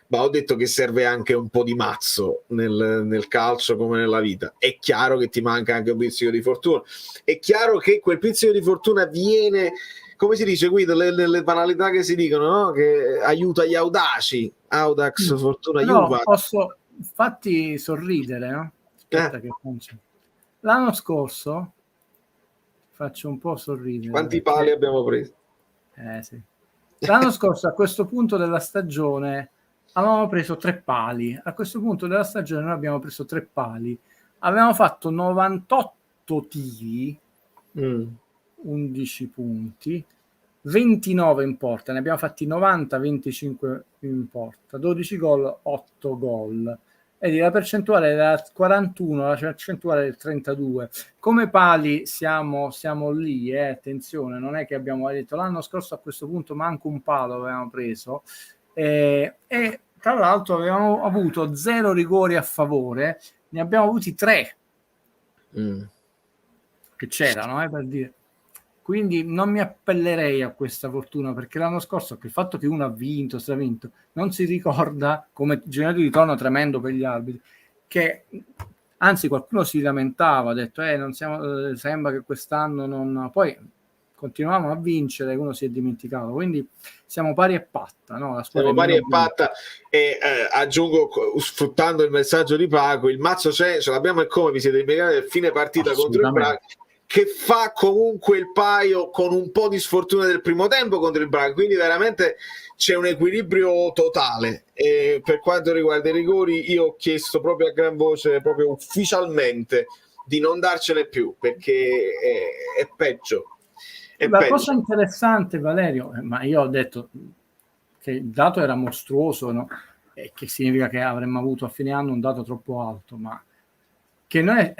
ma ho detto che serve anche un po' di mazzo nel calcio come nella vita. È chiaro che ti manca anche un pizzico di fortuna, è chiaro che quel pizzico di fortuna viene, come si dice, Guido, le banalità che si dicono, no? Che aiuta gli audaci, Audax, fortuna, no, Juva. posso fatti sorridere, no? Aspetta che funziona. L'anno scorso faccio un po' sorridere. Quanti pali abbiamo preso? Sì. L'anno scorso a questo punto della stagione avevamo preso 3 pali. A questo punto della stagione noi abbiamo preso 3 pali. Avevamo fatto 98 tiri, 11 punti, 29 in porta. Ne abbiamo fatti 90, 25 in porta, 12 gol, 8 gol. E la percentuale era 41, la percentuale del 32. Come pali siamo lì, attenzione, non è che abbiamo detto l'anno scorso a questo punto manco un palo avevamo preso, e tra l'altro avevamo avuto 0 rigori a favore, ne abbiamo avuti 3 che c'erano, per dire. Quindi non mi appellerei a questa fortuna, perché l'anno scorso il fatto che uno ha vinto, stravinto, non si ricorda come generato di ritorno tremendo per gli arbitri, che anzi qualcuno si lamentava, ha detto non siamo, sembra che quest'anno non, poi continuavamo a vincere, uno si è dimenticato, quindi siamo pari e patta, no? La siamo pari e patta, e aggiungo, sfruttando il messaggio di Paco, il mazzo c'è, ce l'abbiamo, e come vi siete dimenticati del fine partita contro il Braga, che fa comunque il paio con un po' di sfortuna del primo tempo contro il Braga, quindi veramente c'è un equilibrio totale. E per quanto riguarda i rigori, io ho chiesto proprio a gran voce, proprio ufficialmente, di non darcene più, perché è peggio. La cosa interessante, Valerio, ma io ho detto che il dato era mostruoso, no? E che significa che avremmo avuto a fine anno un dato troppo alto, ma che noi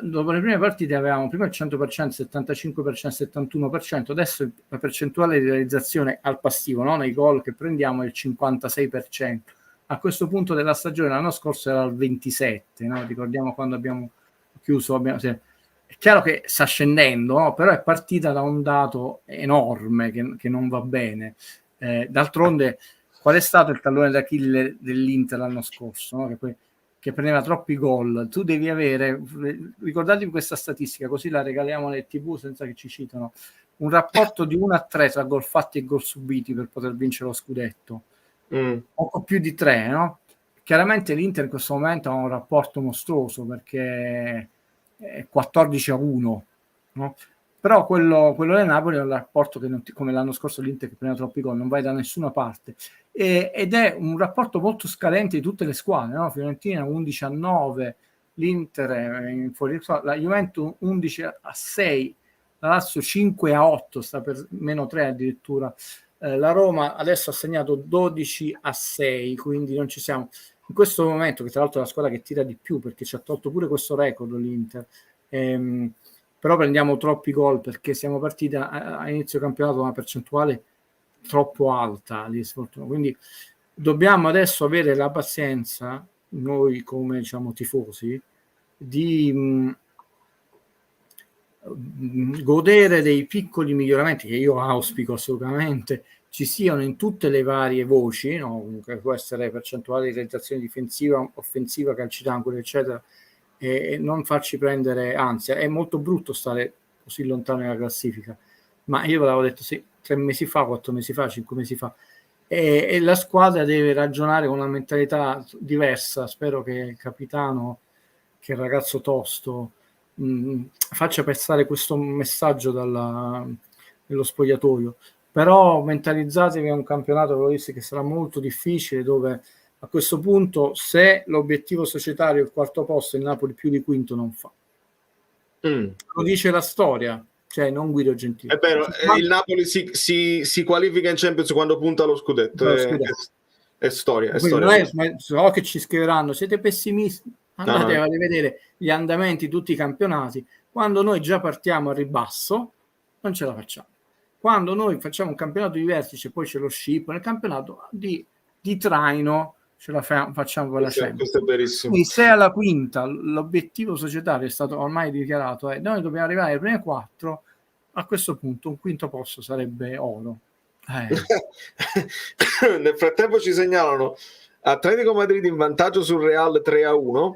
dopo le prime partite avevamo prima il 100%, 75%, 71%, adesso la percentuale di realizzazione al passivo, no? Nei gol che prendiamo è il 56%. A questo punto della stagione l'anno scorso era il 27%, no? Ricordiamo quando abbiamo chiuso, è chiaro che sta scendendo, no? Però è partita da un dato enorme che non va bene. D'altronde, qual è stato il tallone d'Achille dell'Inter l'anno scorso, no? Che prendeva troppi gol? Tu devi avere, ricordatevi questa statistica, così la regaliamo alle TV senza che ci citano, un rapporto di 1-3 tra gol fatti e gol subiti per poter vincere lo scudetto, poco più di 3, no? Chiaramente l'Inter in questo momento ha un rapporto mostruoso, perché è 14-1, no? Però quello del Napoli è un rapporto che come l'anno scorso l'Inter che prendeva troppi gol, non vai da nessuna parte, ed è un rapporto molto scadente di tutte le squadre, no? Fiorentina 11-9, l'Inter è in fuori, la Juventus 11-6, la Lazio 5-8, sta per -3 addirittura, la Roma adesso ha segnato 12-6, quindi non ci siamo in questo momento, che tra l'altro è la squadra che tira di più, perché ci ha tolto pure questo record l'Inter, però prendiamo troppi gol, perché siamo partiti a inizio campionato con una percentuale troppo alta di sfortuna, quindi dobbiamo adesso avere la pazienza, noi come diciamo tifosi, di godere dei piccoli miglioramenti che io auspico assolutamente ci siano in tutte le varie voci, no? Che può essere percentuale di realizzazione difensiva, offensiva, calci d'angolo, eccetera, e non farci prendere ansia. È molto brutto stare così lontano nella classifica, ma io ve l'avevo detto 3 mesi fa, 4 mesi fa, 5 mesi fa, e la squadra deve ragionare con una mentalità diversa. Spero che il capitano, che è il ragazzo tosto, faccia passare questo messaggio nello spogliatoio. Però mentalizzatevi, è un campionato, ve lo disse, che sarà molto difficile, dove a questo punto, se l'obiettivo societario è il quarto posto, il Napoli più di quinto non fa. Lo dice la storia, cioè non Guido Gentili. Il Napoli si qualifica in Champions quando punta allo scudetto. È storia. So che ci scriveranno, siete pessimisti, andate a rivedere gli andamenti di tutti i campionati. Quando noi già partiamo a ribasso non ce la facciamo. Quando noi facciamo un campionato di vertice, poi c'è lo scippo, nel campionato di traino ce la facciamo per la Champions. Questo è verissimo. Quindi se alla quinta l'obiettivo societario è stato ormai dichiarato, noi dobbiamo arrivare ai primi 4, a questo punto un quinto posto sarebbe oro. Nel frattempo ci segnalano Atletico Madrid in vantaggio sul Real 3-1,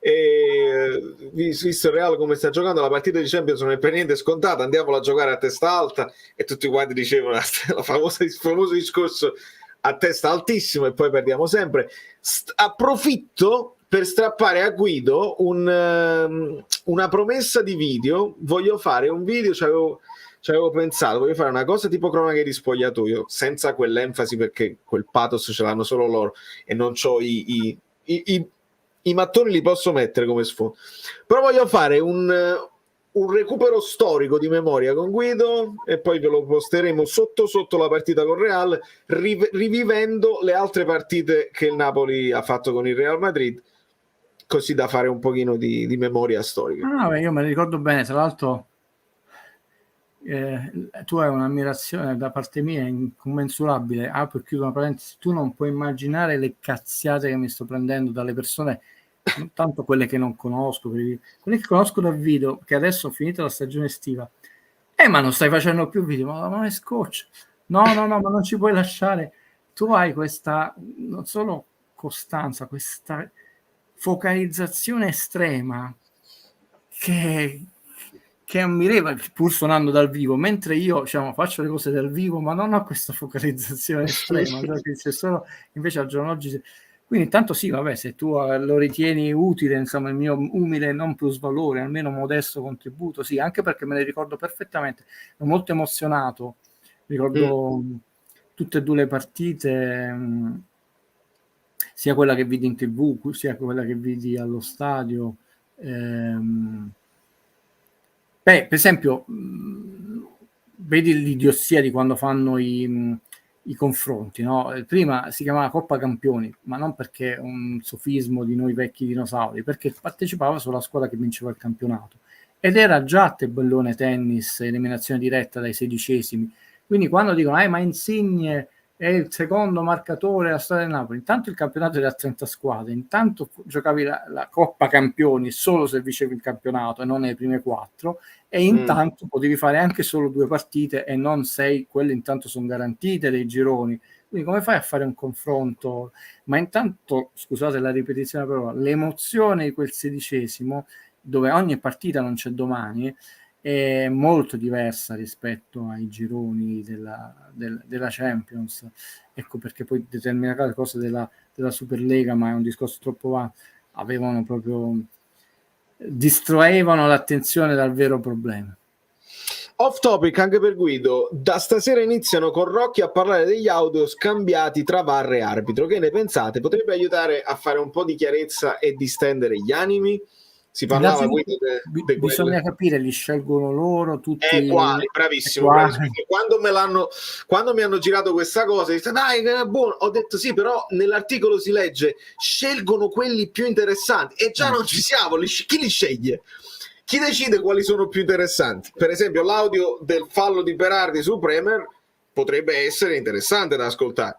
e visto il Real come sta giocando, la partita di Champions non è per niente scontata, andiamola a giocare a testa alta, e tutti quanti dicevano il famoso discorso a testa altissima, e poi perdiamo sempre. Approfitto per strappare a Guido una promessa di video. Voglio fare un video, ci avevo pensato, voglio fare una cosa tipo cronache di spogliatoio, senza quell'enfasi, perché quel pathos ce l'hanno solo loro e non c'ho i mattoni, li posso mettere come sfondo, però voglio fare un recupero storico di memoria con Guido, e poi ve lo posteremo sotto la partita con Real, rivivendo le altre partite che il Napoli ha fatto con il Real Madrid, così da fare un pochino di memoria storica. Io me ne ricordo bene, tra l'altro tu hai un'ammirazione da parte mia incommensurabile. Per chiudere una parentesi, tu non puoi immaginare le cazziate che mi sto prendendo dalle persone, non tanto quelle che non conosco, quelle che conosco dal video, che adesso ho finito la stagione estiva. Ma non stai facendo più video? Ma è scotch. No, ma non ci puoi lasciare. Tu hai questa, non solo costanza, questa focalizzazione estrema che è ammirevole, pur suonando dal vivo, mentre io faccio le cose dal vivo, ma non ho questa focalizzazione estrema, c'è solo invece al giorno d'oggi. Quindi intanto sì, vabbè, se tu lo ritieni utile, insomma, il mio umile non plusvalore, almeno modesto contributo, sì, anche perché me ne ricordo perfettamente, ero molto emozionato, ricordo tutte e due le partite, sia quella che vidi in TV, sia quella che vidi allo stadio. Per esempio, vedi l'idiozia di quando fanno i confronti, no? Prima si chiamava Coppa Campioni, ma non perché è un sofismo di noi vecchi dinosauri, perché partecipava solo la squadra che vinceva il campionato, ed era già tabellone tennis, eliminazione diretta dai 16esimi. Quindi quando dicono ma Insigne è il secondo marcatore della storia del Napoli, intanto il campionato era a 30 squadre, intanto giocavi la Coppa Campioni solo se vincevi il campionato e non nelle prime 4, e intanto potevi fare anche solo 2 partite e non 6, quelle intanto sono garantite dei gironi. Quindi come fai a fare un confronto? Ma intanto, scusate la ripetizione, però l'emozione di quel 16esimo, dove ogni partita non c'è domani, è molto diversa rispetto ai gironi della Champions. Ecco perché poi determinate cose della Superlega, ma è un discorso troppo vasto, avevano proprio distraevano l'attenzione dal vero problema. Off topic anche per Guido, da stasera iniziano con Rocchi a parlare degli audio scambiati tra VAR e arbitro. Che ne pensate? Potrebbe aiutare a fare un po' di chiarezza e distendere gli animi? Si parlava bisogna capire, li scelgono loro tutti. Quali? Bravissimo. Quando mi hanno girato questa cosa, dice, dai, buono. Ho detto sì, però nell'articolo si legge scelgono quelli più interessanti, e già non ci siamo. Chi li sceglie? Chi decide quali sono più interessanti? Per esempio l'audio del fallo di Berardi su Bremer potrebbe essere interessante da ascoltare.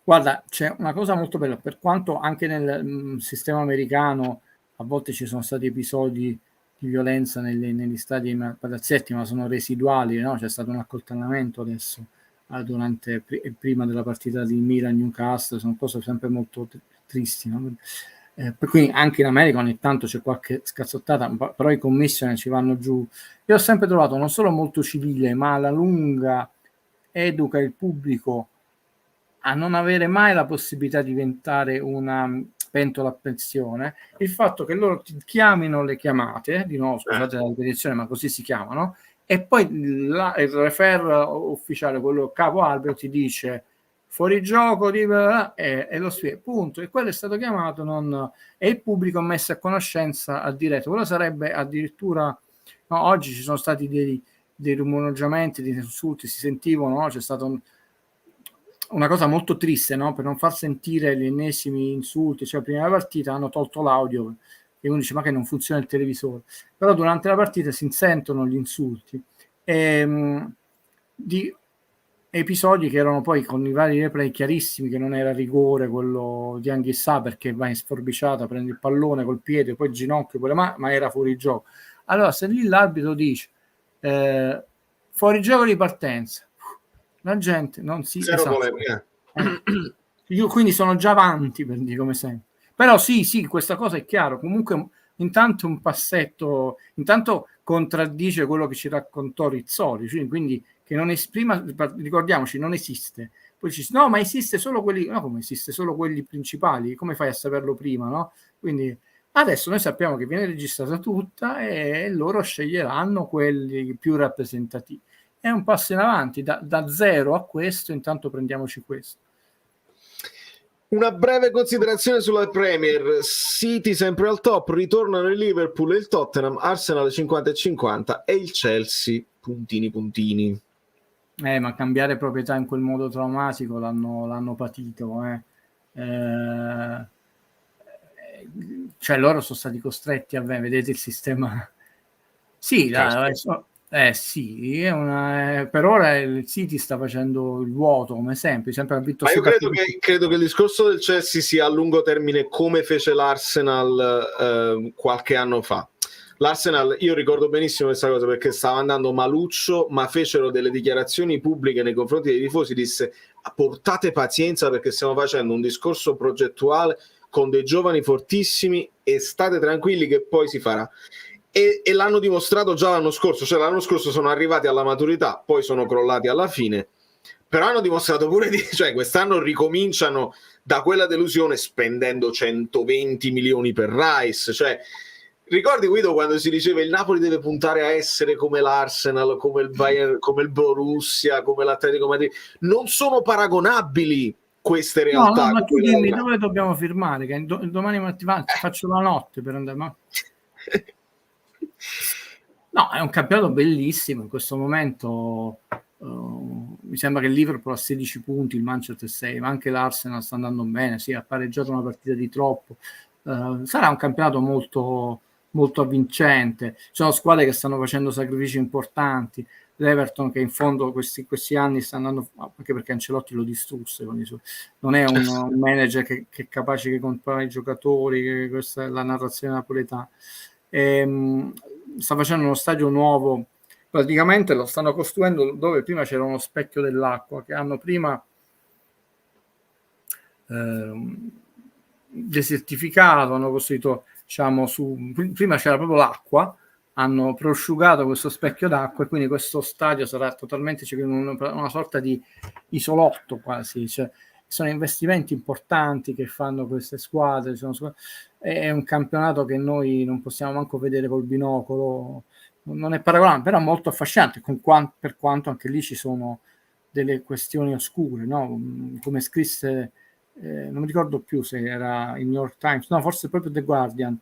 Guarda, c'è una cosa molto bella, per quanto anche nel sistema americano a volte ci sono stati episodi di violenza negli stadi palazzetti, ma sono residuali, no? C'è stato un accoltellamento adesso prima della partita di Milan-Newcastle, sono cose sempre molto tristi, no? Per cui anche in America ogni tanto c'è qualche scazzottata, però i commissioner ci vanno giù. Io ho sempre trovato non solo molto civile, ma alla lunga educa il pubblico a non avere mai la possibilità di diventare una pentola a pensione. Il fatto che loro ti chiamino le chiamate, di nuovo scusate la ripetizione, ma così si chiamano, e poi il refer ufficiale, quello capo albero, ti dice fuori gioco e lo spiega, punto. E quello è stato chiamato, e il pubblico è messo a conoscenza a diretto. Quello sarebbe addirittura, no, oggi ci sono stati dei rumoraggiamenti, dei insulti, si sentivano, no? C'è stato una cosa molto triste, no? Per non far sentire gli ennesimi insulti, cioè prima della partita hanno tolto l'audio e uno dice ma che non funziona il televisore, però durante la partita si sentono gli insulti di episodi che erano poi con i vari replay chiarissimi che non era rigore quello di Anghissà perché va in sforbiciata, prende il pallone col piede, poi il ginocchio, poi ma era fuori gioco. Allora se lì l'arbitro dice fuori gioco di partenza, la gente non si io quindi sono già avanti per dire come sempre, però sì questa cosa è chiaro, comunque intanto un passetto, intanto contraddice quello che ci raccontò Rizzoli, cioè, quindi che non esprima, ricordiamoci, non esiste. Poi no, ma esiste solo quelli, no, come esiste solo quelli principali, come fai a saperlo prima, no? Quindi adesso noi sappiamo che viene registrata tutta e loro sceglieranno quelli più rappresentativi. È un passo in avanti, da zero a questo, intanto prendiamoci questo. Una breve considerazione sulla Premier. City sempre al top, ritornano il Liverpool e il Tottenham, Arsenal 50-50 e il Chelsea puntini. Ma cambiare proprietà in quel modo traumatico l'hanno patito. Cioè loro sono stati costretti a vedete il sistema. Sì, sì, per ora il City sta facendo il vuoto come sempre ha vinto. Ma io credo che il discorso del Chelsea sia a lungo termine come fece l'Arsenal qualche anno fa. L'Arsenal, io ricordo benissimo questa cosa perché stava andando maluccio, ma fecero delle dichiarazioni pubbliche nei confronti dei tifosi, disse portate pazienza perché stiamo facendo un discorso progettuale con dei giovani fortissimi e state tranquilli che poi si farà. E l'hanno dimostrato già l'anno scorso, cioè l'anno scorso sono arrivati alla maturità, poi sono crollati alla fine, però hanno dimostrato pure cioè quest'anno ricominciano da quella delusione spendendo 120 milioni per Rice, cioè ricordi Guido quando si diceva il Napoli deve puntare a essere come l'Arsenal, come il Bayern, come il Borussia, come l'Atletico Madrid, non sono paragonabili queste realtà. No, ma tu dimmi dove dobbiamo firmare, che domani mattina faccio la notte per andare, ma... No, è un campionato bellissimo in questo momento. Mi sembra che il Liverpool ha 16 punti, il Manchester 6, ma anche l'Arsenal sta andando bene, sì, ha pareggiato una partita di troppo. Sarà un campionato molto, molto avvincente. Ci sono squadre che stanno facendo sacrifici importanti. L'Everton che in fondo questi anni sta andando, anche perché Ancelotti lo distrusse con non è un manager che è capace di comprare i giocatori, questa è la narrazione napoletana. Sta facendo uno stadio nuovo, praticamente lo stanno costruendo dove prima c'era uno specchio dell'acqua che hanno prima desertificato, hanno costruito, diciamo, prima c'era proprio l'acqua, hanno prosciugato questo specchio d'acqua e quindi questo stadio sarà totalmente una sorta di isolotto quasi, cioè sono investimenti importanti che fanno queste squadre, è un campionato che noi non possiamo manco vedere col binocolo, non è paragonabile, però molto affascinante, per quanto anche lì ci sono delle questioni oscure, no? Come scrisse, non mi ricordo più se era il New York Times, no, forse proprio The Guardian,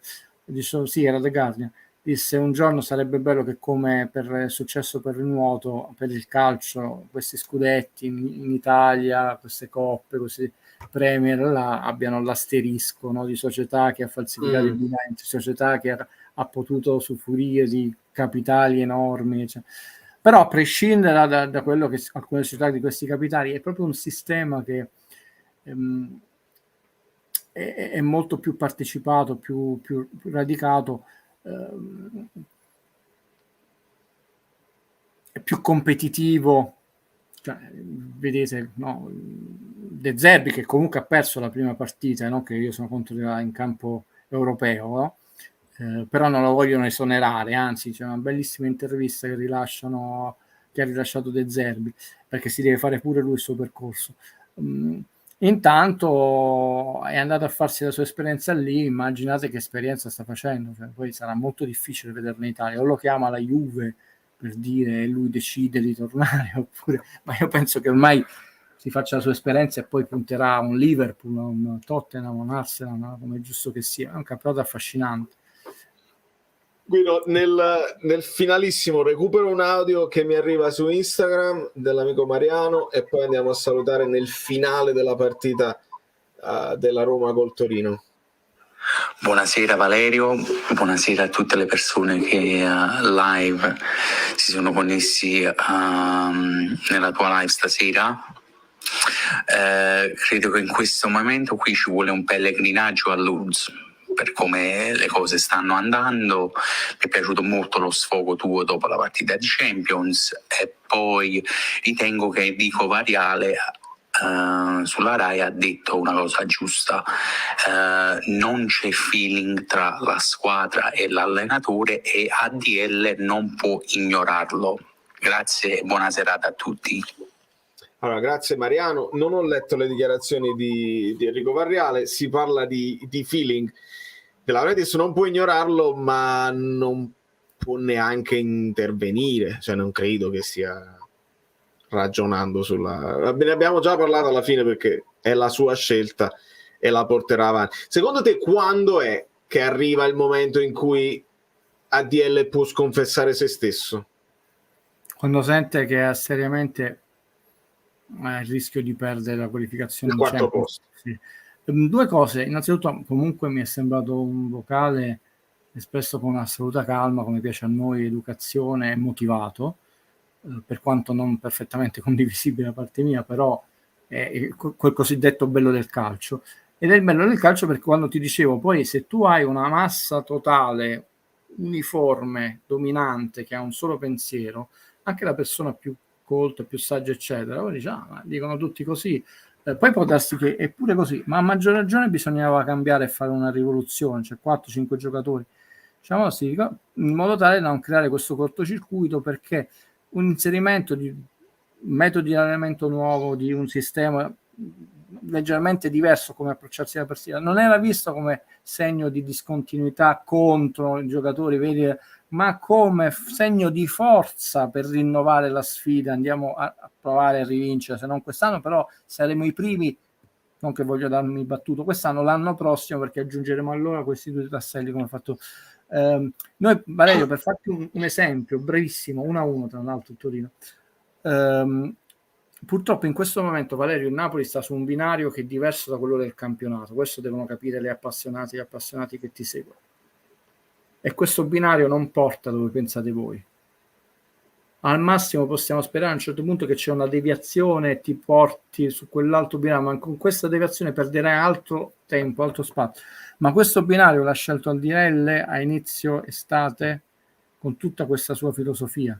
sì, era The Guardian, disse un giorno sarebbe bello che come per successo per il nuoto, per il calcio, questi scudetti in Italia, queste coppe, questi Premier là, abbiano l'asterisco, no, di società che ha falsificato i bilanci, società che ha potuto usufruire di capitali enormi, cioè. Però a prescindere da quello che alcune società di questi capitali, è proprio un sistema che è molto più partecipato, più radicato, è più competitivo, cioè, vedete, no, De Zerbi, che comunque ha perso la prima partita, no? Che io sono contro in campo europeo, no? Però non lo vogliono esonerare, anzi c'è una bellissima intervista che ha rilasciato De Zerbi, perché si deve fare pure lui il suo percorso. Intanto è andato a farsi la sua esperienza lì, immaginate che esperienza sta facendo, cioè, poi sarà molto difficile vederlo in Italia, o lo chiama la Juve per dire, e lui decide di tornare, oppure, ma io penso che ormai si faccia la sua esperienza e poi punterà a un Liverpool, a un Tottenham, un Arsenal, no? Come è giusto che sia. È un campionato affascinante. Guido, nel finalissimo recupero un audio che mi arriva su Instagram dell'amico Mariano e poi andiamo a salutare nel finale della partita della Roma col Torino. Buonasera Valerio, buonasera a tutte le persone che live si sono connessi nella tua live stasera. Credo che in questo momento qui ci vuole un pellegrinaggio a Lourdes per come le cose stanno andando. Mi è piaciuto molto lo sfogo tuo dopo la partita di Champions, e poi ritengo che Enrico Variale sulla Rai ha detto una cosa giusta: non c'è feeling tra la squadra e l'allenatore e ADL non può ignorarlo. Grazie e buona serata a tutti. Allora, grazie Mariano. Non ho letto le dichiarazioni di Enrico Variale, si parla di feeling della Venezia, non può ignorarlo, ma non può neanche intervenire, cioè non credo che stia ragionando sulla... Ne abbiamo già parlato alla fine, perché è la sua scelta e la porterà avanti. Secondo te quando è che arriva il momento in cui ADL può sconfessare se stesso? Quando sente che ha seriamente il rischio di perdere la qualificazione il quarto posto. Sì. Due cose: innanzitutto comunque mi è sembrato un vocale espresso con assoluta calma, come piace a noi, educazione, motivato, per quanto non perfettamente condivisibile da parte mia, però è quel cosiddetto bello del calcio. Ed è il bello del calcio perché, quando ti dicevo, poi se tu hai una massa totale uniforme, dominante, che ha un solo pensiero, anche la persona più colta, più saggia, eccetera, poi diciamo, dicono tutti così. Poi può darsi che è pure così, ma a maggior ragione bisognava cambiare e fare una rivoluzione, cioè 4-5 giocatori, diciamo così, in modo tale da non creare questo cortocircuito, perché un inserimento di metodi di allenamento nuovo, di un sistema leggermente diverso come approcciarsi alla partita, non era visto come segno di discontinuità contro i giocatori, vedi, ma come segno di forza per rinnovare la sfida. Andiamo a provare a rivincere, se non quest'anno, però saremo i primi, non che voglio darmi battuto quest'anno, l'anno prossimo, perché aggiungeremo allora questi due tasselli come ha fatto noi. Valerio, per farti un esempio brevissimo, 1-1 tra l'altro Torino, purtroppo in questo momento, Valerio, il Napoli sta su un binario che è diverso da quello del campionato. Questo devono capire gli appassionati che ti seguono. E questo binario non porta dove pensate voi. Al massimo possiamo sperare a un certo punto che c'è una deviazione e ti porti su quell'altro binario, ma con questa deviazione perderai altro tempo, altro spazio. Ma questo binario l'ha scelto Aldirelle a inizio estate con tutta questa sua filosofia.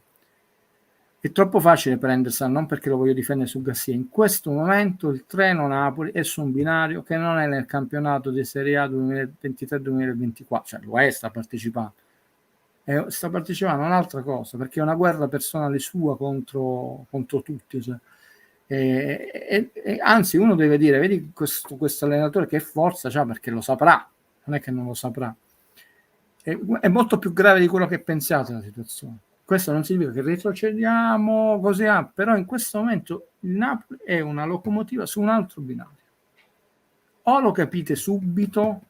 È troppo facile prendersela, non perché lo voglio difendere su Gassia. In questo momento il treno Napoli è su un binario che non è nel campionato di Serie A 2023-2024, cioè lo è, sta partecipando. Sta partecipando a un'altra cosa, perché è una guerra personale sua contro tutti. Cioè. Anzi, uno deve dire, vedi questo allenatore che forza c'ha, perché lo saprà, non è che non lo saprà. È molto più grave di quello che pensiate la situazione. Questo non significa che retrocediamo così, però in questo momento il Napoli è una locomotiva su un altro binario. O lo capite subito,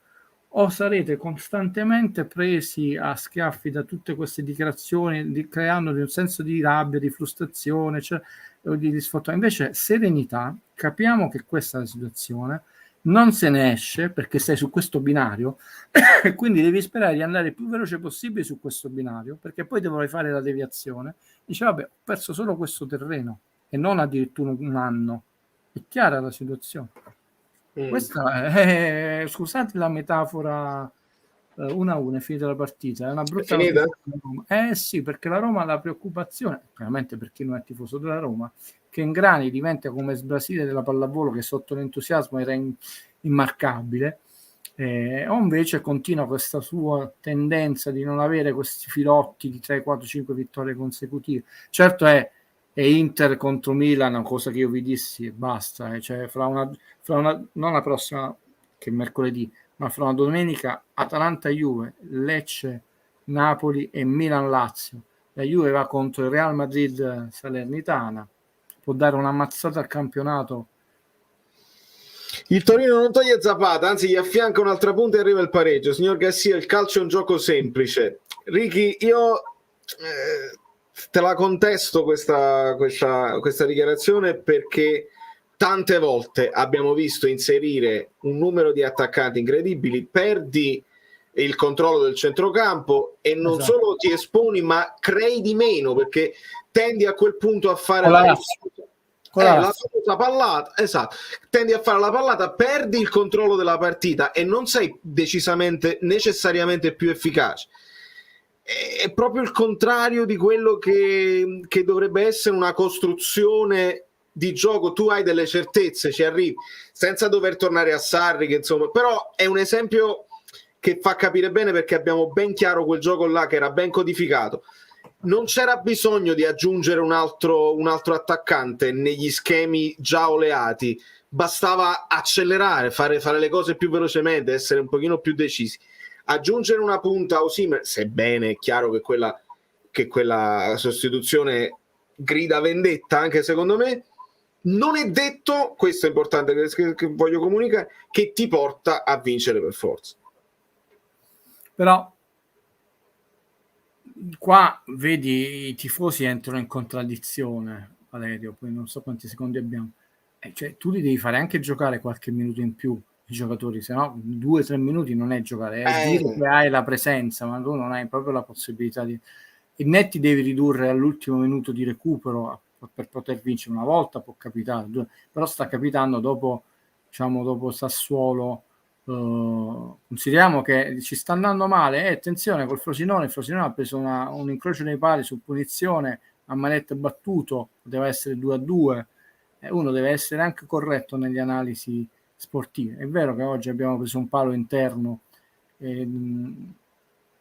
o sarete costantemente presi a schiaffi da tutte queste dichiarazioni, creando un senso di rabbia, di frustrazione, cioè, di sfottamento. Invece serenità, capiamo che questa è la situazione, non se ne esce perché sei su questo binario e quindi devi sperare di andare il più veloce possibile su questo binario, perché poi dovrai fare la deviazione. Dice, vabbè, ho perso solo questo terreno e non addirittura un anno. È chiara la situazione. Questa è, scusate la metafora 1-1 è finita la partita, è una brutta finita? notizia. Sì, perché la Roma ha la preoccupazione, chiaramente per chi non è tifoso della Roma, che Ingrani diventa come il Brasile della pallavolo, che sotto l'entusiasmo era immarcabile, o invece continua questa sua tendenza di non avere questi filotti di 3, 4, 5 vittorie consecutive. Certo è Inter contro Milan, cosa che io vi dissi e basta, cioè fra una non la prossima, che è mercoledì, ma fra una domenica Atalanta-Juve, Lecce-Napoli e Milan-Lazio. La Juve va contro il Real Madrid Salernitana, può dare una mazzata al campionato. Il Torino non toglie Zapata, anzi gli affianca un'altra punta e arriva il pareggio. Signor Gassia, il calcio è un gioco semplice. Ricky, io te la contesto questa dichiarazione, perché tante volte abbiamo visto inserire un numero di attaccanti incredibili, perdi il controllo del centrocampo e non Esatto. solo ti esponi, ma crei di meno, perché tendi a quel punto a fare la famosa pallata, esatto, tendi a fare la pallata, perdi il controllo della partita e non sei necessariamente più efficace. È proprio il contrario di quello che dovrebbe essere una costruzione di gioco. Tu hai delle certezze, ci arrivi senza dover tornare a Sarri, che insomma, però è un esempio che fa capire bene, perché abbiamo ben chiaro quel gioco là che era ben codificato. Non c'era bisogno di aggiungere un altro attaccante negli schemi già oleati, bastava accelerare, fare le cose più velocemente, essere un pochino più decisi. Aggiungere una punta a Osimhen, sebbene è chiaro che quella sostituzione grida vendetta, anche secondo me, non è detto, questo è importante che voglio comunicare, che ti porta a vincere per forza. Però qua vedi i tifosi entrano in contraddizione, Valerio, poi non so quanti secondi abbiamo, cioè tu li devi fare anche giocare qualche minuto in più i giocatori, se no 2-3 minuti non è giocare, è dire che hai la presenza, ma tu non hai proprio la possibilità di... Il netti devi ridurre all'ultimo minuto di recupero per poter vincere. Una volta può capitare, però sta capitando dopo Sassuolo. Consideriamo che ci sta andando male, attenzione col Frosinone. Il Frosinone ha preso un incrocio nei pali su punizione a manette battuto, poteva essere 2-2. Uno deve essere anche corretto nelle analisi sportive. È vero che oggi abbiamo preso un palo interno,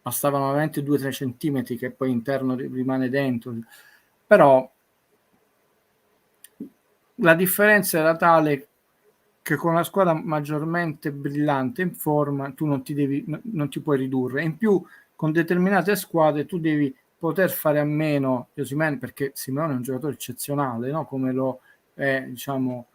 bastavano veramente 2-3 centimetri che poi interno rimane dentro, però la differenza era tale che con la squadra maggiormente brillante in forma tu non ti puoi ridurre. In più con determinate squadre tu devi poter fare a meno di Osimhen, perché Simeone è un giocatore eccezionale, no? Come lo è, diciamo,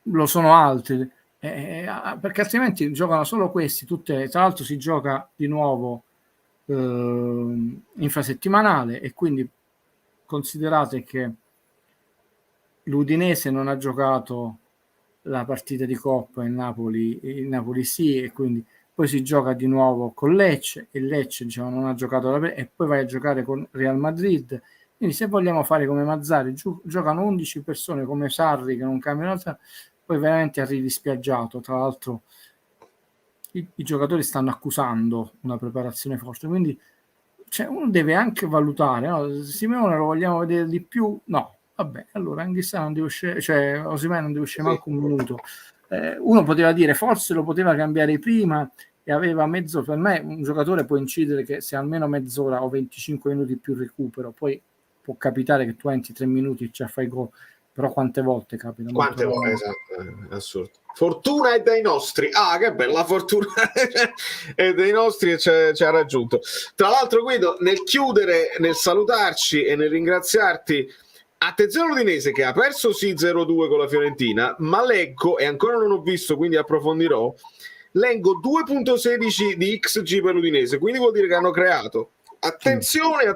lo sono altri, perché altrimenti giocano solo questi, tra l'altro si gioca di nuovo infrasettimanale, e quindi considerate che l'Udinese non ha giocato la partita di Coppa, il Napoli sì, e quindi poi si gioca di nuovo con Lecce, e Lecce, diciamo, non ha giocato e poi vai a giocare con Real Madrid. Quindi se vogliamo fare come Mazzarri, giocano 11 persone come Sarri che non cambiano, poi veramente arrivi spiaggiato. Tra l'altro i giocatori stanno accusando una preparazione forte, quindi uno deve anche valutare, no? Simeone lo vogliamo vedere di più? No, vabbè, allora Anghissà non deve uscire, Osimhen non deve uscire manco un minuto. Uno poteva dire forse lo poteva cambiare prima e aveva mezzo. Per me un giocatore può incidere che se almeno mezz'ora o 25 minuti più recupero, poi può capitare che tu entri 3 minuti e ci fai gol, però quante volte capita? Quante volte, esatto, assurdo. Fortuna è dei nostri. Che bella fortuna è dei nostri, e ci ha raggiunto. Tra l'altro, Guido, nel chiudere, nel salutarci e nel ringraziarti, attenzione all'Udinese che ha perso sì 0-2 con la Fiorentina, ma leggo, e ancora non ho visto, quindi approfondirò, leggo 2.16 di XG per l'Udinese, quindi vuol dire che hanno creato. Attenzione.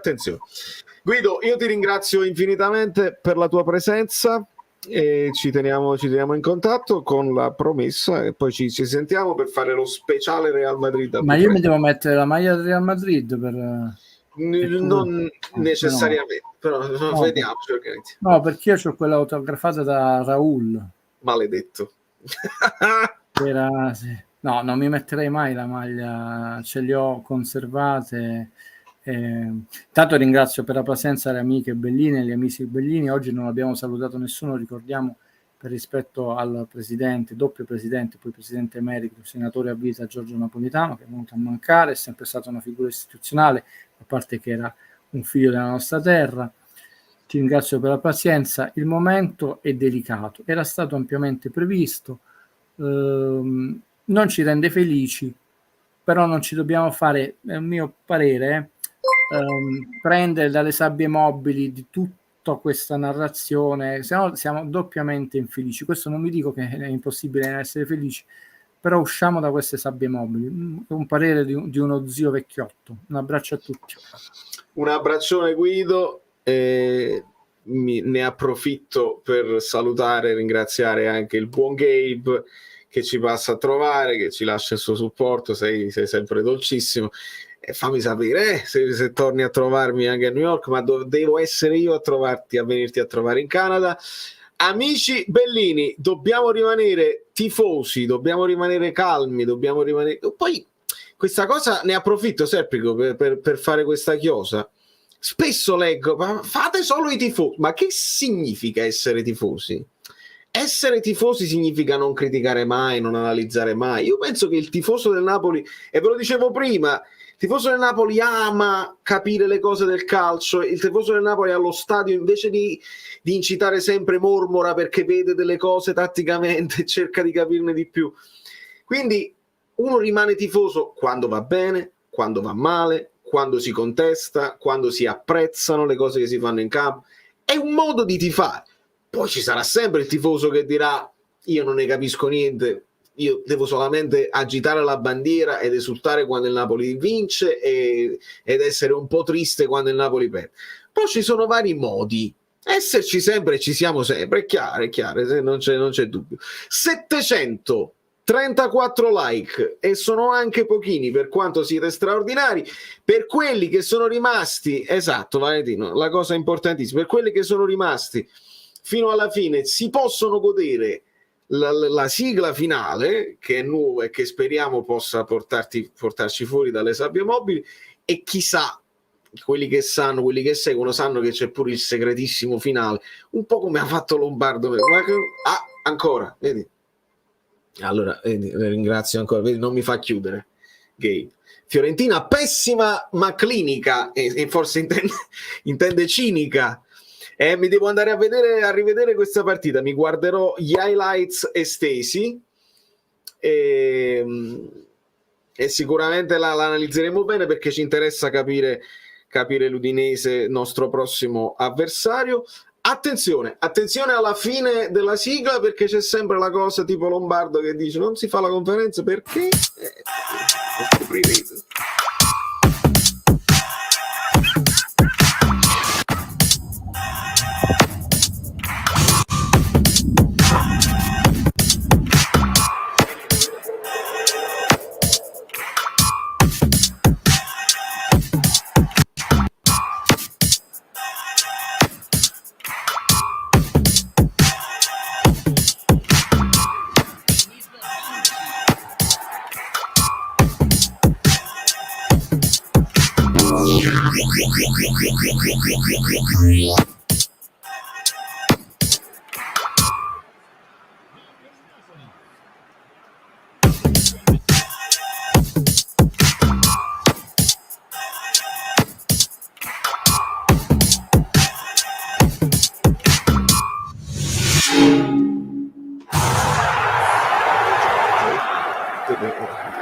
Guido, io ti ringrazio infinitamente per la tua presenza e ci teniamo in contatto con la promessa, e poi ci sentiamo per fare lo speciale Real Madrid. Ma io mi devo mettere la maglia del Real Madrid per non necessariamente, però vediamo. No, perché io ho quella autografata da Raul. Maledetto. Era, sì. No, non mi metterei mai la maglia, ce le ho conservate. Tanto ringrazio per la presenza le amiche Bellini e gli amici Bellini. Oggi non abbiamo salutato nessuno, ricordiamo per rispetto al presidente, doppio presidente, poi presidente emerito, senatore a vita Giorgio Napolitano, che è venuto a mancare, è sempre stata una figura istituzionale, a parte che era un figlio della nostra terra. Ti ringrazio per la pazienza. Il momento è delicato, era stato ampiamente previsto, non ci rende felici, però non ci dobbiamo fare, è un mio parere, prendere dalle sabbie mobili di tutta questa narrazione, se no siamo doppiamente infelici. Questo non vi dico che è impossibile essere felici, però usciamo da queste sabbie mobili. Un parere di uno zio vecchiotto. Un abbraccio a tutti. Un abbraccione Guido, ne approfitto per salutare e ringraziare anche il buon Gabe che ci passa a trovare, che ci lascia il suo supporto, sei sempre dolcissimo. E fammi sapere se torni a trovarmi anche a New York, ma devo essere io a trovarti, a venirti a trovare in Canada. Amici Bellini, dobbiamo rimanere tifosi, dobbiamo rimanere calmi, dobbiamo rimanere... Poi questa cosa ne approfitto, Serpico, per fare questa chiosa. Spesso leggo, ma fate solo i tifosi. Ma che significa essere tifosi? Essere tifosi significa non criticare mai, non analizzare mai. Io penso che il tifoso del Napoli, e ve lo dicevo prima, il tifoso del Napoli ama capire le cose del calcio, il tifoso del Napoli allo stadio invece di incitare sempre mormora perché vede delle cose tatticamente e cerca di capirne di più. Quindi uno rimane tifoso quando va bene, quando va male, quando si contesta, quando si apprezzano le cose che si fanno in campo. È un modo di tifare. Poi ci sarà sempre il tifoso che dirà io non ne capisco niente, io devo solamente agitare la bandiera ed esultare quando il Napoli vince ed essere un po' triste quando il Napoli perde. Poi ci sono vari modi. Esserci sempre, ci siamo sempre, è chiaro, non c'è dubbio. 734 like e sono anche pochini per quanto siete straordinari. Per quelli che sono rimasti, esatto Valentino, la cosa importantissima, per quelli che sono rimasti fino alla fine si possono godere la sigla finale, che è nuova e che speriamo possa portarci fuori dalle sabbie mobili, e chissà, quelli che sanno, quelli che seguono sanno che c'è pure il segretissimo finale, un po' come ha fatto Lombardo. Ancora, vedi? Allora, ringrazio ancora, vedi, non mi fa chiudere. Gabe. Fiorentina pessima ma clinica, e forse intende cinica. Mi devo andare a rivedere questa partita, mi guarderò gli highlights estesi e sicuramente la analizzeremo bene, perché ci interessa capire l'Udinese, nostro prossimo avversario. Attenzione alla fine della sigla, perché c'è sempre la cosa tipo Lombardo che dice non si fa la conferenza perché lo scoprirete.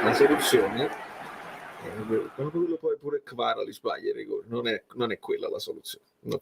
La soluzione quello poi pure Kvara li sbaglia il rigore, non è quella la soluzione. No.